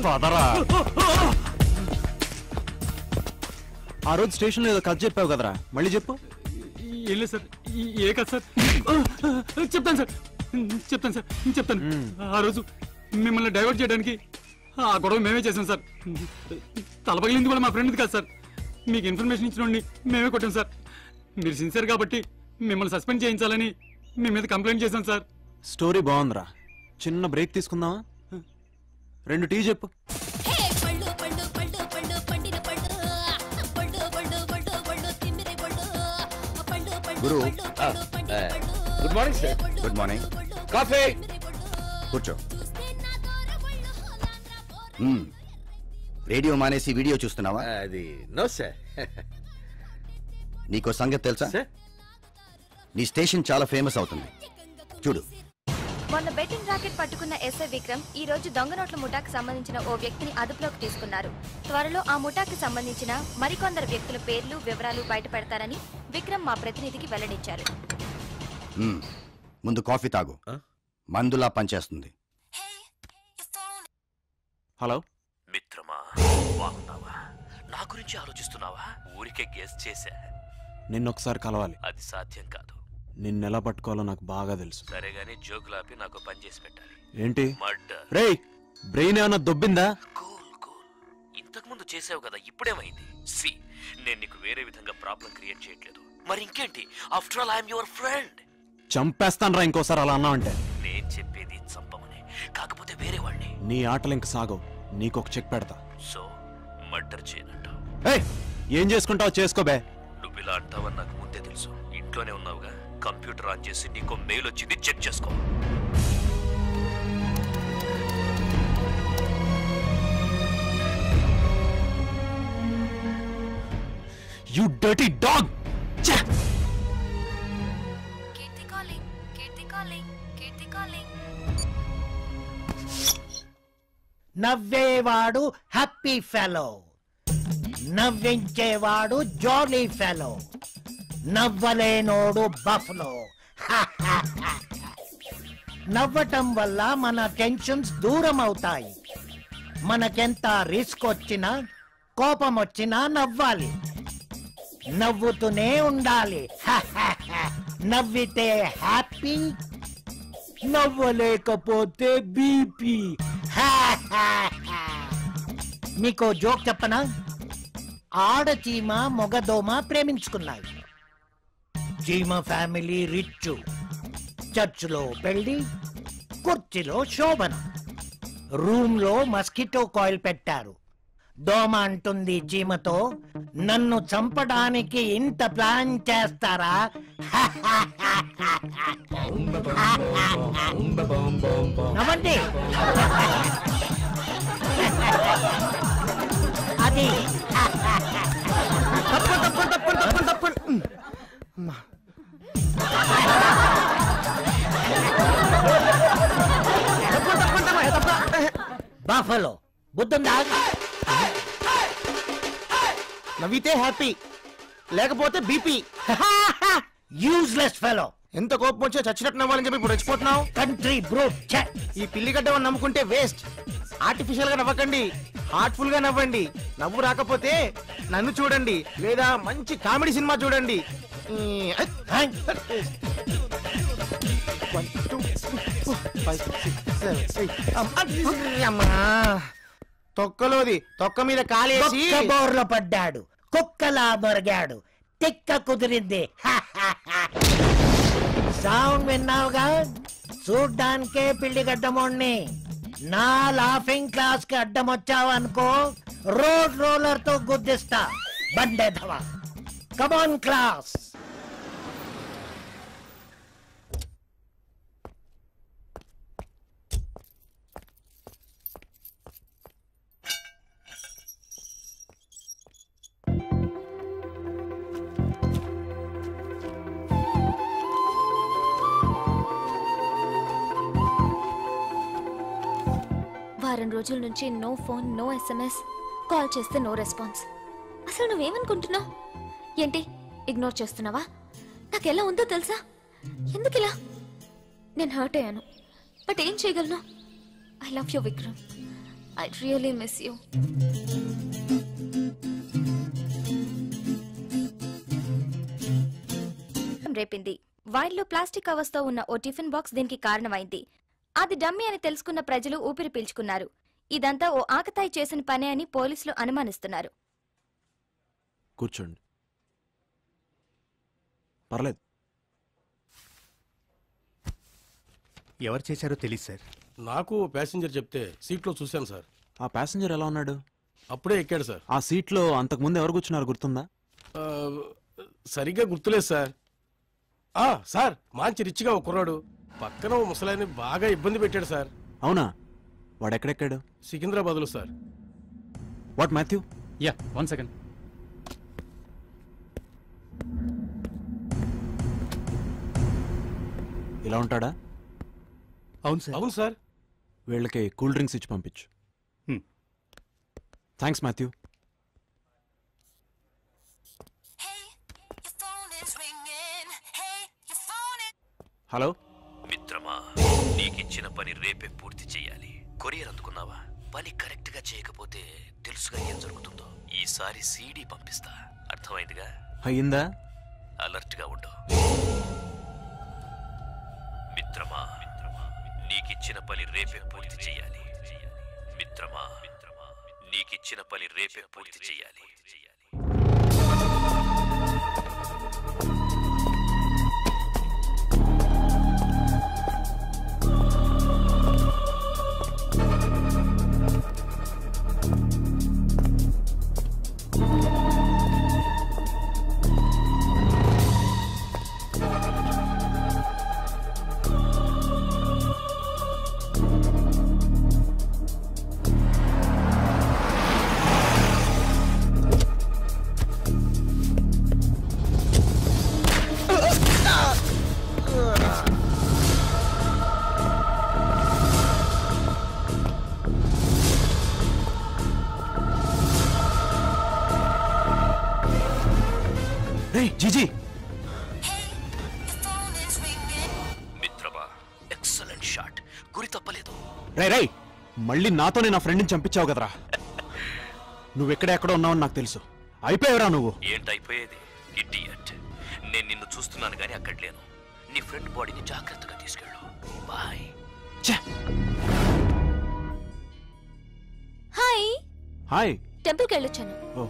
పదరా. ఆ రోజు స్టేషన్లో ఏదో కథ చెప్పావు కదరా, మళ్ళీ చెప్పు. ఏం లేదు సార్, ఏ కథ సార్? చెప్తాను సార్, చెప్తాను. ఆ రోజు మిమ్మల్ని డైవర్ట్ చేయడానికి ఆ గొడవ మేమే చేసాం సార్. తలపగిలింది కూడా మా ఫ్రెండ్ది కాదు సార్. మీకు ఇన్ఫర్మేషన్ ఇచ్చిన మేమే కొట్టాం సార్. మీరు సిన్సియర్ కాబట్టి మిమ్మల్ని సస్పెండ్ చేయించాలని మీ మీద కంప్లైంట్ చేశాం సార్. స్టోరీ బాగుందిరా. చిన్న బ్రేక్ తీసుకుందామా? 2 టీ చెప్పు. గురు, good morning sir. Good morning. Coffee. కూర్చో. రేడియో మానేసి వీడియో చూస్తున్నావా? అది నో సార్. నీకో సంగతి తెలుసా? నీ స్టేషన్ చాలా ఫేమస్ అవుతుంది. చూడు. మొన్న బెట్టింగ్ రాకెట్ పట్టుకున్న ఎస్ఐ విక్రమ్ ఈ రోజు దొంగ నోట్ల ముఠాకు సంబంధించిన ఓ వ్యక్తిని అదుపులోకి తీసుకున్నారు. త్వరలో ఆ ముఠాకి సంబంధించిన మరికొందరు వ్యక్తుల పేర్లు వివరాలు బయటపెడతారని విక్రమ్ మా ప్రతినిధికి వెల్లడించారు. ముందు కాఫీ తాగు, మందులా పనిచేస్తుంది. హలో మిత్రమా, బాగున్నావా? నా గురించి ఆలోచిస్తున్నావా? ఊరికే గెస్ చేశా. నిన్నొకసారి కలవాలి. అది సాధ్యం కాదు. నిన్నెలా పట్టుకోవాలో నాకు బాగా తెలుసు. సరే గానీ జోకులాపి నాకు పని చేసి పెట్టాలి. ఏంటి? మర్డర్. రేయ్, బ్రెయిన్ ఏమన్నా దొబ్బిందా? ఇంతకు ముందు చేసావు కదా, ఇప్పుడేమైంది? సి, నేను నీకు వేరే విధంగా ప్రాబ్లం క్రియేట్ చేయట్లేదు. మరి ఇంకేంటి? After all I'm your friend. చంపేస్తాను రా ఇంకోసారి అలా అన్నా అంటే. నేను చెప్పేది చంపమని, కాకపోతే వేరే వాడిని. నీ ఆటలు ఇంక సాగవు. నీకొక చెక్ పెడతా. సో మర్డర్ చేయనంటావు? ఏయ్, ఏం చేసుకుంటావు చేసుకోబే. నువ్వు ఇలా అంటావని నాకు ముందే తెలుసు. ఇంట్లోనే ఉన్నావుగా, కంప్యూటర్ ఆన్ చేసి నీకు మెయిల్ వచ్చింది, చెక్ చేసుకో. You dirty dog. నవ్వేవాడు హ్యాపీ ఫెలో, నవ్వించేవాడు జాలీ ఫెలో, నవ్వలేనోడు బఫ్లో. నవ్వటం వల్ల మన టెన్షన్స్ దూరం అవుతాయి. మనకెంత రిస్క్ వచ్చినా కోపం వచ్చినా నవ్వాలి, నవ్వుతూనే ఉండాలి. నవ్వితే హ్యాపీ, నవ్వలేకపోతే బీపీ. మీకో జోక్ చెప్పనా? ఆడచీమ మొగదోమ ప్రేమించుకున్నాయి. చీమ ఫ్యామిలీ రిచ్, చర్చ్లో పెళ్లి, కుర్చీలో శోభన, రూమ్ లో మస్కిటో కాయిల్ పెట్టారు. దోమ అంటుంది చీమతో, నన్ను చంపడానికి ఇంత ప్లాన్ చేస్తారా? నవ్వండి. అది తప్పు. బాఫలో బుద్ధుందా? నవ్వితే హ్యాపీ, లేకపోతే బీపీ. Useless fellow. ఎంత కోపం వచ్చా చచ్చినట్టు నవ్వాలని చెప్పి ఇప్పుడు రెచ్చిపోతున్నావు. Country brute. ఈ పిల్లిగడ్డ నమ్ముకుంటే వేస్ట్. ఆర్టిఫిషియల్ గా నవ్వకండి, హార్ట్ఫుల్ గా నవ్వండి. నవ్వు రాకపోతే నన్ను చూడండి, లేదా మంచి కామెడీ సినిమా చూడండి. తొక్కలోది తొక్క మీద కాలేసి బోర్లో పడ్డాడు, కుక్కలా మొరగాడు, తిక్క కుదిరింది. సౌండ్ విన్నావుగా? చూడ్డానికే పిల్లిగడ్డమోణ్ణి. నా లాఫింగ్ క్లాస్ కి అడ్డం వచ్చావనుకో, రోడ్ రోలర్ తో గుద్దిస్తా. బండేధవా. కమాన్ క్లాస్. వారం రోజుల నుంచి no phone, no SMS. Call చేస్తే నో రెస్పాన్స్. అసలు నువ్వేమనుకుంటున్నావు? ఏంటి ఇగ్నోర్ చేస్తున్నావా? నాకు ఎలా ఉందో తెలుసా? ఎందుకు ఇలా? నేను హర్ట్ అయ్యాను, బట్ ఏం చేయగలను? I love you Vikram. I really miss you. రేపింది. వైర్లో ప్లాస్టిక్ కవర్స్తో ఉన్న ఓ టిఫిన్ బాక్స్ దీనికి కారణమైంది. అది డమ్మీ అని తెలుసుకున్న ప్రజలు ఊపిరి పీల్చుకున్నారు. ఇదంతా ఓ ఆకతాయి చేసిన పనే అని పోలీసులు అనుమానిస్తున్నారు. కూర్చోండి, పర్లేదు. ఎవరు చేశారో తెలియదు సార్. నాకు ప్యాసింజర్ చెప్తే సీట్లో చూశాను సార్. ఆ ప్యాసింజర్ ఎలా ఉన్నాడు? అప్పుడే ఎక్కాడు సార్. ఆ సీట్లో అంతకుముందు ఎవరు కూర్చున్నారు గుర్తుందా? సరిగ్గా గుర్తులేదు సార్. సార్, మంచి రిచ్గా ఒక కుర్రాడు పక్కన ఓ ముసలాయని బాగా ఇబ్బంది పెట్టాడు సార్. అవునా? వాడు ఎక్కడెక్కాడు? సికింద్రాబాద్లో sir. What Matthew? Yeah, 1 second. ఇలా ఉంటాడా? అవును సార్. అవును సార్. వీళ్ళకి కూల్ డ్రింక్స్ ఇచ్చి పంపించు. Thanks Matthew. హలో మిత్రమా, నీకిచ్చిన పని రేపే పూర్తి చేయాలి. కొరియర్ అందుకున్నావా? పని కరెక్ట్ గా చేయకపోతే తెలుసుగా ఏం జరుగుతుందో. ఈసారి సీడీ పంపిస్తా, అర్థమైందిగా? అయ్యిందా? అలర్ట్ గా ఉండు మిత్రమా. నీకిచ్చిన పని రేపే పూర్తి చేయాలి. మిత్రమా, నీకిచ్చిన పని రేపే పూర్తి చేయాలి. జీజీ, మిత్రమా, ఎక్సలెంట్ షాట్. గురి తప్పలేదు. రై మళ్ళీ నాతోనే నా ఫ్రెండ్ని చంపించావు కదరా. నువ్వెక్కడెక్కడ ఉన్నావని నాకు తెలుసు. అయిపోయావురా నువ్వు. ఏంటైపోయేది ఇడియట్? నేను నిన్ను చూస్తున్నాను గానీ అక్కడ లేను. నీ ఫ్రెండ్ బాడీని జాగ్రత్తగా తీసుకెళ్ళు. బాయ్. హాయ్. హాయ్. టెంపుల్కి వెళ్ళొచ్చాను. ఓ,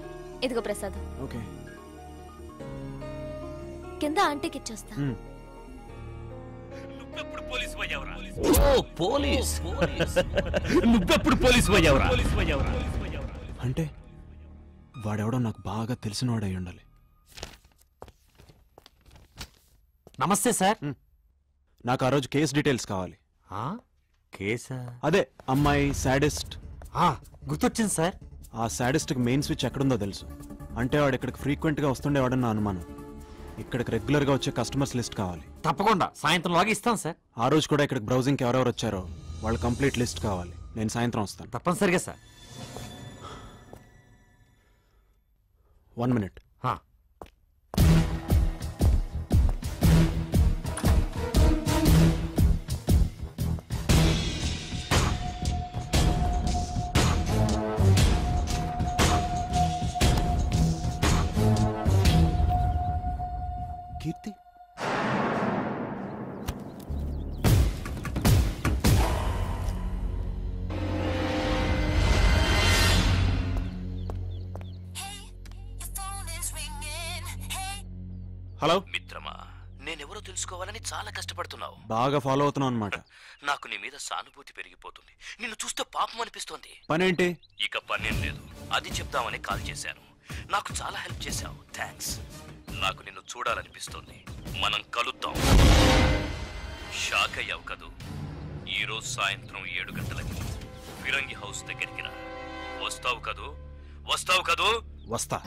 ఇదిగో ప్రసాదం. ఓకే. కింద ఆంటీకి ఇచ్చేస్తా. నువ్వెప్పుడు పోలీసు అయ్యావురా? ఓ పోలీస్. నువ్వెప్పుడు పోలీసు అయ్యావురా? అంటే వాడెవడో నాకు బాగా తెలిసినవాడై ఉండాలి. నమస్తే సార్. నాకు ఆ రోజు కేస్ డీటెయిల్స్ కావాలి. కేసా? అదే అమ్మాయి సాడిస్ట్. గుర్తొచ్చింది సార్. ఆ సాడిస్ట్కి మెయిన్ స్విచ్ ఎక్కడుందో తెలుసు. అంటే వాడు ఇక్కడికి ఫ్రీక్వెంట్గా వస్తుండేవాడని నా అనుమానం. ఇక్కడికి రెగ్యులర్గా వచ్చే కస్టమర్స్ లిస్ట్ కావాలి. తప్పకుండా సాయంత్రం లాగా ఇస్తాం సార్. ఆ రోజు కూడా ఇక్కడికి బ్రౌజింగ్కి ఎవరెవరు వచ్చారో వాళ్ళ కంప్లీట్ లిస్ట్ కావాలి. నేను సాయంత్రం వస్తాను. తప్పనిసరిగా సార్. 1 minute. కీర్తి, హలో మిత్రమా, నేనెవరో తెలుసుకోవాలని చాలా కష్టపడుతున్నావు. బాగా ఫాలో అవుతున్నావు అనమాట. నాకు నీ మీద సానుభూతి పెరిగిపోతుంది. నిన్ను చూస్తే పాపం అనిపిస్తోంది. పనేంటి? ఇక పనేం లేదు. అది చెప్దామని కాల్ చేశాను. నాకు చాలా హెల్ప్ చేశావు, థ్యాంక్స్. నాకు నిన్ను చూడాలనిపిస్తోంది. మనం కలుద్దాం. షాక్ అయ్యావు కదూ? ఈరోజు సాయంత్రం 7 గంటలకి ఫిరంగి హౌస్ దగ్గరికి రా. వస్తావు కదూ? వస్తావు కదూ? వస్తా.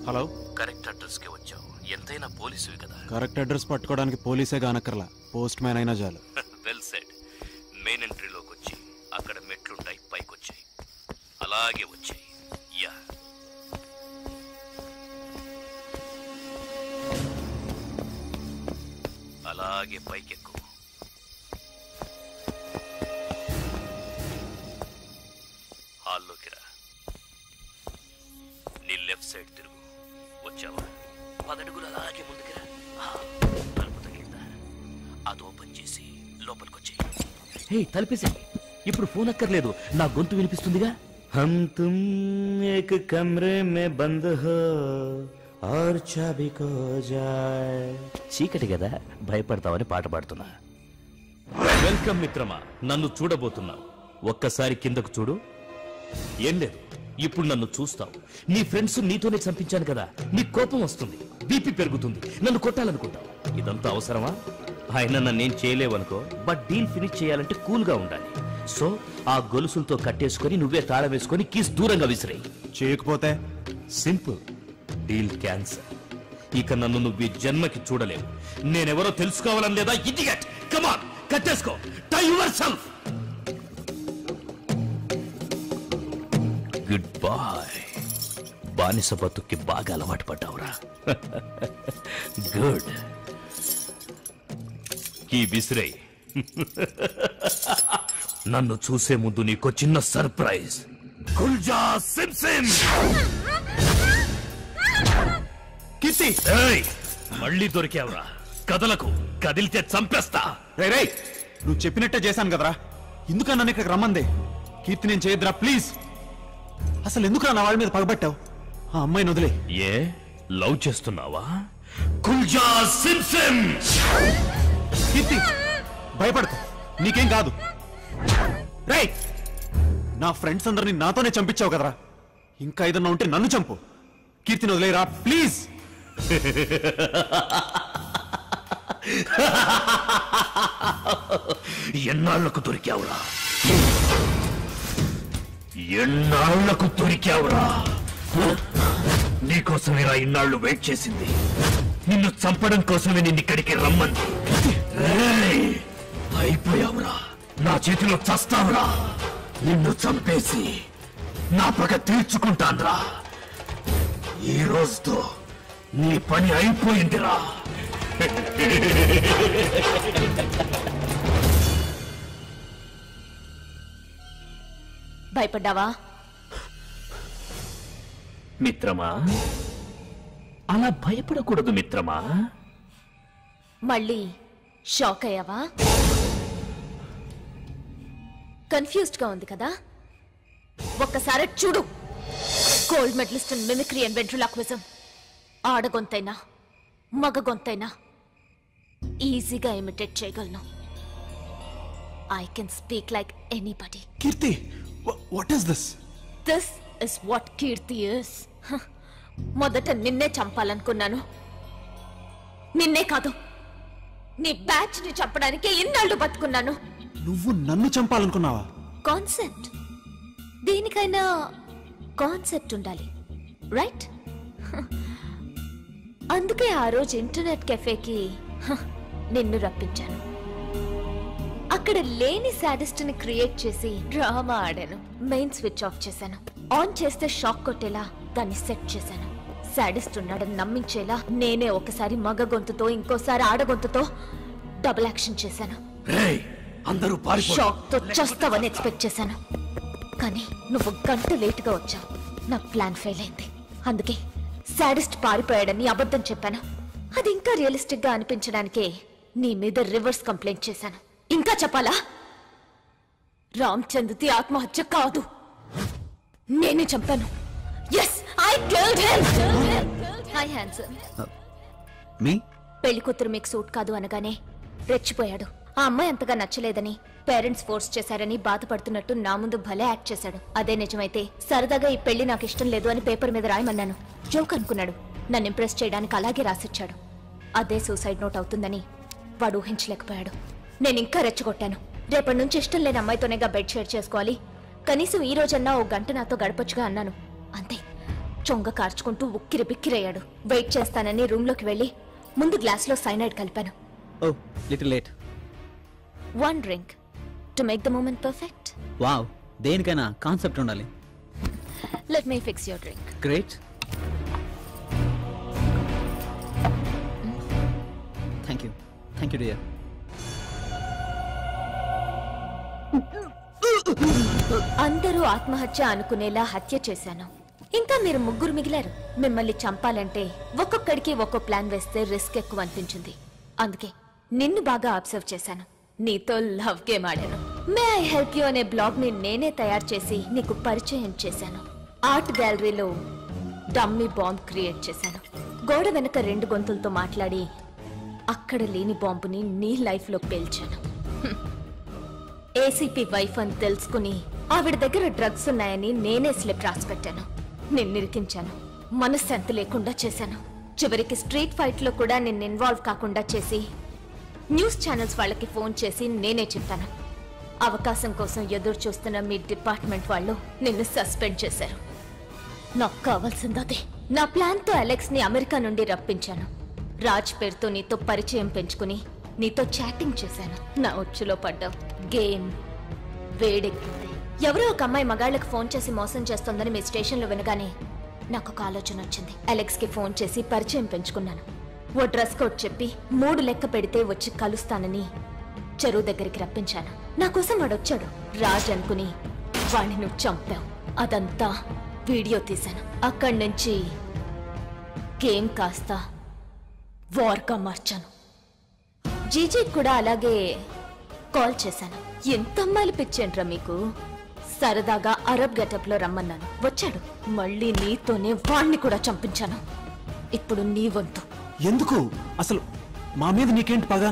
హలో, కరెక్ట్ అడ్రస్ కి వచ్చావు. ఎంతైనా పోలీసువి కదా. కరెక్ట్ అడ్రస్ పట్టుకోవడానికి పోలీసే కానక్కర్లా, పోస్ట్ మ్యాన్ అయినా చాలు. Well said. మెయిన్ ఎంట్రీలోకి వచ్చి అక్కడ మెట్లుంటాయి, పైకి వచ్చాయి, అలాగే వచ్చాయి. యా అలాగే పైకెక్కు. హాల్లోకి రా. నీ లెఫ్ట్ సైడ్ తిరుగు. వచ్చావా? 10 అడుగులు అలాగే ముందుకు రా. తలుపు తగిలిందా? అది ఓపెన్ చేసి లోపలికి వచ్చాయి. హే తలిపేసండి, ఇప్పుడు ఫోన్ అక్కర్లేదు, నా గొంతు వినిపిస్తుందిగా. హమ్ తుమ్ ఏక్ కమ్రే మే బంద్ హో और चाबी खो जाए. చీకటి కదా, భయపడతావని పాట పాడుతున్నా. వెల్కమ్ మిత్రమా, నన్ను చూడబోతున్నావు. ఒక్కసారి కిందకు చూడు. ఏం లేదు, ఇప్పుడు నన్ను చూస్తావు. నీ ఫ్రెండ్స్ నీతోనే చంపించాను కదా, నీ కోపం వస్తుంది, బీపీ పెరుగుతుంది, నన్ను కొట్టాలనుకుంటావు. ఇదంతా అవసరమా? ఆయన నన్నేం చేయలేవనుకో, బట్ డీల్ ఫినిష్ చేయాలంటే కూల్ గా ఉండాలి. సో ఆ గొలుసులతో కట్టేసుకొని నువ్వే తాళం వేసుకొని కీస్ దూరంగా విసిరేయి. చేయకపోతే సింపుల్, డీల్ క్యాన్సర్. ఇక నన్ను నువ్వు ఈ జన్మకి చూడలేవు. నేనెవరో తెలుసుకోవాలని లేదా? ఇడియట్, కమ్ ఆన్, కట్టేసుకో, tie yourself. Good boy. బానిస బతుక్కి బాగా అలవాటు పడ్డావురా. గుడ్. ఈ విసిరేయ్. నన్ను చూసే ముందు నీకో చిన్న సర్ప్రైజ్. కుల్జా సిమ్ సిమ్. కిట్టి, మళ్ళీ దొరికావురా. కదలకు, కదిలితే చంపేస్తా. రే, నువ్వు చెప్పినట్టే చేశాను కదరా. ఎందుకన్నా నన్ను ఇక్కడికి రమ్మంది? కీర్తి నేను చేయద్దురా ప్లీజ్. అసలు ఎందుకురా నా వాళ్ళ మీద పగబట్టావు? ఆ అమ్మాయిని వదిలే. ఏ లవ్ చేస్తున్నావా? కుల్జా సిమ్ సిమ్. కీర్తి, భయపడకు, నీకేం కాదు. రే, నా ఫ్రెండ్స్ అందరినీ నాతోనే చంపించావు కదరా. ఇంకా ఏదన్నా ఉంటే నన్ను చంపు. కీర్తిని వదిలేరా ప్లీజ్. ఎన్నాళ్లకు దొరికావురా? ఎన్నాళ్లకు దొరికావురా? నీకోసమేరా ఇన్నాళ్ళు వెయిట్ చేసింది. నిన్ను చంపడం కోసమే నిన్ను ఇక్కడికి రమ్మంది. అయిపోయావురా, నా చేతిలో చస్తావురా. నిన్ను చంపేసి నా పగ తీర్చుకుంటాన్రా. ఈ రోజుతో నీ పని అయిపోయిందిరా. భయపడ్డావా? మిత్రమా, అలా భయపడకూడదు మిత్రమా. మళ్ళీ షాక్ అయ్యావా? కన్ఫ్యూజ్డ్ గా ఉంది కదా? ఒక్కసారి చూడు. Gold medalist in mimicry and ventriloquism. ఆడగొంతైనా మగ గొంతైనా ఈజీగా ఇమిటేట్ చేయగలను. I can speak like anybody. Keerthi, what is this? This is what Keerthi is. మొదట నిన్నే చంపాలనుకున్నాను. నిన్నే కాదు, నీ బ్యాచ్ ని చంపడానికి ఇన్నాళ్ళు బతుకున్నాను. నువ్వు నన్ను చంపాలనుకున్నావా? కాన్సెప్ట్, దేనికైనా కాన్సెప్ట్ ఉండాలి, రైట్? అందుకే ఆ రోజు ఇంటర్నెట్ కెఫేకి నిన్ను రప్పించాను. అక్కడ లేని సాడిస్ట్ ని క్రియేట్ చేసి డ్రామా ఆడాను. మెయిన్ స్విచ్ ఆఫ్ చేశాను. ఆన్ చేస్తే షాక్ కొట్టేలా దాన్ని సెట్ చేశాను. సాడిస్ట్ ఉన్నాడని నమ్మించేలా నేనే ఒకసారి మగ గొంతుతో ఇంకోసారి ఆడ గొంతుతో డబుల్ యాక్షన్ చేశాను. అందరూ షాక్ తో చస్తావని ఎక్స్పెక్ట్ చేశాను, కానీ నువ్వు గంట లేట్ గా వచ్చావు. నా ప్లాన్ ఫెయిల్ అయింది. అందుకే సాడిస్ట్ పారిపోయాడని అబద్ధం చెప్పాను. అది ఇంకా రియలిస్టిక్ గా అనిపించడానికే నీ మీద రివర్స్ కంప్లైంట్ చేశాను. ఇంకా చెప్పాలా? రామ్ చంద్ది ఆత్మహత్య కాదు, నేనే చంపాను. yes I killed him. Hi handsome. మీ పెళ్లి కూతురు మీకు సూట్ కాదు అనగానే రెచ్చిపోయాడు. ఆ అమ్మాయి అంతగా నచ్చలేదని, పేరెంట్స్ ఫోర్స్ చేశారని బాధపడుతున్నట్టు నా ముందు భలే యాక్ట్ చేశాడు. అదే నిజమైతే సరదాగా ఈ పెళ్లి నాకు ఇష్టం లేదు అని పేపర్ మీద రాయమన్నాను. జోక్ అనుకున్నాడు. నన్ను ఇంప్రెస్ చేయడానికి అలాగే రాసిచ్చాడు. అదే సూసైడ్ నోట్ అవుతుందని వాడు ఊహించలేకపోయాడు. నేను ఇంకా రెచ్చగొట్టాను. రేపటి నుంచి ఇష్టం లేని అమ్మాయితోనేగా బెడ్ షేర్ చేసుకోవాలి, కనీసం ఈ రోజన్నా ఓ గంట నాతో గడపొచ్చుగా అన్నాను. అంతే, చొంగ కార్చుకుంటూ ఉక్కిరి బిక్కిరయ్యాడు. వెయిట్ చేస్తానని రూమ్లోకి వెళ్ళి ముందు గ్లాస్లో సైనైడ్ కలిపాను. Oh little late. 1 drink to make the moment perfect. Wow, దేనికైనా కాన్సెప్ట్ ఉండాలి. Let me fix your drink. Great. Thank you dear. అందరూ ఆత్మహత్య అనుకునేలా హత్య చేశాను. ఇంకా మీరు ముగ్గురు మిగిలారు. మిమ్మల్ని చంపాలంటే ఒక్కొక్కడికి ఒక్కో ప్లాన్ వేస్తే రిస్క్ ఎక్కువ అనిపించింది. అందుకే నిన్ను బాగా అబ్జర్వ్ చేశాను. నీతో లవ్ గేమ్ ఆడాను. మే ఐ హెల్ప్ యూ అనే బ్లాగ్ ని నేనే తయారు చేసి నీకు పరిచయం చేశాను. ఆర్ట్ గ్యాలరీలో డమ్మీ బాంబ్ క్రియేట్ చేశాను. గోడ వెనక 2 గొంతులతో మాట్లాడి అక్కడ లేని బాంబుని నీ లైఫ్ లో పేల్చాను. ఏసీపీ వైఫ్ అని తెలుసుకుని ఆవిడ దగ్గర డ్రగ్స్ ఉన్నాయని నేనే స్లిప్ రాసి పెట్టాను. నిన్నిరికించాను. మనశ్శాంతి లేకుండా చేశాను. చివరికి స్ట్రీట్ ఫైట్ లో కూడా నిన్ను ఇన్వాల్వ్ కాకుండా చేసి న్యూస్ ఛానల్స్ వాళ్ళకి ఫోన్ చేసి నేనే చెప్పాను. అవకాశం కోసం ఎదురు చూస్తున్న మీ డిపార్ట్మెంట్ వాళ్ళు నిన్ను సస్పెండ్ చేశారు. నాకు కావాల్సిందదే. నా ప్లాన్ తో అలెక్స్ ని అమెరికా నుండి రప్పించాను. రాజ్ పేరుతో నీతో పరిచయం పెంచుకుని నీతో చాటింగ్ చేశాను. నా ఉచ్చులో పడ్డావు. గేమ్ వేడెక్కింది. ఎవరో ఒక అమ్మాయి మగాళ్ళకి ఫోన్ చేసి మోసం చేస్తోందని మీ స్టేషన్లో వినగానే నాకు ఒక ఆలోచన వచ్చింది. అలెక్స్ కి ఫోన్ చేసి పరిచయం పెంచుకున్నాను. ఓ డ్రెస్ కోడ్ చెప్పి 3 లెక్క పెడితే వచ్చి కలుస్తానని చెరువు దగ్గరికి రప్పించాను. నా కోసం వాడొచ్చాడు. రాజ్ అనుకుని వాడిని నువ్వు చంపావు. అదంతా వీడియో తీశాను. అక్కడి నుంచి గేమ్ కాస్త వార్గా మార్చాను. జీజీ కూడా అలాగే కాల్ చేశాను. ఎంత అమ్మాయిలు పిచ్చేంట్రా మీకు? సరదాగా అరబ్ గెటప్ లో రమ్మన్నాను. వచ్చాడు. మళ్ళీ నీతోనే వాణ్ణి కూడా చంపించాను. ఇప్పుడు నీ వంతు. ఎందుకు? అసలు మా మీద నీకేంటి పగ?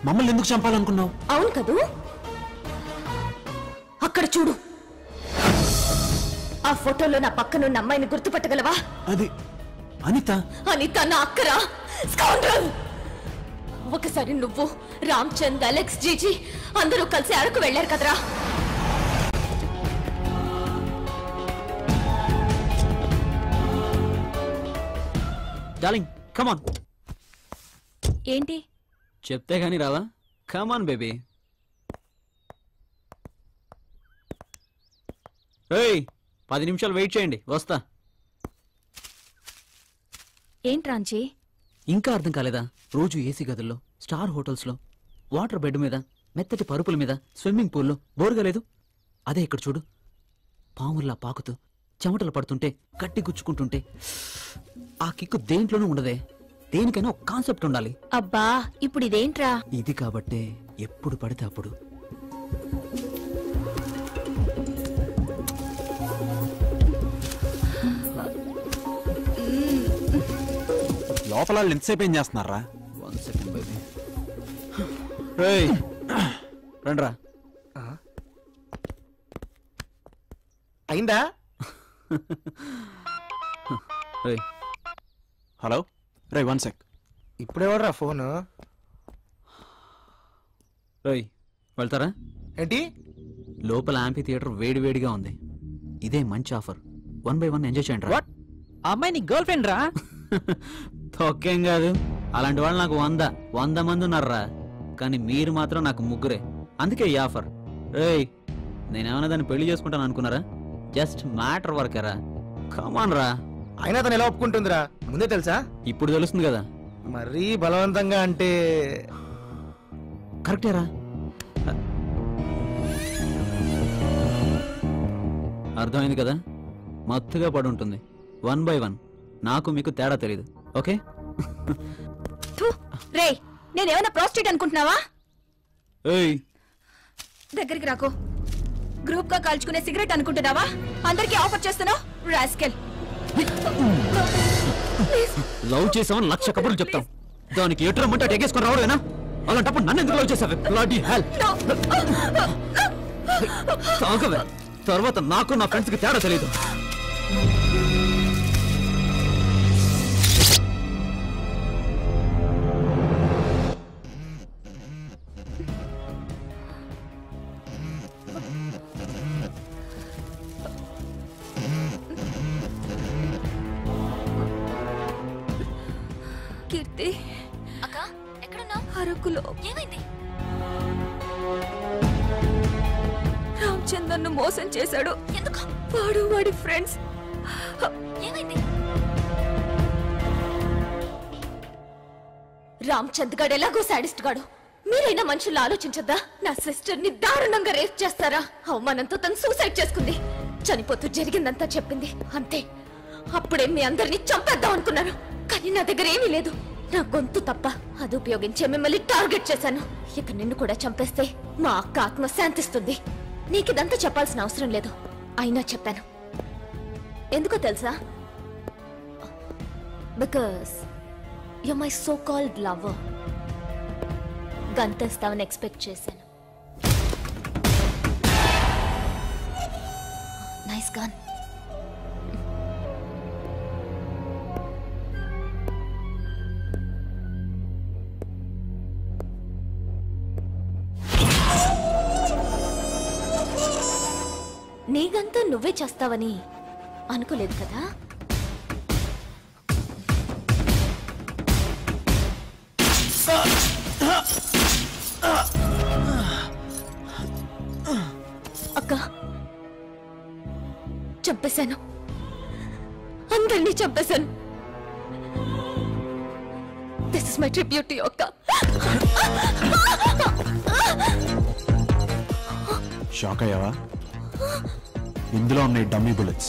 మమ్మల్ని ఎందుకు చంపాలనుకున్నావు? అవును కదూ. అక్కడ చూడు. ఆ ఫోటోలో నా పక్కనున్న అమ్మాయిని గుర్తుపట్టగలవా? అది అనిత. అనిత నా అక్కరా. స్కౌండ్రల్. ఒకసారి నువ్వు, రామ్చంద్, అలెక్స్, జీజీ అందరూ కలిసి అరకు వెళ్ళారు కదరా. Darling come on. ఏంటి? చెప్తే గానీ రావా? Come on baby. ఏయ్ 10 నిమిషాలు వెయిట్ చేయండి, వస్తా. ఏంట్రాంచి? ఇంకా అర్థం కాలేదా? రోజు ఏసీ గదుల్లో, స్టార్ హోటల్స్లో, వాటర్ బెడ్ మీద, మెత్తటి పరుపుల మీద, స్విమ్మింగ్ పూల్లో బోరుగా లేదు? అదే ఇక్కడ చూడు. పాముల్లా పాకుతూ చెమటలు పడుతుంటే, గట్టి గుచ్చుకుంటుంటే ఆ కిక్కు దేంట్లోనూ ఉండదే. దేనికైనా ఒక కాన్సెప్ట్ ఉండాలి. అబ్బా ఇప్పుడు ఇదేంట్రా? ఇది కాబట్టే ఎప్పుడు పడితే అప్పుడు లోపల వాళ్ళు ఎంతసేపు ఏం చేస్తున్నారా? 1 సెకండ్ బేబీ. రేయ్ రండ్రా. అయిందా? హలో రే 1 సెక్. ఇప్పుడెవడరా ఫోను? రేయ్ వెళ్తారా? ఏంటి? లోపల యాంపీ థియేటర్ వేడివేడిగా ఉంది. ఇదే మంచి ఆఫర్. 1 by 1 ఎంజాయ్ చేయండి రా. అమ్మాయి నీ గర్ల్ ఫ్రెండ్ రా? తొక్కేం కాదు. అలాంటి వాళ్ళు నాకు 100 మంది ఉన్నారా. కానీ మీరు మాత్రం నాకు 3. అందుకే ఈ ఆఫర్. రేయ్ నేనేమన్నా దాన్ని పెళ్లి చేసుకుంటాను అనుకున్నారా? Just matter వర్కరా. కమాన్ రా. అయినా తను ఎలా ఒప్పుకుంటుందిరా? ముందే తెలుసా? ఇప్పుడు తెలుస్తుంది కదా. మరీ బలవంతంగా అంటే కరెక్టేరా. అర్థమైంది కదా? మత్తుగా పడి ఉంటుంది. 1 by 1. నాకు మీకు తేడా తెలీదు. ఓకే? రే నేనేమైనా ప్రాస్టిట్యూట్ అనుకుంటున్నావా? ఏయ్ దగ్గరికి రాకో. గ్రూప్ గా కాల్చుకునే సిగరెట్ అనుకుంటున్నావా? అందరికీ ఆఫర్ చేస్తున్నావు రాస్కెల్. లవ్ చేసామని 1,00,000 కబుర్లు చెప్తాం. దానికి ఎటురమ్మంటే అటు ఎగేసుకొని రావడమేనా? అలాంటప్పుడు నన్ను ఎందుకు లవ్ చేసావే? Bloody hell. తాగవే. తర్వాత నాకు నా ఫ్రెండ్స్కి తేడా తెలీదు. ఏమైంది అక్క? ఎక్కడున్నా? అరకులో. ఏమైంది? రామచంద్ నన్ను మోసం చేశాడు. ఎందుకు? వాడు వాడి ఫ్రెండ్స్. ఏమైంది? రామచంద్ గాడు ఎలాగో సాడిస్ట్ గాడు. మీరైనా మనుషులు ఆలోచించద్దా? నా సిస్టర్ ని దారుణంగా రేప్ చేస్తారా? అవమానంతో తను సూసైడ్ చేసుకుంది. చనిపోతూ జరిగిందంతా చెప్పింది. అంతే. అప్పుడే మీ అందరినీ చంపేద్దాం అనుకున్నాను. కానీ నా దగ్గర ఏమీ లేదు. నా గొంతు తప్ప అది ఉపయోగించే మిమ్మల్ని టార్గెట్ చేశాను. ఇక నిన్ను కూడా చంపేస్తే మా అక్క ఆత్మ శాంతిస్తుంది. నీకిదంతా చెప్పాల్సిన అవసరం లేదు. అయినా చెప్పాను. ఎందుకో తెలుసా? Because you my so called lover. గంతేస్తావని ఎక్స్పెక్ట్ చేశాను. Nice gun. నీ గంతా నువ్వే చేస్తావని అనుకోలేదు కదా? అక్క, చంపేశాను. అందరినీ చంపేశాను. This is my tribute to you అక్క. షాక్ అయ్యావా? ఇందులో ఉన్నాయి డమ్మీ బుల్లెట్స్.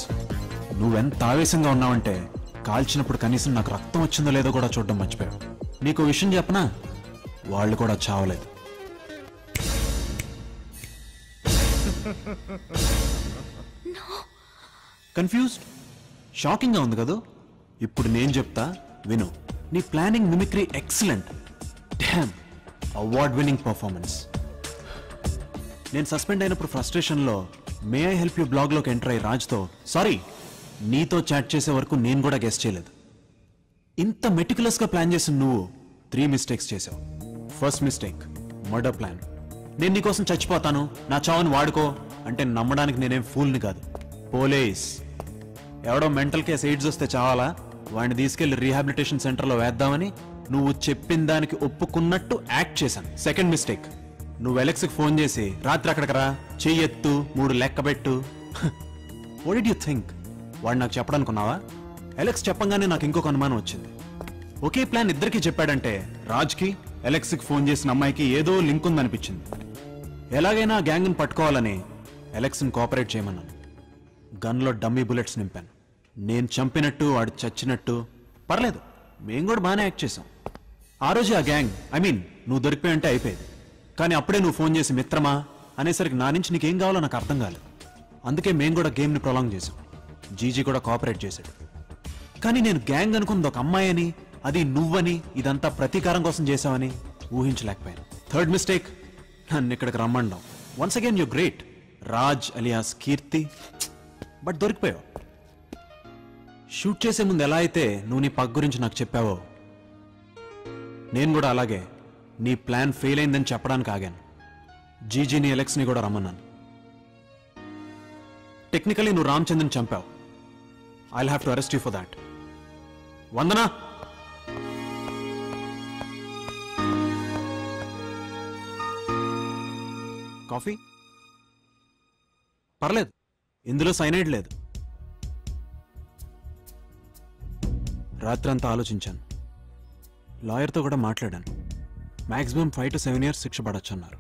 నువ్వెంత ఆవేశంగా ఉన్నావంటే కాల్చినప్పుడు కనీసం నాకు రక్తం వచ్చిందో లేదో కూడా చూడడం మర్చిపోయావు. నీకు విషయం చెప్పనా? వాళ్ళు కూడా చావలేదు. కన్ఫ్యూజ్డ్? షాకింగ్ గా ఉంది కదా? ఇప్పుడు నేను చెప్తా విను. నీ planning mimicry excellent. Damn, award winning performance. నేను సస్పెండ్ అయినప్పుడు ఫ్రస్ట్రేషన్లో మే ఐ హెల్ప్ యూ బ్లాగ్లోకి ఎంటర్ అయ్యి రాజ్తో సారీ నీతో చాట్ చేసే వరకు నేను కూడా గెస్ చేయలేదు. ఇంత మెటికులస్గా ప్లాన్ చేసిన నువ్వు 3 మిస్టేక్స్ చేసావు. First mistake murder plan. నేను నీకోసం చచ్చిపోతాను, నా చావుని వాడుకో అంటే నమ్మడానికి నేనేం ఫూల్ని కాదు. పోలీస్ ఎవడో మెంటల్ కేసు ఎయిడ్స్ వస్తే చావాలా, వాడిని తీసుకెళ్లి రీహాబిలిటేషన్ సెంటర్లో వేద్దామని నువ్వు చెప్పిన దానికి ఒప్పుకున్నట్టు యాక్ట్ చేశాను. సెకండ్ మిస్టేక్, నువ్వు ఎలెక్స్కి ఫోన్ చేసి రాత్రి అక్కడికి రా, చెయ్యెత్తు, 3 లెక్కబెట్టు. What did you think? వాడు నాకు చెప్పడానుకున్నావా? ఎలెక్స్ చెప్పంగానే నాకు ఇంకొక అనుమానం వచ్చింది. ఒకే ప్లాన్ ఇద్దరికి చెప్పాడంటే రాజ్కి ఎలెక్స్కి ఫోన్ చేసిన అమ్మాయికి ఏదో లింక్ ఉందనిపించింది. ఎలాగైనా గ్యాంగ్ని పట్టుకోవాలని ఎలెక్స్ని కోఆపరేట్ చేయమన్నాను. గన్లో డమ్మీ బుల్లెట్స్ నింపాను. నేను చంపినట్టు వాడు చచ్చినట్టు పర్లేదు, మేము కూడా బాగానే యాక్ట్ చేసాం. ఆ రోజు ఆ గ్యాంగ్ నువ్వు దొరికిపోయి అయిపోయేది. కానీ అప్పుడే నువ్వు ఫోన్ చేసి మిత్రమా అనేసరికి నా నుంచి నీకేం కావాలో నాకు అర్థం కాలేదు. అందుకే మేము కూడా గేమ్ని ప్రొలాంగ్ చేసాం. జీజీ కూడా కోఆపరేట్ చేశాడు. కానీ నేను గ్యాంగ్ అనుకున్నది ఒక అమ్మాయి అని, అది నువ్వని, ఇదంతా ప్రతీకారం కోసం చేసావని ఊహించలేకపోయాను. థర్డ్ మిస్టేక్, నన్ను ఇక్కడికి రమ్మండం. Once again you great Raj alias Keerthi, but దొరికిపోయావు. షూట్ చేసే ముందు ఎలా అయితే నువ్వు నీ పగ్ గురించి నాకు చెప్పావో, నేను కూడా అలాగే నీ ప్లాన్ ఫెయిల్ అయిందని చెప్పడానికి ఆగాను. జీజీని ఎలెక్స్ని కూడా రమ్మన్నాను. టెక్నికలీ నువ్వు రామచంద్రని చంపావు. I'll have to arrest you for that. Vandana, coffee? పర్లేదు, ఇందులో సైనైడ్ లేదు. రాత్రంతా ఆలోచించాను. లాయర్తో కూడా మాట్లాడాను. మ్యాక్సిమం 5 to 7 years శిక్ష పడొచ్చు అన్నారు.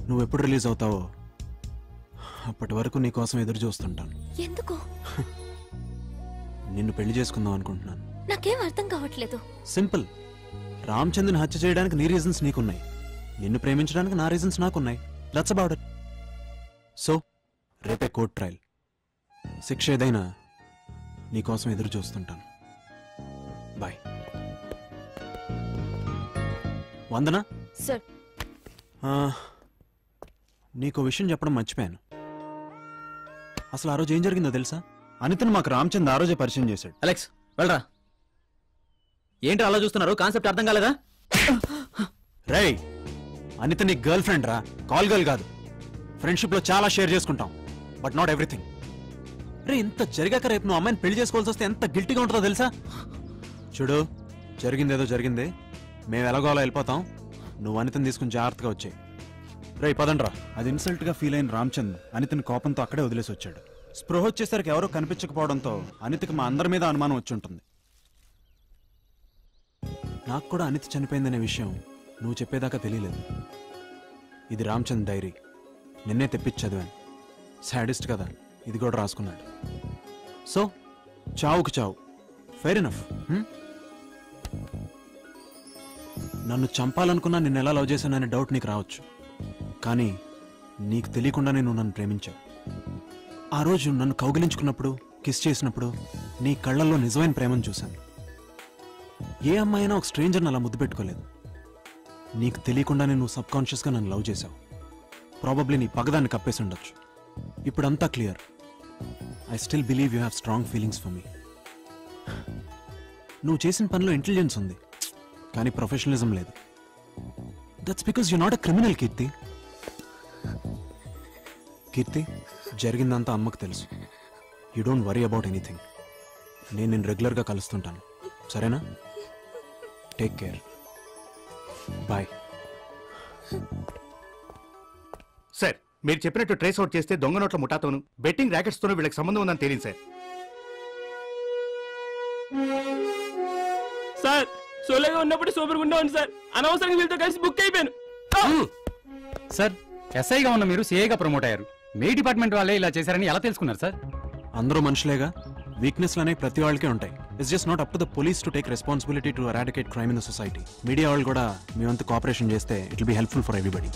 నువ్వు ఎప్పుడు రిలీజ్ అవుతావో అప్పటి వరకు నీ కోసం ఎదురు చూస్తుంటాను. ఎందుకు? నిన్ను పెళ్లి చేసుకుందాం అనుకుంటున్నాను. నాకేం అర్థం కావట్లేదు. సింపుల్. రామచంద్రని హత్య చేయడానికి నీ రీజన్స్ నీకున్నాయి, నిన్ను ప్రేమించడానికి నా రీజన్స్ నాకున్నాయి. That's about it. సో రేపే కోర్ట్ ట్రయల్. శిక్ష ఏదైనా నీకోసం ఎదురు చూస్తుంటాను. బాయ్. వందనా, సార్ నీకు విషయం చెప్పడం మర్చిపోయాను. అసలు ఆ రోజు ఏం జరిగిందో తెలుసా? అనితను మాకు రామచంద్ర ఆ రోజే పరిచయం చేశాడు. అలెక్స్ వెళ్ళరా. ఏంటి అలా చూస్తున్నారు? కాన్సెప్ట్ అర్థం కాలేదా? రేయ్, అనిత నీ గర్ల్ ఫ్రెండ్ రా, కాల్ గర్ల్ కాదు. ఫ్రెండ్షిప్ లో చాలా షేర్ చేసుకుంటాం, బట్ నాట్ ఎవ్రీథింగ్. రే, ఇంత జరిగాక రేపు నువ్వు అమ్మాయిని పెళ్లి చేసుకోవాల్సి వస్తే ఎంత గిల్టీగా ఉంటుందో తెలుసా? చూడు, జరిగిందేదో జరిగిందే, మేము ఎలాగో అలా వెళ్ళిపోతాం. నువ్వు అనితని తీసుకుని జాగ్రత్తగా వచ్చాయి. రే పదండ్రా. అది ఇన్సల్ట్గా ఫీల్ అయిన రామచంద్ అనితని కోపంతో అక్కడే వదిలేసి వచ్చాడు. స్పృహ వచ్చేసరికి ఎవరో కనిపించకపోవడంతో అనితకి మా అందరి మీద అనుమానం వచ్చి ఉంటుంది. నాకు కూడా అనిత చనిపోయిందనే విషయం నువ్వు చెప్పేదాకా తెలియలేదు. ఇది రామచంద్ డైరీ, నిన్నే తెప్పించి చదివాను. సాడిస్ట్ కదా, ఇది కూడా రాసుకున్నాడు. సో చావుకు చావు, ఫెయిర్ ఎనఫ్. నన్ను చంపాలనుకున్నా నిన్ను ఎలా లవ్ చేశాననే డౌట్ నీకు రావచ్చు, కానీ నీకు తెలియకుండానే నువ్వు నన్ను ప్రేమించావు. ఆ రోజు నన్ను కౌగిలించుకున్నప్పుడు, కిస్ చేసినప్పుడు నీ కళ్ళల్లో నిజమైన ప్రేమను చూశాను. ఏ అమ్మాయినా ఒక స్ట్రేంజర్ని అలా ముద్దు పెట్టుకోలేదు. నీకు తెలియకుండానే నువ్వు సబ్కాన్షియస్గా నన్ను లవ్ చేశావు. ప్రాబబ్లీ నీ పగదాన్ని కప్పేసి ఉండొచ్చు. ఇప్పుడంతా clear. I still believe you have strong feelings for me. నువ్వు చేసిన పనిలో ఇంటెలిజెన్స్ ఉంది, కానీ ప్రొఫెషనలిజం లేదు. That's because you not a criminal, Keerthi. Keerthi, జరిగిందంతా అమ్మకు తెలుసు. You don't worry about anything. నేను నిన్ను రెగ్యులర్గా కలుస్తుంటాను, సరేనా? Take care. బాయ్. సార్, మీరు చెప్పినట్టు ట్రేస్ అవుట్ చేస్తే దొంగ నోట్ల ముఠాతోను బెట్టింగ్ ర్యాకెట్స్తోనూ వీళ్ళకి సంబంధం ఉందని తేలింది సార్. సార్ సోలోగా ఉన్నప్పుడు సూపర్గా ఉండేవాడిని సార్. అనవసరంగా వీళ్ళతో కలిసి బుక్ అయిపోయాను. సార్, ఎస్ఐగా ఉన్న మీరు సిఐగా ప్రమోట్ అయ్యారు. మీ డిపార్ట్మెంట్ వాళ్ళే ఇలా చేశారని ఎలా తెలుసుకున్నారు సార్? అందరూ మనుషులేగా, వీక్నెస్లు అనేవి ప్రతి వాళ్ళకే ఉంటాయి. It's just not up to the police to take responsibility to eradicate crime in the society. Media వాళ్ళు కూడా మీ వంతు కోఆపరేషన్ చేస్తే it will be helpful for everybody.